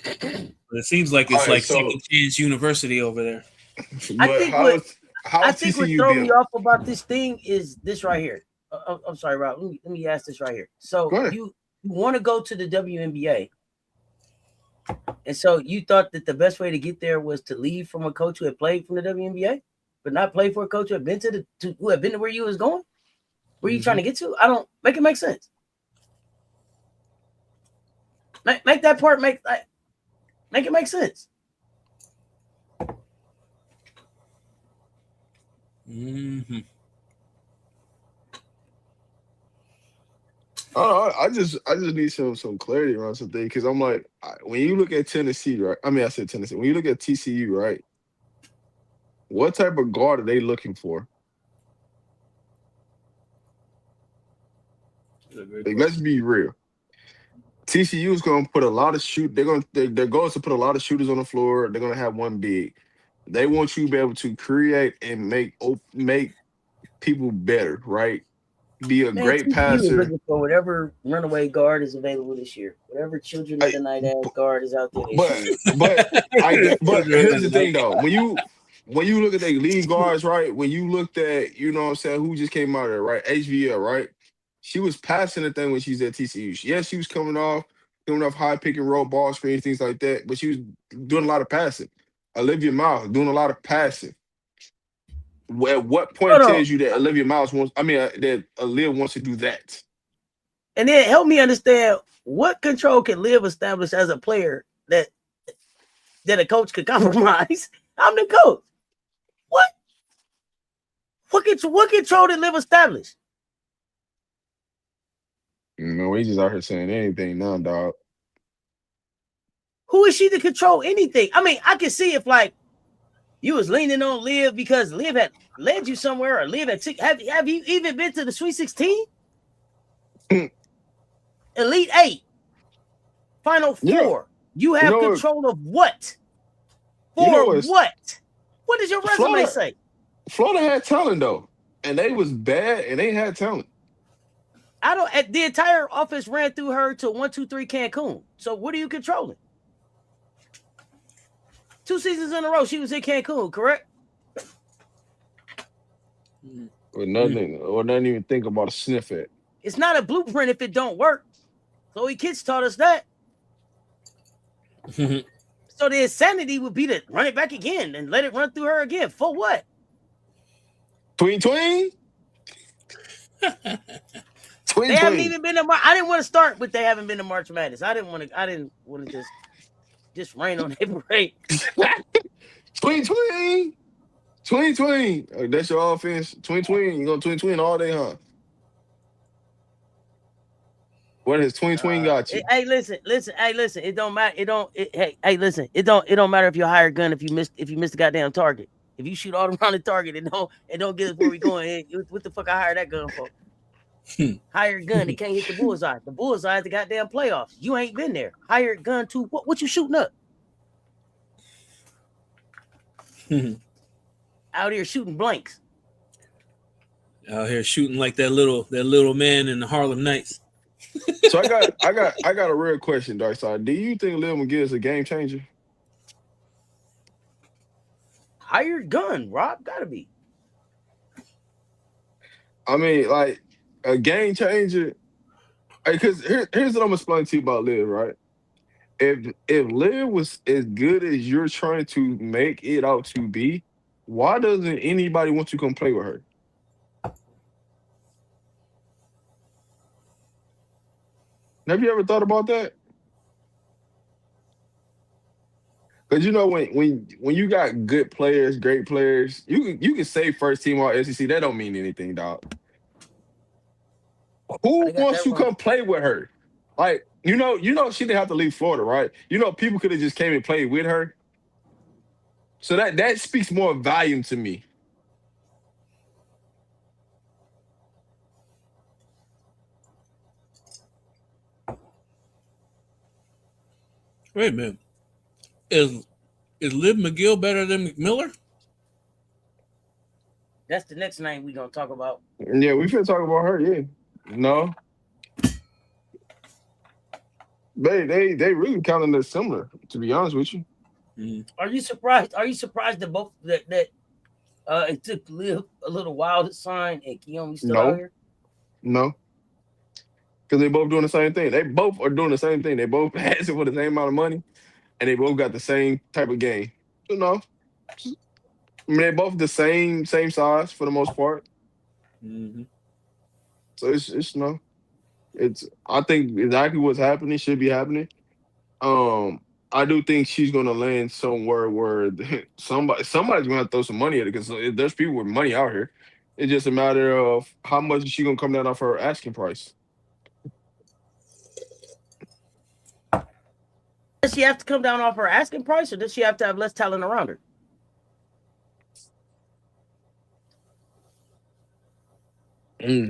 But it seems like it's second chance university over there. I think what throwing me off about this thing is this right here. I'm sorry, Rob. Let me ask this right here. So you want to go to the WNBA. And so you thought that the best way to get there was to leave from a coach who had played from the WNBA, but not play for a coach who had been who had been to where you was going? Where you trying to get to? I don't make it make sense. Make that part make it make sense. Mm-hmm. I just need some clarity around something, because I'm like, when you look at Tennessee, right? I mean, I said Tennessee. When you look at TCU, right? What type of guard are they looking for? Like, let's be real. TCU is going to put a lot of their goal is to put a lot of shooters on the floor. They're going to have one big. They want you to be able to create and make people better, right? Be a great passer. Looking for whatever runaway guard is available this year. Whatever children of the night guard is out there this year. But here's the thing, though. When you look at the lead guards, right? When you looked at, you know what I'm saying, who just came out of there, right? HVL, right? She was passing the thing when she's at TCU. Yes, she was coming off doing enough high pick and roll ball screens, things like that. But she was doing a lot of passing. Olivia Miles doing a lot of passing. At what point Hold on. tells you that Olivia Miles wants? I mean, that Olivia wants to do that. And then help me understand what control can Liv establish as a player that a coach could compromise. I'm the coach. What control did Liv establish? We just out here saying anything now, dog. Who is she to control anything? I mean, I can see if like you was leaning on Liv because Liv had led you somewhere, or Liv had have you even been to the Sweet 16? Elite 8, Final 4. Yeah. You have control of what? For what? What does your resume say? Florida had talent though, and they was bad, and they had talent. The entire offense ran through her to 1-2-3 Cancun. So what are you controlling? 2 seasons in a row, she was in Cancun, correct? Or nothing, or nothing even think about a sniff at. It's not a blueprint if it don't work. Chloe Kitts taught us that. So the insanity would be to run it back again and let it run through her again. For what? Tween. They haven't even been to I didn't want to start with they haven't been to March Madness. I didn't want to just rain on their parade. Tween. That's your offense. Tween. You go tween all day, huh? What has tween got you? Hey, listen. It don't matter. Listen. It don't matter if you're a hired gun if you missed the goddamn target. If you shoot all around the target and don't get us where we going, hey, what the fuck I hired that gun for? Hired gun, it can't hit the bullseye. The bullseye is the goddamn playoffs. You ain't been there. Hired gun to what you shooting up? Out here shooting blanks. Out here shooting like that little man in the Harlem Nights. So I got a real question, Dark Side. Do you think Liv McGill is a game changer? Hired gun, Rob, gotta be. I mean, like a game changer. Because here's what I'm gonna explain to you about Liv, right? If Liv was as good as you're trying to make it out to be, why doesn't anybody want to come play with her? Have you ever thought about that? Because when you got good players, great players, you can say first team all SEC. That don't mean anything, dog. Who wants to come play with her? Like she didn't have to leave Florida, right? People could have just came and played with her. So that speaks more volume to me. Wait a minute. Is Liv McGill better than McMiller? That's the next name we gonna talk about. Yeah, we finna talk about her. Yeah, no, they really kind of similar. To be honest with you, Are you surprised? Are you surprised that both that it took Liv a little while to sign and Keone still out here? No. Because they both doing the same thing. They both are doing the same thing. They both asking for the same amount of money, and they both got the same type of game. I mean, they both the same size for the most part. Mm-hmm. So it's I think exactly what's happening should be happening. I do think she's gonna land somewhere where somebody's gonna have to throw some money at it because there's people with money out here. It's just a matter of how much is she gonna come down off her asking price. Does she have to come down off her asking price, or does she have to have less talent around her?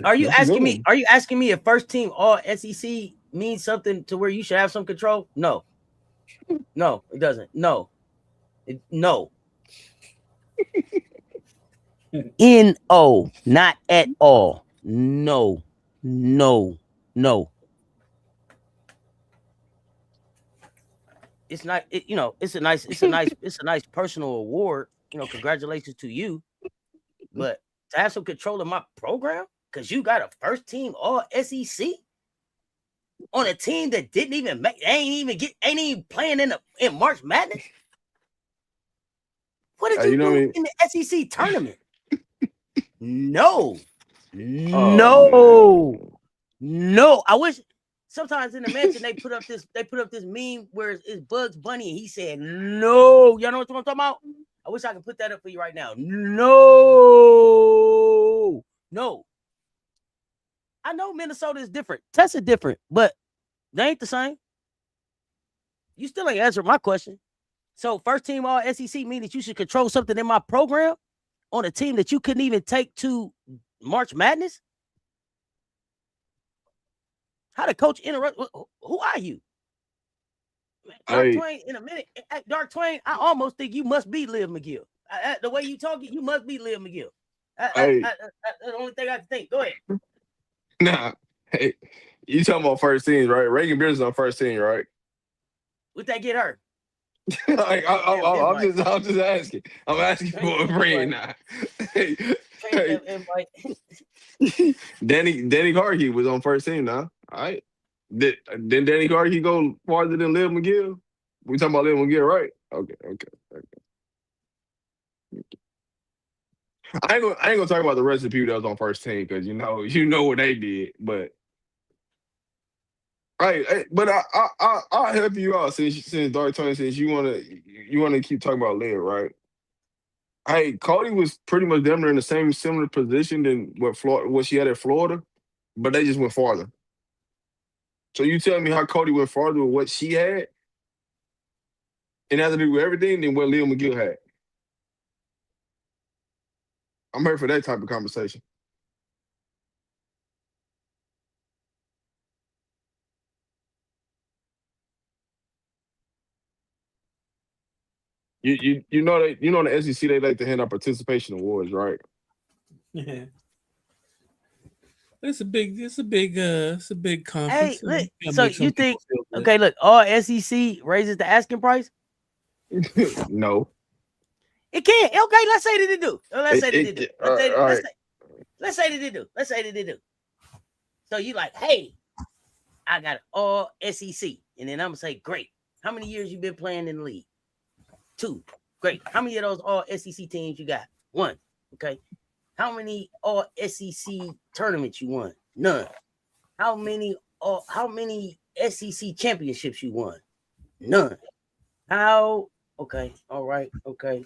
Are you asking me? Are you asking me if first team all SEC means something to where you should have some control? No, it doesn't. No. N-O, not at all. No. It's not. It's a nice personal award. Congratulations to you. But to have some control of my program because you got a first team all SEC. on a team that didn't even make, ain't even playing in March Madness. What did you do in the SEC tournament? No. I wish sometimes in the mention they put up this meme where it's Bugs Bunny and he said no. Y'all know what I'm talking about? I wish I could put that up for you right now. No. I know Minnesota is different. Cess is different, but they ain't the same. You still ain't answered my question. So first team all SEC means that you should control something in my program on a team that you couldn't even take to March Madness? How the coach interrupt? Who are you? Dark Twain, in a minute. Dark Twain, I almost think you must be Liv McGill. The way you talking, you must be Liv McGill. That's the only thing I can think. Go ahead. Nah, hey, you talking about first teams, right? Reagan Beers is on first team, right? Would that get her? Like, I'm just asking. I'm asking for a friend now. Danny Carter was on first team now. All right. Did Danny Carter go farther than Liv McGill? We talking about Liv McGill, right? Okay. I ain't gonna talk about the rest of the people that was on first team because you know what they did, but right. But I'll help you out since Dark Twain, since you wanna keep talking about Liv, right? Hey, Cody was pretty much damn near in the same similar position than what she had at Florida, but they just went farther. So you tell me how Cody went farther with what she had and had to do everything than what Liv McGill had. I'm here for that type of conversation. You know the SEC, they like to hand out participation awards, right? Yeah. It's a big conference. Hey, look, so you think look, all SEC raises the asking price? No. It can't. Okay, let's say that they do. Let's say that they do. So you like, hey, I got all SEC. And then I'm going to say, great. How many years you been playing in the league? 2. Great. How many of those all SEC teams you got? 1. Okay. How many all SEC tournaments you won? None. How many SEC championships you won? None. Okay. All right. Okay.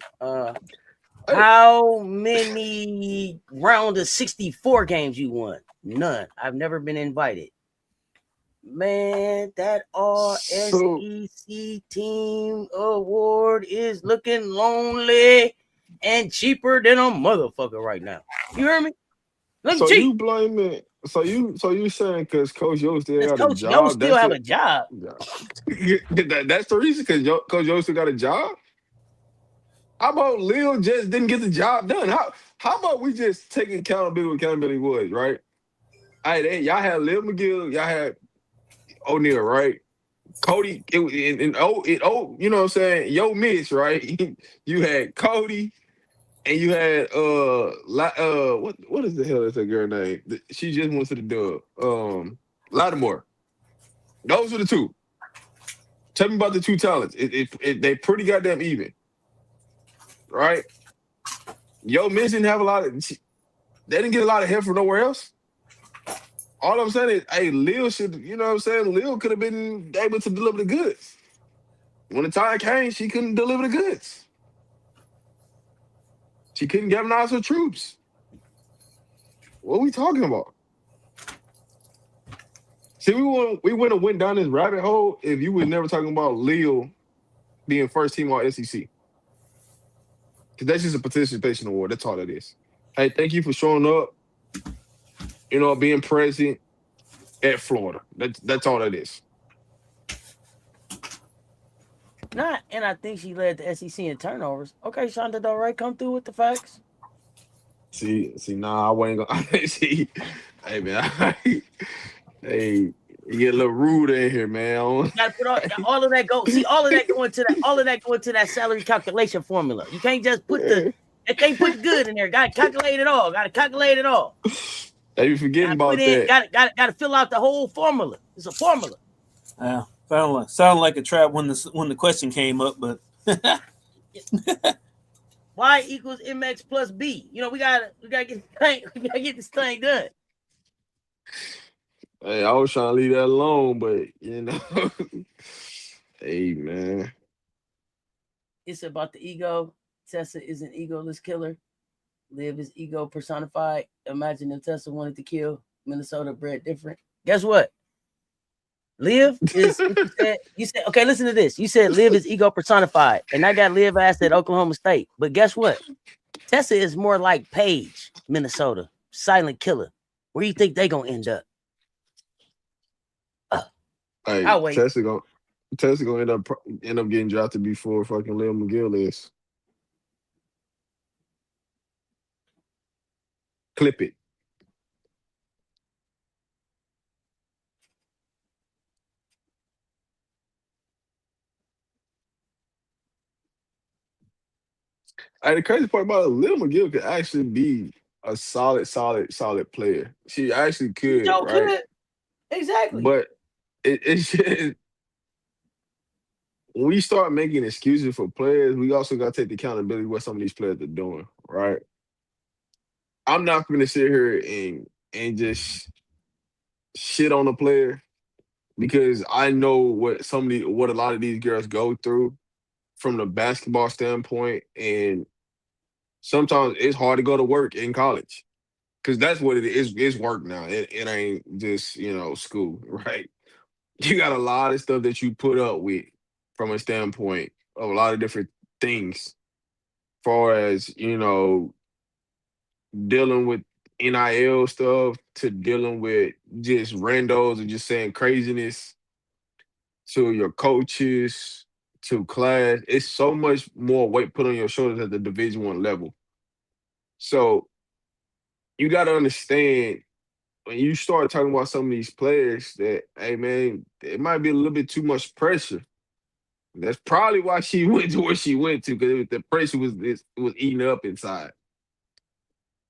How many round of 64 games you won? None. I've never been invited. Man, that all SEC team award is looking lonely and cheaper than a motherfucker right now. You hear me? So cheap. You blame it. So you saying because Coach Yo still got a job? Yo still have a job. That's the reason, because Coach Yo still got a job? How about Lil just didn't get the job done? How about we just take accountability was, right? Y'all had Lil McGill, y'all had O'Neal, right? Cody, you know what I'm saying? Yo Mitch, right? You had Cody, and you had what is the hell is that girl name? She just went to the dub. Lattimore. Those were the 2. Tell me about the 2 talents. They pretty goddamn even, right? Yo Mitch didn't have a lot of. They didn't get a lot of help from nowhere else. All I'm saying is, hey, Lil should, you know what I'm saying? Lil could have been able to deliver the goods. When the time came, she couldn't deliver the goods. She couldn't galvanize her troops. What are we talking about? See, we wouldn't have went down this rabbit hole if you were never talking about Lil being first team all SEC. Because that's just a participation award. That's all it is. Hey, thank you for showing up. You know, being present at Florida. That's all it is. And I think she led the SEC in turnovers. Okay, Shonda Del Rey, come through with the facts. See, nah, I wasn't gonna see. Hey man, hey, you get a little rude in here, man. You gotta put all of that go. See, all of that go into that salary calculation formula. You can't just put the good in there. Gotta calculate it all. They be forgetting about that. Got to fill out the whole formula. It's a formula. Yeah, sound like a trap when the question came up, but Y equals MX plus B. You know, we gotta get this thing done. Hey, I was trying to leave that alone, but you know, hey man, It's about the ego. Tessa is an egoless killer. Liv is ego personified. Imagine if Tessa wanted to kill Minnesota bred different. Guess what? Liv is what you said okay, listen to this. You said Liv is ego personified, and I got Liv ass at Oklahoma State. But guess what? Tessa is more like Paige, Minnesota, silent killer. Where do you think they gonna end up? hey, I'll wait. Tessa gonna end up getting drafted before fucking Lil McGill is. Clip it. Hey, the crazy part about it, Lil McGill could actually be a solid player. She actually could, Joe right? could. Exactly. But it's just, when we start making excuses for players, we also got to take the accountability of what some of these players are doing, right? I'm not going to sit here and just shit on a player because I know what what a lot of these girls go through from the basketball standpoint, and sometimes it's hard to go to work in college because that's what it is. It's work now. It ain't just school, right? You got a lot of stuff that you put up with from a standpoint of a lot of different things, far as dealing with NIL stuff to dealing with just randos and just saying craziness to your coaches to class. It's so much more weight put on your shoulders at the Division I level. So you got to understand when you start talking about some of these players that, hey man, it might be a little bit too much pressure. That's probably why she went to where she went to, because the pressure was eating her up inside.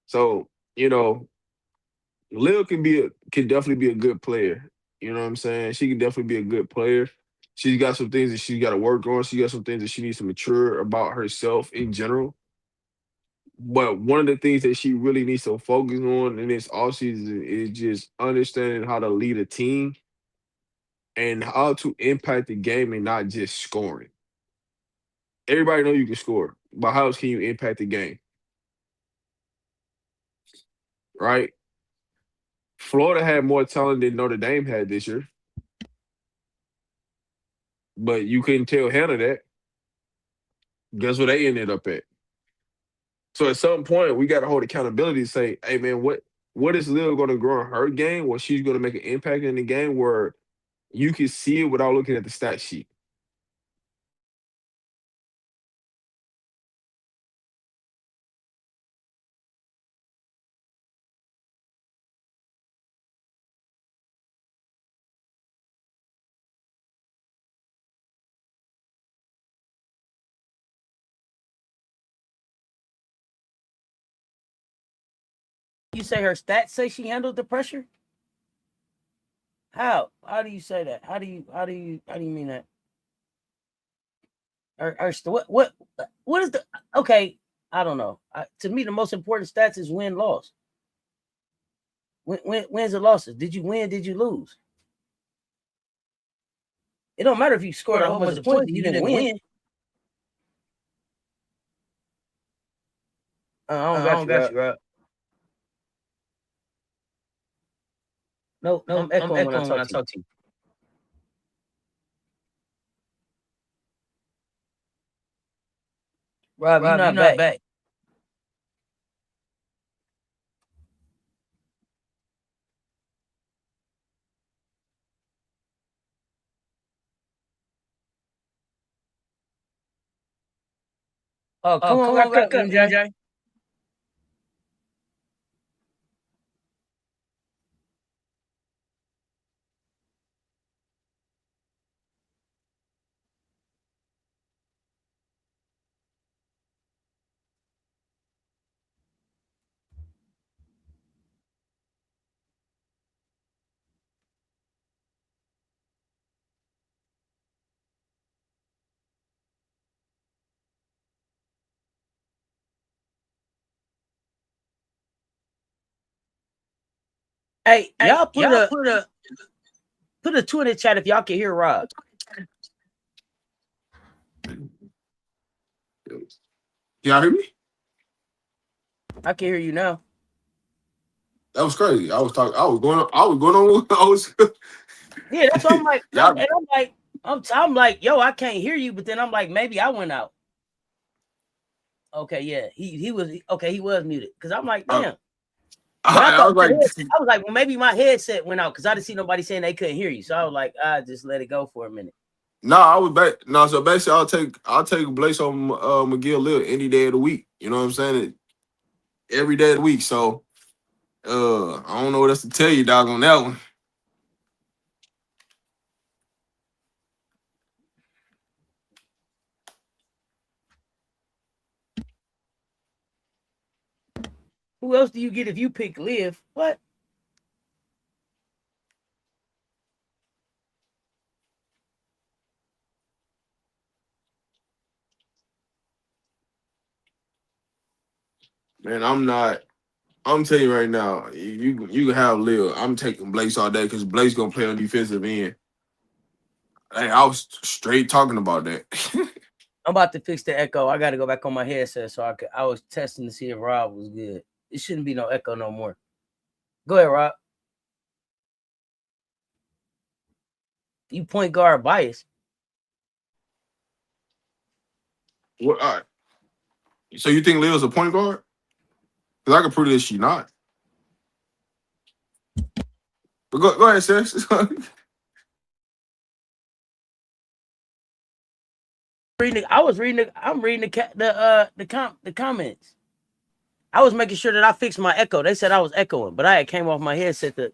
So Lil can definitely be a good player. You know what I'm saying? She can definitely be a good player. She's got some things that she's got to work on. She got some things that she needs to mature about herself in general. But one of the things that she really needs to focus on in this offseason is just understanding how to lead a team and how to impact the game and not just scoring. Everybody know you can score, but how else can you impact the game? Right? Florida had more talent than Notre Dame had this year, but you couldn't tell Hannah that. Guess where they ended up at? So at some point, we got to hold accountability to say, hey, man, what is Lil going to grow in her game where she's going to make an impact in the game where you can see it without looking at the stat sheet? You say her stats say she handled the pressure? How? How do you say that? How do you mean that? What is the okay? I don't know. To me, the most important stats is win loss. Wins or losses. Did you win? Did you lose? It don't matter if you scored a whole bunch of points. You didn't win. I don't got you, Rob. No, I'm echoing when I talk to you. Rob, you're not back. Oh, come on, rock up, MJ. Hey, y'all put a two in the chat if y'all can hear Rob. Y'all hear me? I can hear you now. That was crazy. I was talking. I was going on. Yeah, that's what I'm like. Y'all, I'm like, yo, I can't hear you. But then I'm like, maybe I went out. Okay, yeah, he was okay. He was muted because I'm like, damn. But I was like, well, maybe my headset went out because I didn't see nobody saying they couldn't hear you. So I was like, I just let it go for a minute. No, I was back. No, so basically, I'll take Blaze on McGill Lil any day of the week. You know what I'm saying? Every day of the week. So, I don't know what else to tell you, dog, on that one. Who else do you get if you pick Liv? What? Man, I'm telling you right now, you can have Lil. I'm taking Blaze all day because Blaze gonna play on defensive end. Hey, I was straight talking about that. I'm about to fix the echo. I got to go back on my headset so I was testing to see if Rob was good. It shouldn't be no echo no more. Go ahead, Rob. You point guard bias. What? All right. So you think Lil's a point guard? Because I can prove that she not. But go ahead, Cess. I'm reading the comments. I was making sure that I fixed my echo. They said I was echoing, but I had came off my headset to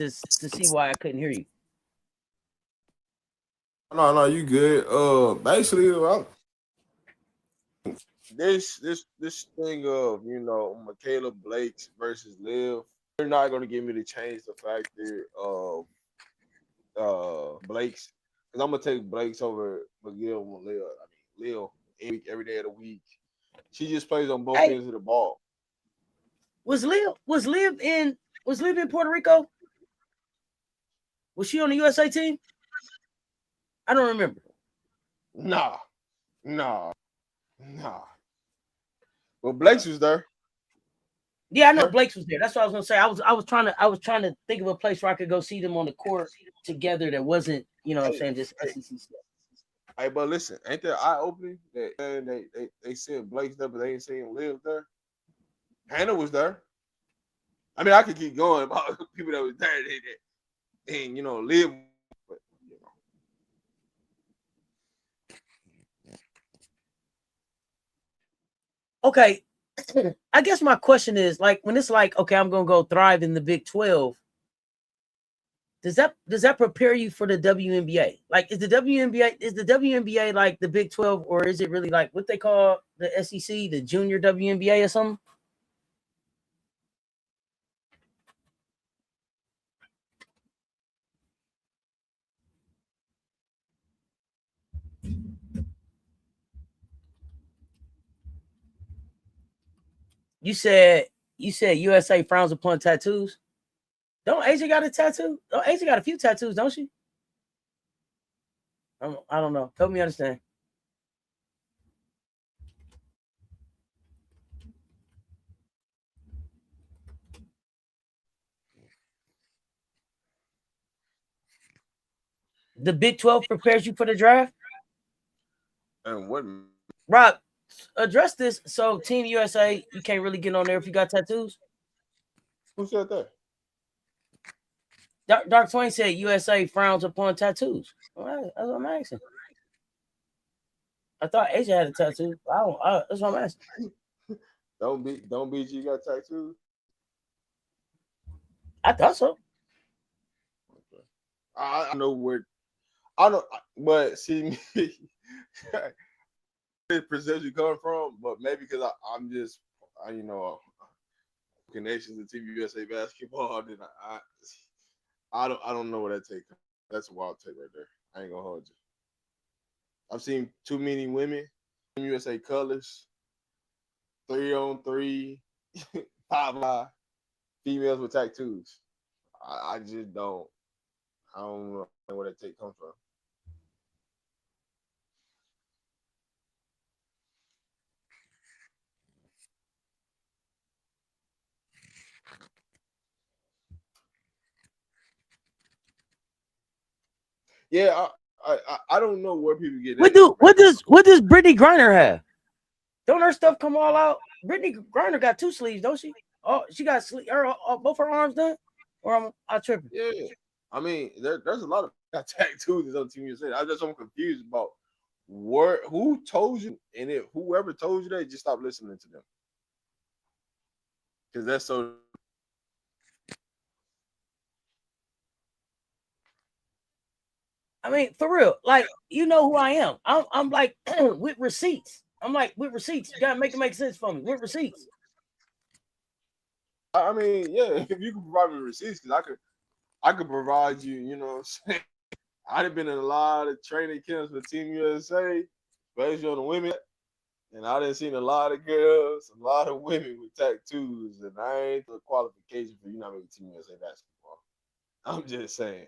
see why I couldn't hear you. No, you good. Basically, this thing of Michaela Blakes versus Liv, they're not gonna give me to change the factor of Blakes because I'm gonna take Blakes over McGill and Lil. I mean, Lil every day of the week. She just plays on both ends of the ball. Was Liv in Puerto Rico? Was she on the USA team? I don't remember. Nah. Well, Blakes was there. Yeah, I know Blakes was there. That's what I was gonna say. I was trying to think of a place where I could go see them on the court together that wasn't, what I'm saying, just SEC stuff. Hey, but listen, ain't that eye opening that they sent Blakes there, but they ain't seen Liv there? Hannah was there. I mean, I could keep going about people that was there and Liv, but Okay. I guess my question is, like, when it's like, okay, I'm gonna go thrive in the Big 12. Does that prepare you for the WNBA? Like, is the WNBA like the Big 12, or is it really like what they call the SEC, the junior WNBA or something? You said USA frowns upon tattoos. Don't Asia got a tattoo? Asia got a few tattoos, don't she? I don't know. Help me understand. The Big 12 prepares you for the draft? And what? Rob, address this. So Team USA, you can't really get on there if you got tattoos? Who said that? Dark Twain said USA frowns upon tattoos. Well, that's what I'm asking. I thought Asia had a tattoo. That's what I'm asking. Don't BG got tattoos? I thought so. Okay. I know where. I don't. But see, it perception coming from, but maybe because I'm just, connections to Team USA basketball. Then I don't know what that take. That's a wild take right there. I ain't gonna hold you. I've seen too many women, Team USA colors, 3-on-3, 5-5, females with tattoos. I just don't. I don't know where that take comes from. Yeah, I don't know where people get that. What does Brittany Griner have? Don't her stuff come all out? Brittany Griner got 2 sleeves, don't she? Oh, she got both her arms done? Or I tripping? Yeah. I mean, there's a lot of tattoos on Team USA. I'm confused about who told you, and if whoever told you that, just stop listening to them. Because that's so. I mean, for real, like, you know who I am. I'm like with receipts. I'm like with receipts. You gotta make it make sense for me. With receipts. I mean, yeah, if you can provide me receipts, because I could provide you. You know what I'm saying? I've been in a lot of training camps for Team USA, especially on the women, and I done seen a lot of girls, a lot of women with tattoos, and I ain't the qualification for you not making Team USA basketball. I'm just saying.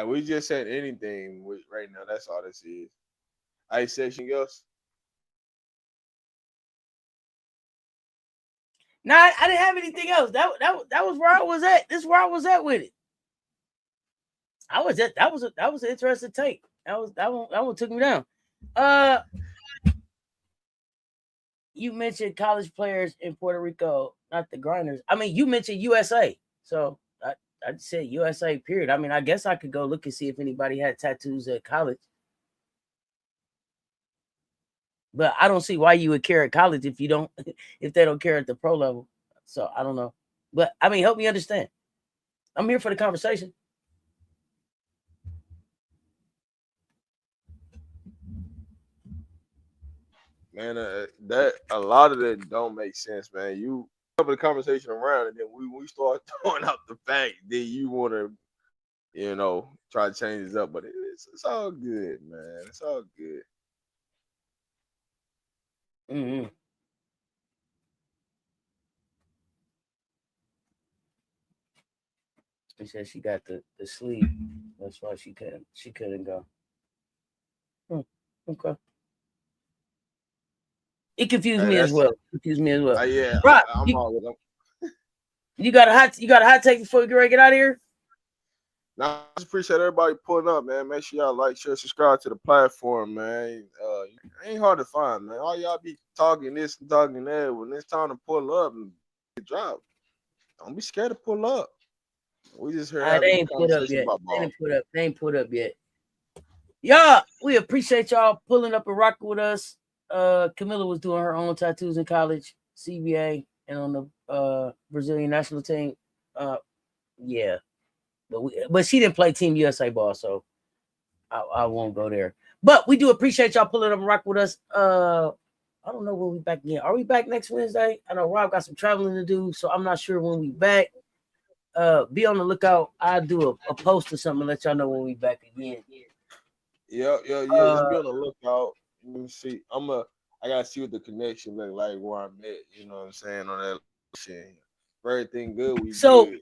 We just said anything right now. That's all this is. I said anything else? Nah, I didn't have anything else. That was where I was at. This is where I was at with it. That was an interesting take. That one took me down. You mentioned college players in Puerto Rico, not the grinders. I mean, you mentioned USA, so I said USA. Period. I mean, I guess I could go look and see if anybody had tattoos at college, but I don't see why you would care at college if they don't care at the pro level. So I don't know, but I mean, help me understand. I'm here for the conversation. Man, that a lot of that don't make sense, man. You up the conversation around, and then we start throwing out the fact that you want to, try to change this up, but it's all good, man. It's all good. Mm-hmm. She said she got the sleeve. That's why she couldn't go. Okay. It confused me as well. Yeah, Rob, I'm all with them. You got a hot take before we get out of here? Now, I just appreciate everybody pulling up, man. Make sure y'all like, share, subscribe to the platform, man. It ain't hard to find, man. All y'all be talking this and talking that. When it's time to pull up and drop, don't be scared to pull up. We just here having a conversation about ball. They ain't put up yet. Y'all, we appreciate y'all pulling up and rocking with us. Camilla was doing her own tattoos in college, CBA, and on the Brazilian national team. Yeah. But she didn't play Team USA ball, so I won't go there. But we do appreciate y'all pulling up and rock with us. I don't know when we back again. Are we back next Wednesday? I know Rob got some traveling to do, so I'm not sure when we back. Be on the lookout. I'll do a post or something and let y'all know when we back again. Yeah. Just be on the lookout. Let me see. I gotta see what the connection look like where I'm at. You know what I'm saying on that shit. Everything good. We good.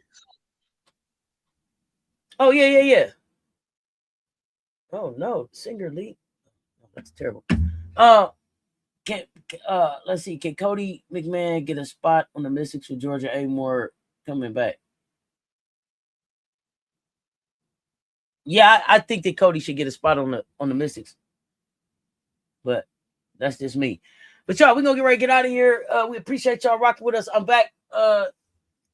Oh yeah. Oh no, singer lead. Oh, that's terrible. Let's see. Can Cody McMahon get a spot on the Mystics with Georgia Amore coming back? Yeah, I think that Cody should get a spot on the Mystics. But that's just me. But y'all, we're gonna get ready to get out of here. We appreciate y'all rocking with us. I'm back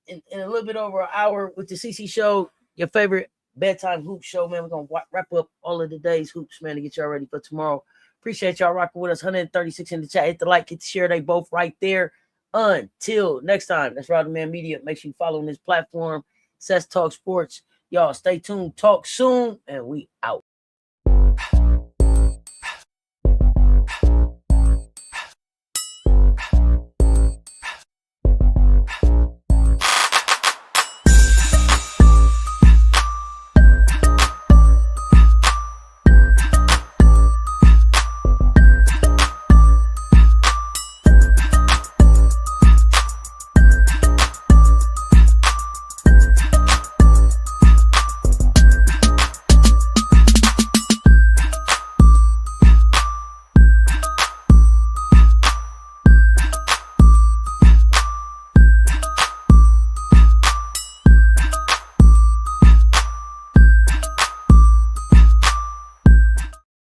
in a little bit over an hour with the CC show, your favorite bedtime hoop show, man. We're gonna wrap up all of the day's hoops, man, to get y'all ready for tomorrow. Appreciate y'all rocking with us. 136 in the chat. Hit the like, hit the share. They both right there. Until next time, that's RobDaManMedia. Make sure you follow on this platform, Cess Talk Sports. Y'all stay tuned. Talk soon, and we out.